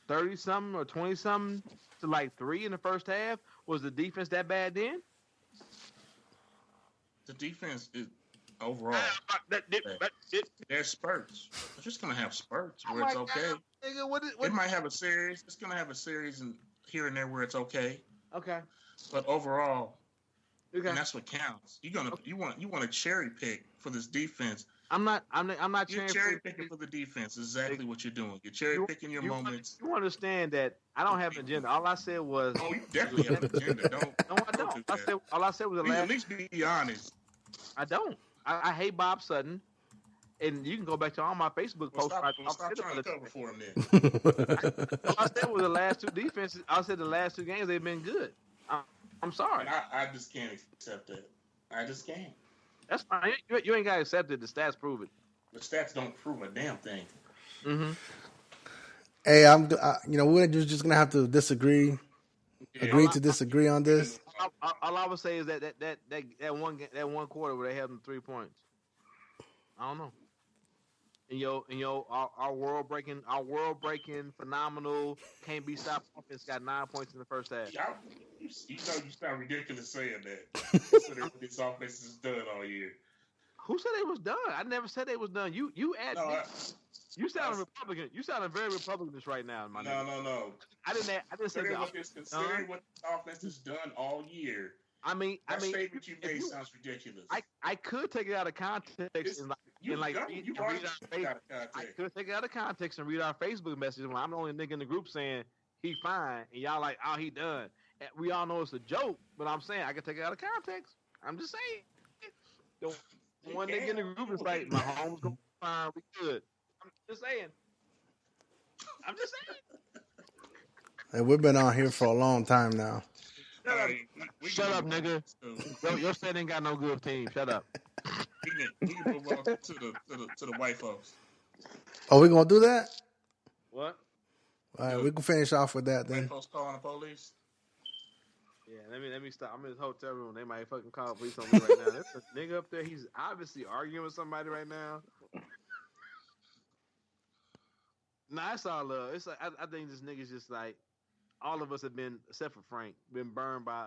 30-something or 20-something to like 3 in the first half. Was the defense that bad then? The defense is overall. There's spurts. It's just gonna have spurts where it's okay. It might have a series. It's gonna have a series and here and there where it's okay. Okay. But overall, and that's what counts. You want to cherry pick for this defense. I'm not You're cherry picking for the defense. Exactly what you're doing. You're cherry picking your moments. You understand that I don't have an agenda. All I said was. Oh, you definitely have an agenda. No, I don't. All I said was the last. At least be honest. I don't. I hate Bob Sutton, and you can go back to all my Facebook posts. Stop trying to cover for him then. All I said was the last 2 defenses. I said the last 2 games they've been good. I'm sorry. And I just can't accept that. I just can't. That's fine. You ain't gotta accept it. The stats prove it. The stats don't prove a damn thing. Mm-hmm. Hey, we're just gonna have to disagree. Yeah. Agree to disagree on this. All I would say is that one quarter where they had them 3 points. I don't know. And our world breaking phenomenal can't be stopped offense got 9 points in the first half. You sound ridiculous saying that. Considering what this offense has done all year. Who said it was done? I never said it was done. You You sound Republican. You sound very Republicanish right now, my nigga. No. I didn't say that. Considering what the offense has done all year. That statement you made sounds ridiculous. I could take it out of context and read our Facebook. I could take it out of context and read our Facebook messages when I'm the only nigga in the group saying he fine and y'all like, oh, he done. And we all know it's a joke, but I'm saying I can take it out of context. I'm just saying. The one nigga in the group is like, MaHomes gonna be fine, we good. I'm just saying. Hey, we've been on here for a long time now. Shut up, nigga. Your state ain't got no good team. Shut up. We can move on to the white folks. Oh, we gonna do that? What? All right, we can finish off with that then. White folks calling the police. Yeah, let me stop. I'm in this hotel room. They might fucking call police on me right now. There's a nigga up there. He's obviously arguing with somebody right now. Nah, it's all love. It's like I think this nigga's just like all of us have been, except for Frank, been burned by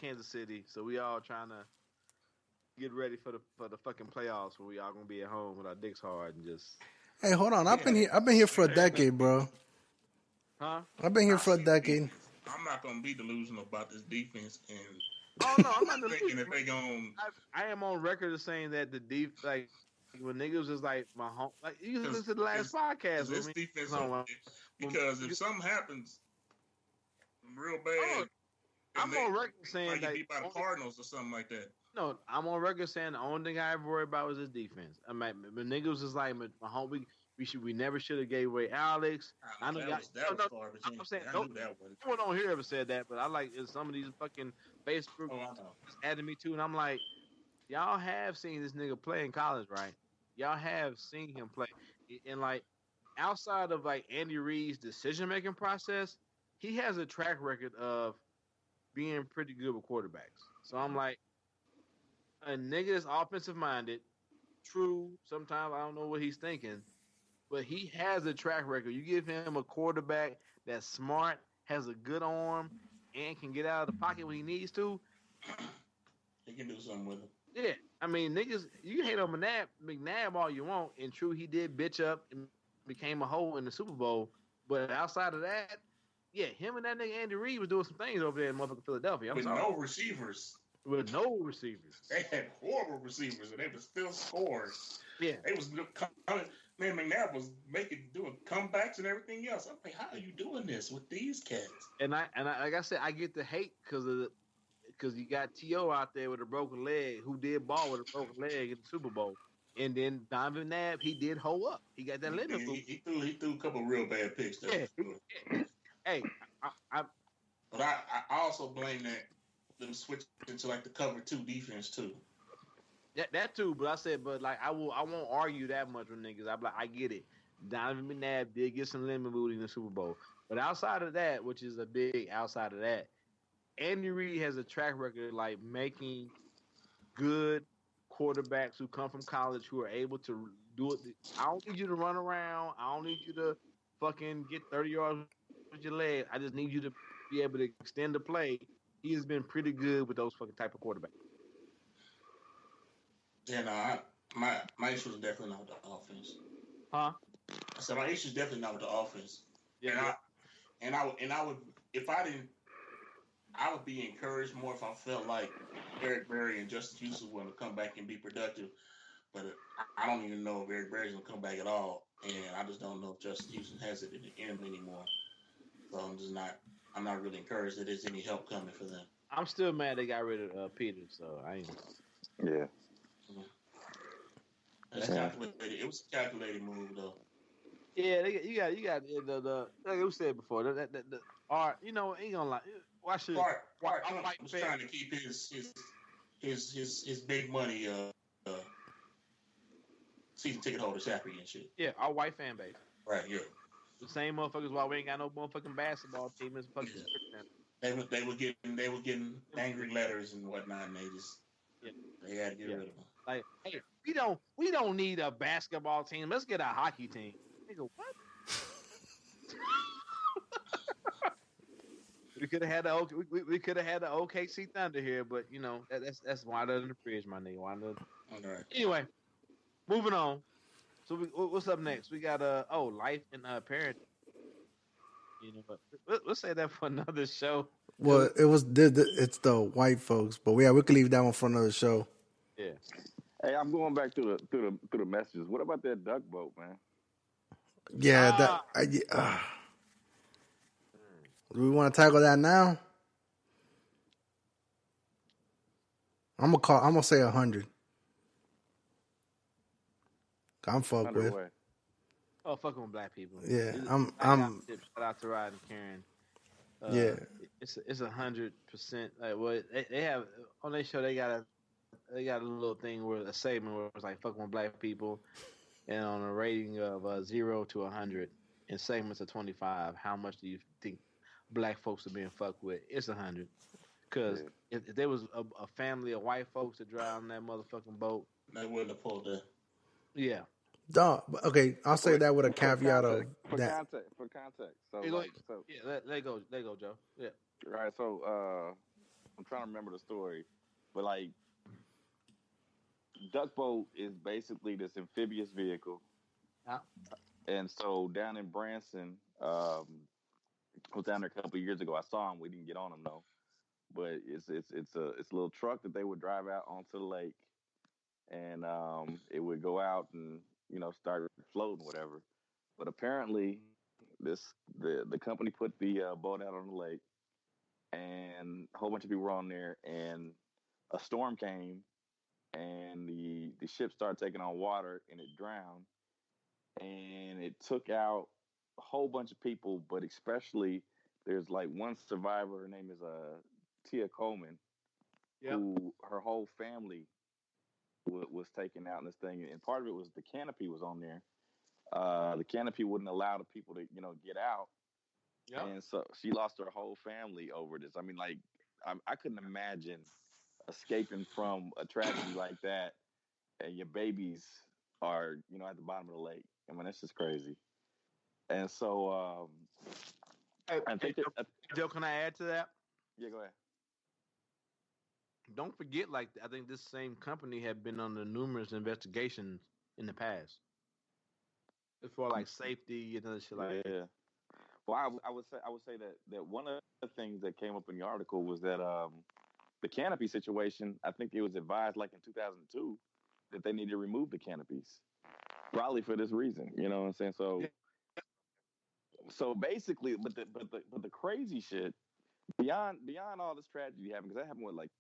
Kansas City. So we all trying to get ready for the fucking playoffs where we all gonna be at home with our dicks hard and just. Hey, hold on. I've been here for a decade, bro. Huh? I've been here for a decade. I'm not gonna be delusional about this defense, and no, I'm not thinking that they gonna. I am on record as saying that the like when niggas was like my home, like you listen to the last podcast. This defense, because if something happens real bad, I'm on record saying that beat by the Cardinals or something like that. No, I'm on record saying the only thing I ever worry about was his defense. I mean, when niggas was like, my home, we never should have gave away Alex. I know that was garbage. I'm saying no one on here ever said that, but I like some of these fucking Facebook added me too, and I'm like, y'all have seen this nigga play in college, right? Y'all have seen him play, and like outside of like Andy Reid's decision making process, he has a track record of being pretty good with quarterbacks. So I'm like, a nigga that's offensive minded, true. Sometimes I don't know what he's thinking. But he has a track record. You give him a quarterback that's smart, has a good arm, and can get out of the pocket when he needs to. He can do something with him. Yeah. I mean, niggas, you hate on McNabb all you want. And true, he did bitch up and became a hoe in the Super Bowl. But outside of that, yeah, him and that nigga Andy Reid was doing some things over there in motherfucking Philadelphia. With no receivers. With no receivers. They had horrible receivers, and they were still scoring. Yeah. They was man, McNabb was doing comebacks and everything else. I'm like, how are you doing this with these cats? And I like I said, I get the hate because you got T.O. out there with a broken leg who did ball with a broken leg in the Super Bowl. And then Donovan McNabb, he did hoe up. He got that limit. He threw a couple real bad picks there. Yeah. Hey, but I also blame them switching to like the cover 2 defense too. That too, but I said, like I won't argue that much with niggas. I'm like, I get it. Donovan McNabb did get some lemon booty in the Super Bowl, but outside of that, which is a big outside of that, Andy Reid has a track record like making good quarterbacks who come from college who are able to do it. I don't need you to run around. I don't need you to fucking get 30 yards with your leg. I just need you to be able to extend the play. He has been pretty good with those fucking type of quarterbacks. Yeah, no, my issue is definitely not with the offense. Huh? I said my issue is definitely not with the offense. Yeah. And I would if I didn't, I would be encouraged more if I felt like Eric Berry and Justin Houston were going to come back and be productive. But I don't even know if Eric Berry's going to come back at all, and I just don't know if Justin Houston has it in him anymore. So I'm not really encouraged that there's any help coming for them. I'm still mad they got rid of Peter, so I ain't. Yeah. It was a calculated move, though. Yeah, you got the like we said before. The art, you know, ain't gonna lie. Watch this. Clark Trump was trying to keep his big money season ticket holders happy and shit. Yeah, our white fan base. Right, yeah. The same motherfuckers why we ain't got no motherfucking basketball team is fucking They were getting angry letters and whatnot, and they had to get rid of them. Like, hey, we don't need a basketball team. Let's get a hockey team. Nigga, what? We could have had the OKC Thunder here, but you know that's wider than the fridge, my nigga. All right. Anyway, moving on. So what's up next? We got life and parenting. You know, but let's say that for another show. Well, it's the white folks, but we could leave that one for another show. Yeah. Hey, I'm going back through the messages. What about that duck boat, man? Yeah, do we want to tackle that now? I'm gonna say 100. I'm fucked with. Way. Oh, fucking with black people. Yeah, I'm. Shout out to Rod and Karen. Yeah, it's 100%. Like what they have on their show, they got a little thing where a segment where it's like fucking with black people, and on a rating of 0 to 100 in segments of 25, how much do you think black folks are being fucked with? It's 100. Because if there was a family of white folks that drive on that motherfucking boat, they wouldn't have pulled that. Yeah. Dog. Okay, I'll say that with a caveat of that. For context. So, let go, Joe. Yeah. Right. So, I'm trying to remember the story, but like, duck boat is basically this amphibious vehicle. Yeah. And so down in Branson, I was down there a couple of years ago. I saw him. We didn't get on him though, but it's a little truck that they would drive out onto the lake, and it would go out and start floating, whatever. But apparently, the company put the boat out on the lake, and a whole bunch of people were on there, and a storm came, and the ship started taking on water, and it drowned, and it took out a whole bunch of people, but especially there's like one survivor. Her name is Tia Coleman, who her whole family was taken out in this thing, and part of it was the canopy was on there. The canopy wouldn't allow the people to get out, and so she lost her whole family over this. I mean, like I couldn't imagine escaping from a tragedy like that, and your babies are at the bottom of the lake. I mean, that's just crazy. And so, I think Joe, can I add to that? Yeah, go ahead. Don't forget, like, I think this same company had been under numerous investigations in the past. It's for like safety and other shit like that. Yeah. Well, I would say that one of the things that came up in the article was that the canopy situation. I think it was advised like in 2002 that they need to remove the canopies, probably for this reason. You know what I'm saying? So, so basically, but the crazy shit beyond all this tragedy happened, because that happened like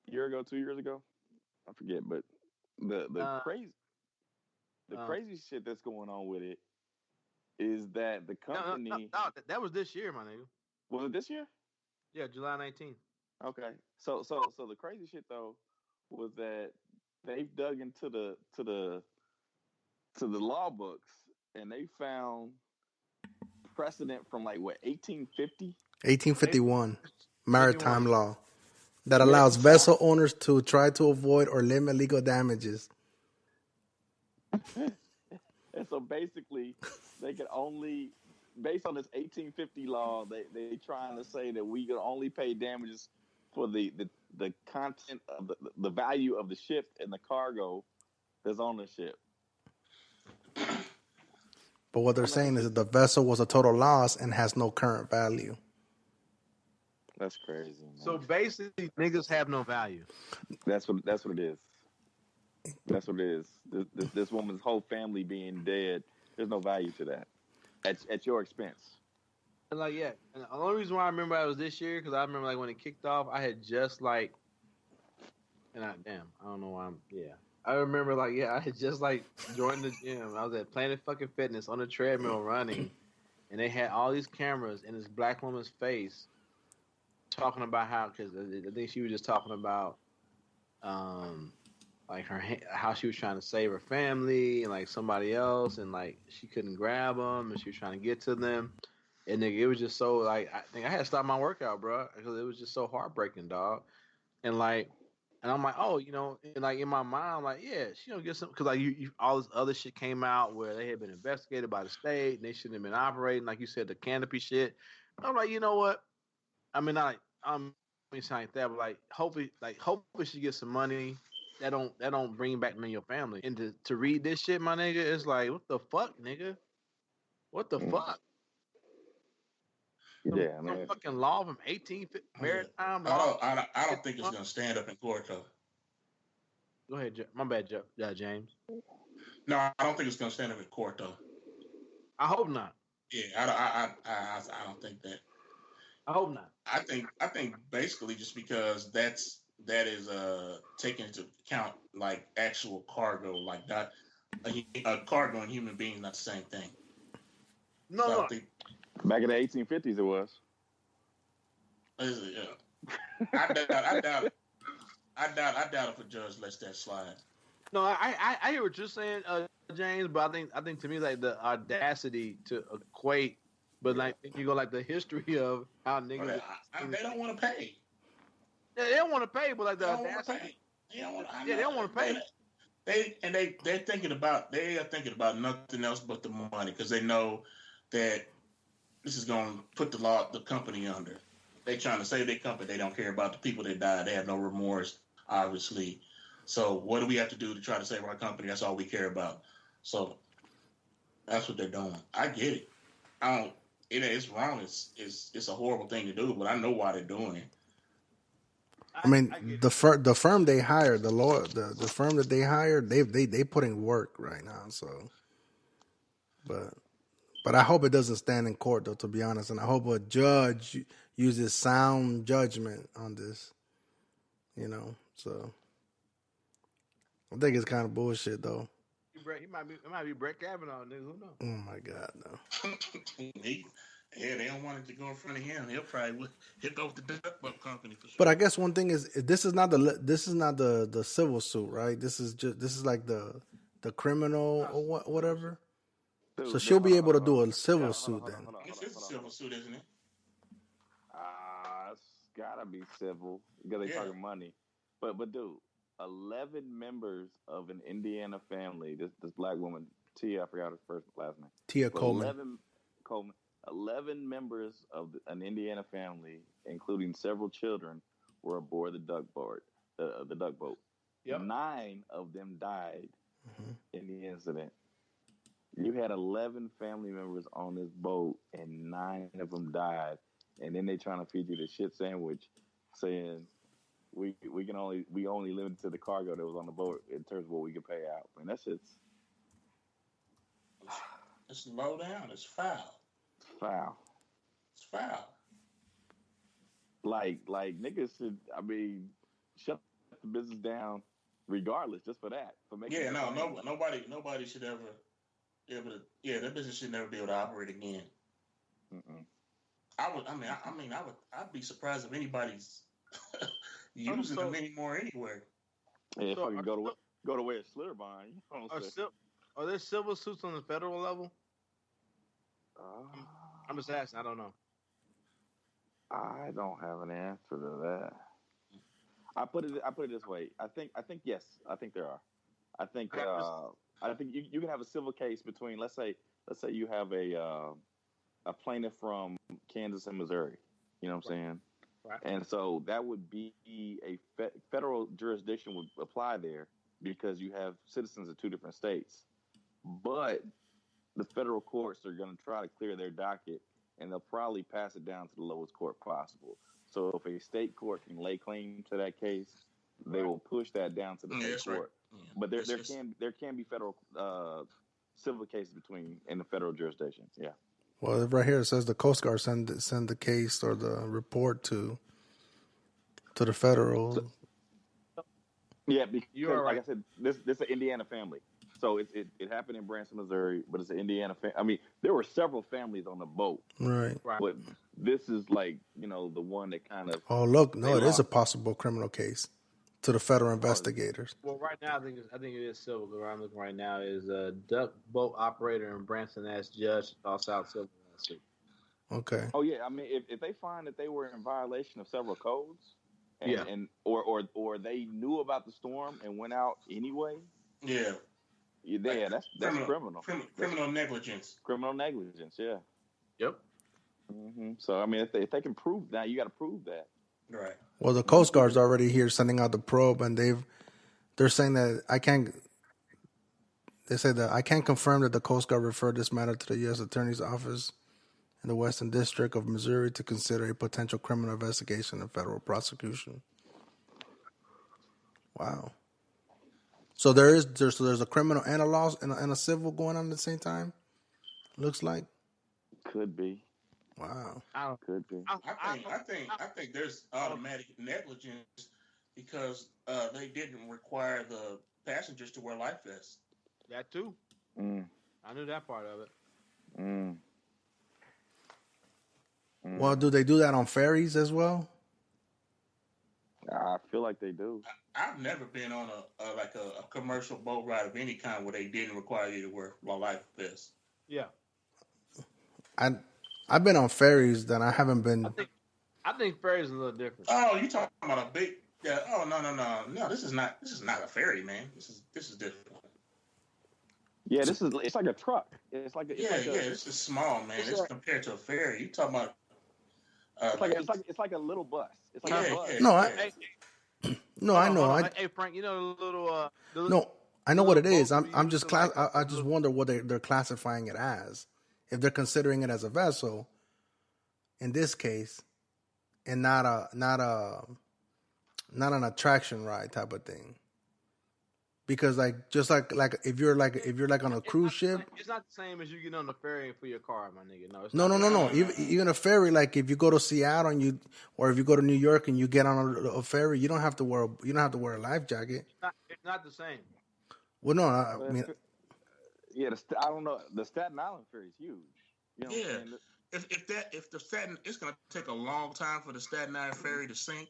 a year ago, 2 years ago, I forget. But the crazy shit that's going on with it is that the company. No, that was this year, my nigga. Was it this year? Yeah, July 19th. Okay. So the crazy shit though was that they've dug into the law books, and they found precedent from like what, 1850? 1851 maritime law that allows vessel owners to try to avoid or limit legal damages. And so basically, they could only, based on this 1850 law, they trying to say that we could only pay damages for the content of the value of the ship and the cargo that's on the ship. But what they're saying is that the vessel was a total loss and has no current value. That's crazy, man. So basically, niggas have no value. That's what it is. That's what it is. This woman's whole family being dead, there's no value to that at your expense. And like, yeah, and the only reason why I remember it was this year, because I remember like when it kicked off, I had just like, I don't know why I remember like, I had just like joined the gym. I was at Planet fucking Fitness on the treadmill running, and they had all these cameras in this black woman's face talking about how, because I think she was just talking about, like how she was trying to save her family and like somebody else, and like she couldn't grab them, and she was trying to get to them, and nigga, it was just so like I think I had to stop my workout, bro, because it was just so heartbreaking, dog, and like. And I'm like, oh, and like in my mind, I'm like, yeah, she don't get some, because like you all this other shit came out where they had been investigated by the state and they shouldn't have been operating, like you said, the canopy shit. I'm like, you know what? I mean, I'm saying that, but hopefully she gets some money that don't bring back none of your family. And to read this shit, my nigga, it's like, what the fuck, nigga? What the fuck? Yeah, Some man. fucking law from 1850 maritime law. I don't think it's gonna stand up in court though. Go ahead, my bad, James. No, I don't think it's gonna stand up in court though. I hope not. Yeah, I don't think that. I hope not. I think basically just because that is taken into account like actual cargo, like not a cargo and human being, not the same thing. No. Back in the 1850s, it was. Yeah. I doubt if a judge lets that slide. No, I hear what you're saying, James, but I think to me like the audacity to equate, but like you go like the history of how niggas. They don't want to pay. Yeah, they don't want to pay, but like the audacity. They don't want to pay. They're thinking about nothing else but the money, because they know that this is going to put the company under. They trying to save their company. They don't care about the people that died. They have no remorse, obviously. So what do we have to do to try to save our company? That's all we care about. So that's what they're doing. I get it. It's wrong. It's a horrible thing to do, but I know why they're doing it. I mean, the firm they hired, the firm that they hired, they put in work right now. So, but I hope it doesn't stand in court, though. To be honest, and I hope a judge uses sound judgment on this. So I think it's kind of bullshit, though. It might be Brett Kavanaugh, nigga. Who knows? Oh my God, no. Yeah, they don't want it to go in front of him. He'll go with the duck boat company for sure. But I guess one thing is this is not the civil suit, right? This is like the criminal or whatever. Dude, so she'll be able to do a civil suit then. This is a civil suit, isn't it? It's gotta be civil because they talking money. But dude, 11 members of an Indiana family. This black woman, Tia, I forgot her last name. Tia Coleman. 11 members of an Indiana family, including several children, were aboard the duck boat. Yep. 9 of them died in the incident. You had 11 family members on this boat, and 9 of them died. And then they trying to feed you the shit sandwich, saying we only limited to the cargo that was on the boat in terms of what we could pay out. I mean, that shit's it's low down. It's foul. It's foul. Like niggas should. I mean, shut the business down, regardless, just for that. For making nobody should ever be able to. Yeah, that business should never be able to operate again. Mm-mm. I'd be surprised if anybody's using them anymore anywhere. Yeah, if I can go to where it's Slitterbine. Are there civil suits on the federal level? I'm just asking. I don't know. I don't have an answer to that. I put it this way. I think yes. I think there are. I think you can have a civil case between let's say you have a plaintiff from Kansas and Missouri. You know what I'm saying? Right. And so that would be a federal jurisdiction would apply there because you have citizens of 2 different states. But the federal courts are going to try to clear their docket, and they'll probably pass it down to the lowest court possible. So if a state court can lay claim to that case, they will push that down to the state court. Right. Yeah. But there can be federal civil cases in the federal jurisdictions. Yeah. Well, right here it says the Coast Guard send the case or the report to the federal. Yeah, because like I said, this is an Indiana family. So it happened in Branson, Missouri, but it's an Indiana. I mean, there were several families on the boat, Right. but this is like the one that kind of. Oh, look, no, it is a lost. possible criminal case to the federal investigators. Well, right now I think it is civil. Where I'm looking right now is a duck boat operator in Branson as judge toss out civil lawsuit. Okay. Oh yeah, I mean, if they find that they were in violation of several codes, or they knew about the storm and went out anyway. Yeah. Yeah, that's criminal. Criminal negligence. Criminal negligence, yeah. Yep. Mm-hmm. So I mean, if they can prove that, you got to prove that. Right. Well, the Coast Guard's already here sending out the probe, and they're saying that I can't. They say that I can't confirm that the Coast Guard referred this matter to the U.S. Attorney's Office in the Western District of Missouri to consider a potential criminal investigation and federal prosecution. Wow. So there's a criminal and a law and a civil going on at the same time. Looks like. Could be. Wow. Could be. I think there's automatic negligence because they didn't require the passengers to wear life vests. That too. I knew that part of it. Well, do they do that on ferries as well? I feel like they do. I've never been on a commercial boat ride of any kind where they didn't require you to wear a life vest. Yeah. I've been on ferries that I haven't been. I think ferries is a little different. Oh, you talking about a big? Yeah. Oh no. This is not a ferry, man. This is different. Yeah, it's like a truck. It's like this is small, man. It's compared to a ferry. You talking about? It's like a little bus. It's like a bus. No, I know. Hey Frank, you know the little. No, I know what it is. I'm just I just wonder what they're classifying it as. If they're considering it as a vessel, in this case, and not an attraction ride type of thing. Because just like if you're on a cruise ship, it's not the same as you get on the ferry for your car, my nigga. No. Even a ferry, like if you go to Seattle or if you go to New York and you get on a ferry, you don't have to wear a life jacket. It's not the same. Well, no, I mean, yeah, I don't know. The Staten Island ferry is huge. You know what I'm saying? If the Staten, it's gonna take a long time for the Staten Island ferry to sink,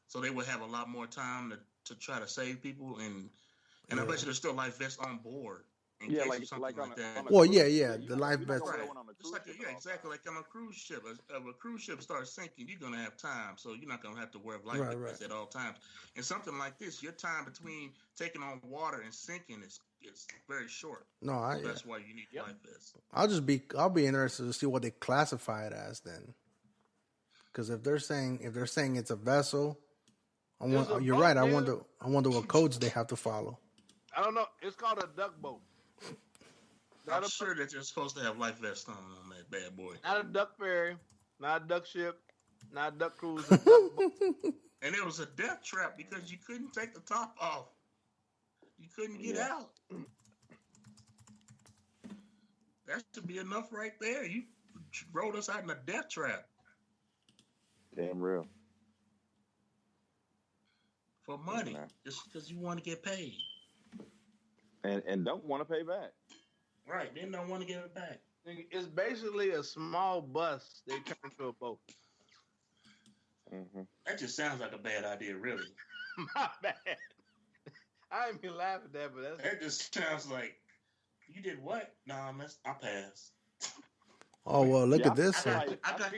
so they would have a lot more time to try to save people and I bet you there's still life vests on board. Yeah, like that. Well, yeah, the life vest. Right. Exactly. Like on a cruise ship. If a cruise ship starts sinking, you're gonna have time, so you're not gonna have to wear life vests at all times. And something like this, your time between taking on water and sinking is very short. No, that's why you need life vests. I'll be interested to see what they classify it as then. Because if they're saying it's a vessel, you're right. I wonder what codes they have to follow. I don't know. It's called a duck boat. I'm sure that you're supposed to have life vests on that bad boy. Not a duck ferry, not a duck ship, not a duck cruise. And it was a death trap because you couldn't take the top off. You couldn't get out. That should be enough right there. You rolled us out in a death trap. Damn real. For money, just because you want to get paid. And don't want to pay back. Right, they don't want to give it back. It's basically a small bus they turn into a boat. Mm-hmm. That just sounds like a bad idea, really. My bad. I ain't been laughing at that, but that just sounds like you did what? Nah, I passed. Oh well, look at this. I got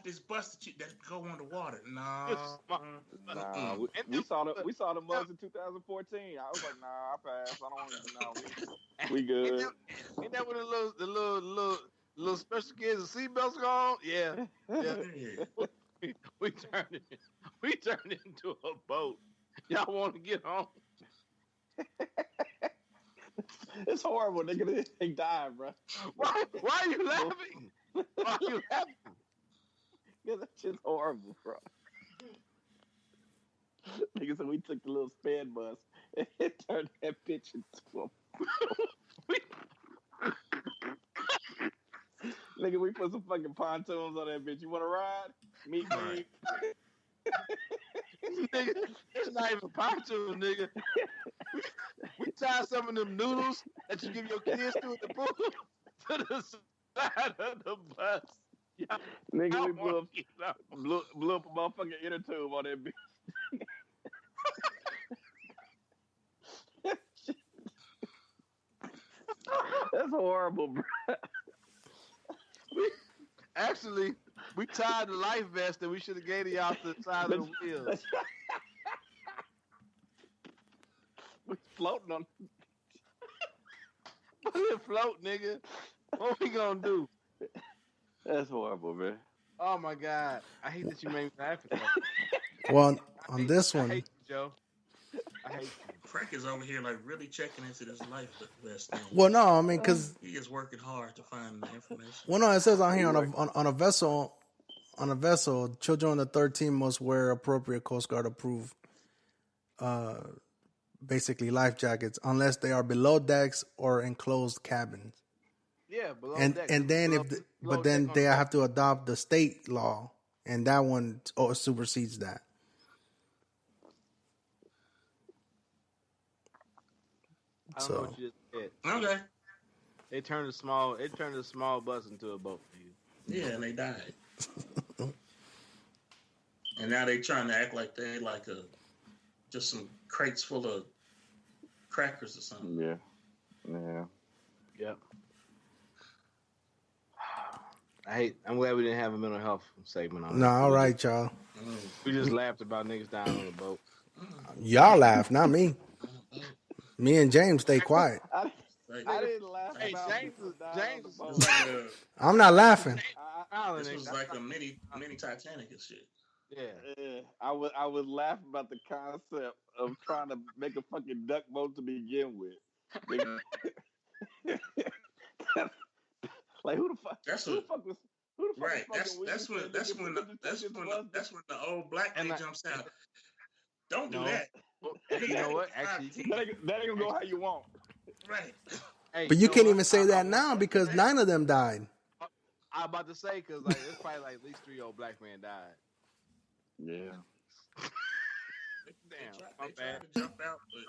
this bus that go underwater. Nah, we saw the mugs in 2014. I was like, nah, I passed. I don't want to know. We good. Ain't that when the little special kids the seatbelts on? Yeah. we turned it into a boat. Y'all want to get home? It's horrible, nigga. They died, bro. Why are you laughing? Why are you laughing? Because that shit's horrible, bro. Nigga said we took the little span bus and it turned that bitch into a nigga, we put some fucking pontoons on that bitch. You want to ride? Meet me. Nigga, it's not even pontoon, nigga. We tied some of them noodles that you give your kids to at the pool to the side of the bus. Yeah, Nigga, we blew up a motherfucking inner tube on that bitch. That's horrible, bro. Actually, we tied the life vest that we should have gave y'all to the side of the wheels. We floating on. Let it float, nigga. What we gonna do? That's horrible, man. Oh my God! I hate that you made me laugh at that. Well, on this I one, hate you, Joe. I hate you. Frank is over here like really checking into this life vest thing. well, no, I mean, because He is working hard to find the information. well, no, it says on here on a vessel, children on the 13 must wear appropriate Coast Guard approved, basically life jackets, unless they are below decks or enclosed cabins. Yeah, below And deck. and then but then they have to adopt the state law, and that one supersedes that. I don't know what you just said. Okay. They turned a small bus into a boat for you. Yeah, and they died. And now they trying to act like they like just some crates full of crackers or something. Yeah. Yep. I'm glad we didn't have a mental health segment on. No, that. all right, y'all. We just laughed about niggas dying on the boat. Y'all laugh, not me. Me and James stay quiet. I didn't laugh Hey, about James This was like a, I'm not laughing. this was like a mini Titanic and shit. Yeah. I was laughing about the concept of trying to make a fucking duck boat to begin with. Like who the fuck? That's Who the fuck was? Who the fuck Right. was fucking That's with when you? that's when the old black man jumps out. Don't do that. Hey, you know what? Actually, That ain't gonna go how you want. Right. hey, But you know can't what? even say that now because 9 of them died. I'm about to say because like it's probably like at least 3 old black men died. Yeah. Damn, They my tried bad. to jump out, but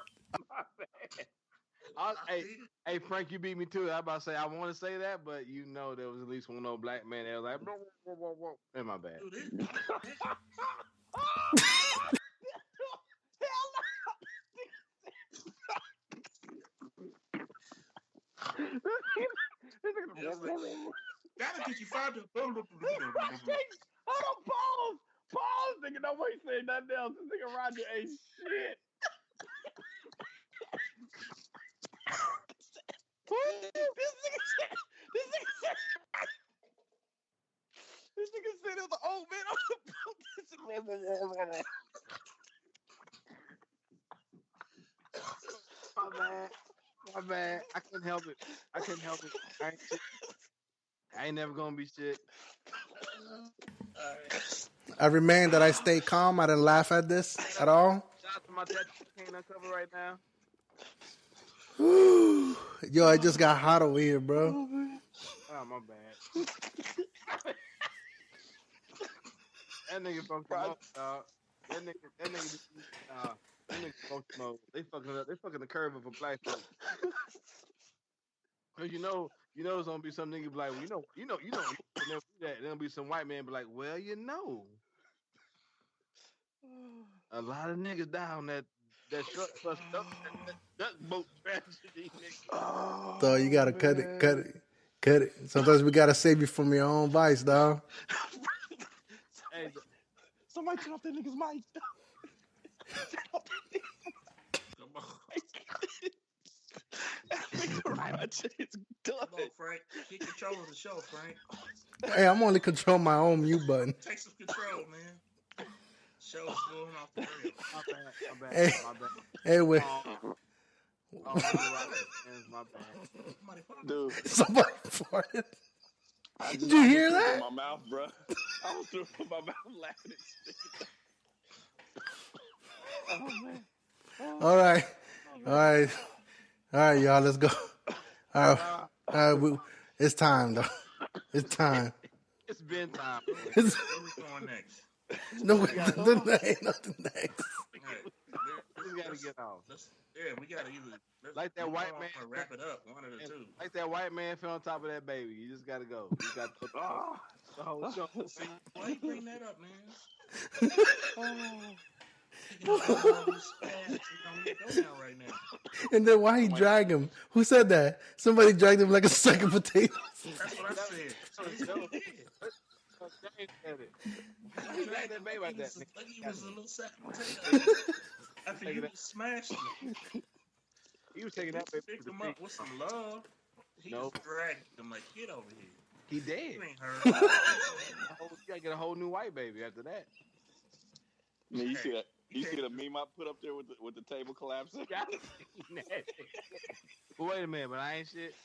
My bad. Hey, Frank, you beat me too. I'm about to say I want to say that, but you know there was at least one old black man that was like, whoa. And my bad. dude, that'll get you fired. Hold on, pause, nigga. Nobody saying nothing else. This nigga Roger ain't shit. This nigga said it was the old man on the boat. My bad. I couldn't help it. I ain't never gonna be shit. I remain that I stay calm. I didn't laugh at this at all. Shout out to my tattoo can't uncover right now. Yo, it just got hot over here, bro. Oh, my bad. That nigga from smoke, dog. That nigga from smoke. They fucking the curve of a black folk. Cause you know it's gonna be some nigga be like, well, you know, never do that. There'll be some white man be like, well, you know, a lot of niggas die on that short bus duck boat tragedy, nigga. So you gotta cut it. Sometimes we gotta save you from your own vice, dog. Hey, Somebody turn off that nigga's mic. Come on. Roger is done. Come on, Frank. Get control of the show, Frank. Hey, I'm only controlling my own mute button. Take some control, man. Show's going off the rails. my bad. Hey. My bad. Hey, wait. Oh, my bad. Somebody fuck. Dude, Somebody farted. I Did you hear almost that? threw up my mouth, bro. I was through my mouth laughing at shit. Oh, man. All right, y'all. Let's go. All right. It's time, though. It's time. It's been time. Where we going next? No, there ain't nothing next. All right. We gotta get off. Yeah, we gotta either like that white man wrap it up. One of the two. Like that white man fell on top of that baby. You just gotta go. You got to the whole show. See, why you bring that up, man? Right now. And then why he drag him? Who said that? Somebody dragged him like a sack of potatoes. That's what I said. He dragged that baby like that. Like he was a little sack of potatoes. After you smashed him. He was taking that baby. Picked him up with some love. He just dragged him like, get over here. He dead. You ain't heard. You gotta get a whole new white baby after that. Man, you see that? You see the meme I put up there with the table collapsing? But wait a minute, but I ain't shit.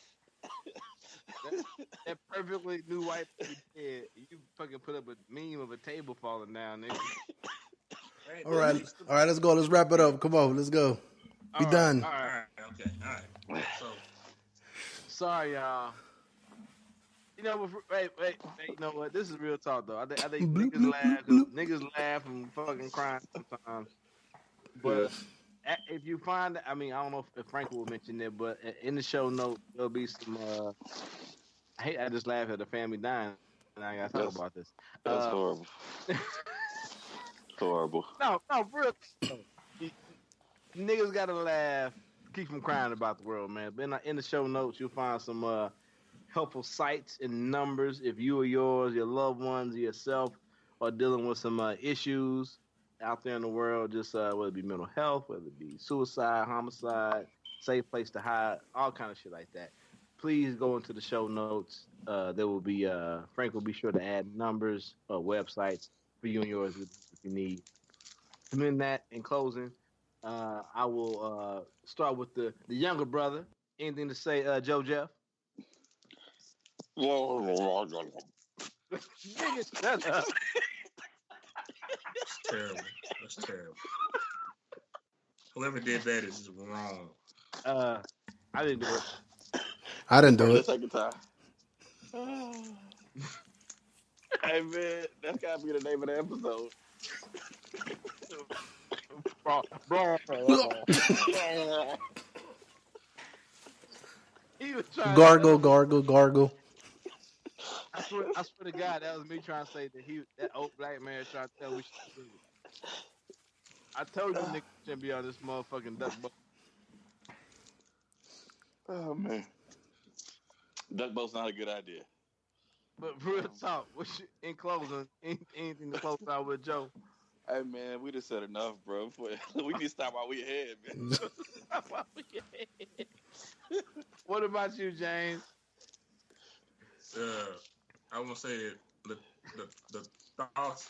That perfectly new white baby dead. You fucking put up a meme of a table falling down, nigga. All right, let's go. Let's wrap it up. Come on, let's go. Be done. All right, okay, all right. So, sorry, y'all. You know, wait. You know what? This is real talk, though. I think niggas laugh and fucking crying sometimes. But if you find, I mean, I don't know if Frank will mention it, but in the show note there'll be some. I just laugh at the family dying, and I gotta talk about this. That's horrible. Horrible. No, real. Niggas gotta laugh, keep from crying about the world, man. But in the show notes, you'll find some helpful sites and numbers if you or yours, your loved ones, yourself are dealing with some issues out there in the world, just whether it be mental health, whether it be suicide, homicide, safe place to hide, all kind of shit like that. Please go into the show notes. There will be Frank will be sure to add numbers or websites for you and yours if you need. And in that, in closing, I will start with the younger brother. Anything to say, Joe Jeff? Nigga, shut up. That's terrible. That's terrible. Whoever did that is wrong. I didn't do it. I didn't do it. Second time. Hey man, that's gotta be the name of the episode. He was trying Gargle. I swear to God, that was me trying to say that old black man trying to tell we should do it. I told you niggas shouldn't be on this motherfucking duck boat. Oh man, duck boat's not a good idea. But real talk, in closing, anything to close out with, Joe? Hey man, we just said enough, bro. We need to stop while we ahead, man. What about you, James? I want to say that the thoughts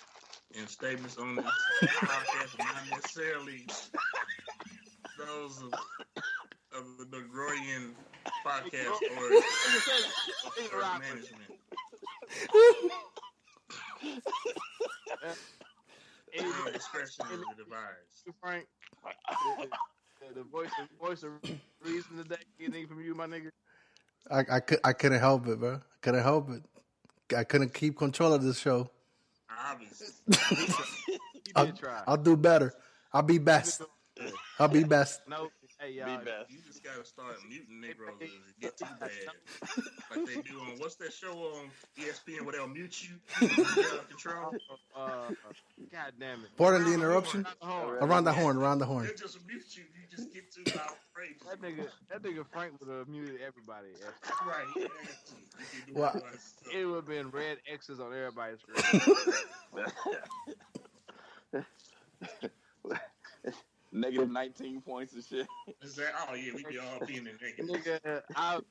and statements on this podcast are not necessarily those of the Negroraguan Podcast or management. Discretion is advised. Frank, the voice of reason today. Anything from you, my nigga? I couldn't help it, bro. Couldn't help it. I couldn't keep control of this show. Obviously. You did try. I'll do better. I'll be best. I'll be best. No, hey y'all. You just gotta start muting Negroes if it get too bad. Like they do on what's that show on ESPN where they'll mute you? Get out of control. God damn it. Pardon the interruption. Around the horn. They just mute you. You just get too outrageous. That nigga Frank would have muted everybody. Right. Wow. It would have been red X's on everybody's screen. Negative 19 points and shit. Is that? Oh yeah, we be all being in negative. Nigga, I'll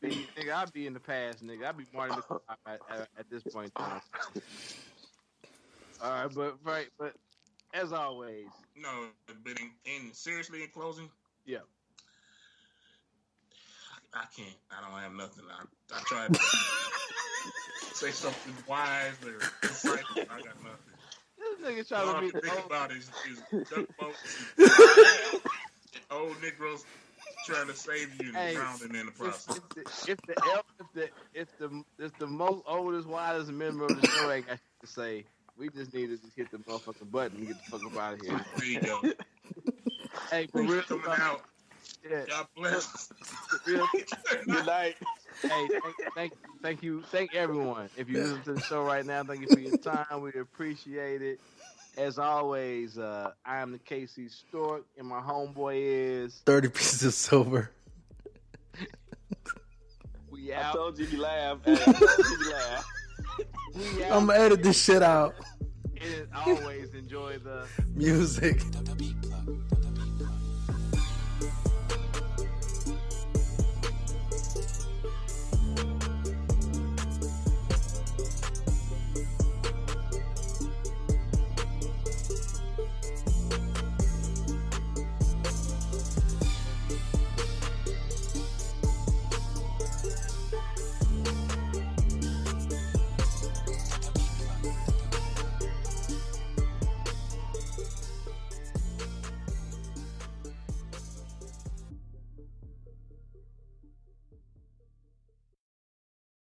be in the past, nigga. I'll be Martin at this point in time. All right, but as always. No, but seriously, in closing. Yeah. I can't. I don't have nothing. I tried to say something wise or insightful. I got nothing. This nigga trying all to I be can think about is duck boats, old Negroes trying to save you and drowning in the process. If the most oldest, widest member of the show ain't got shit to say, we just need to just hit the motherfucking button and get the fuck up out of here. There you go. Hey, for real, coming out Yeah. God bless. Real- Good night. Hey, thank you, thank everyone. If you listen to the show right now, thank you for your time. We appreciate it. As always, I am the KC Stork, and my homeboy is 30 pieces of silver. We I out. told you he laughed. Hey, I told you he laughed. We out. I'm gonna edit this shit out. And as always, enjoy the Music. The beat club.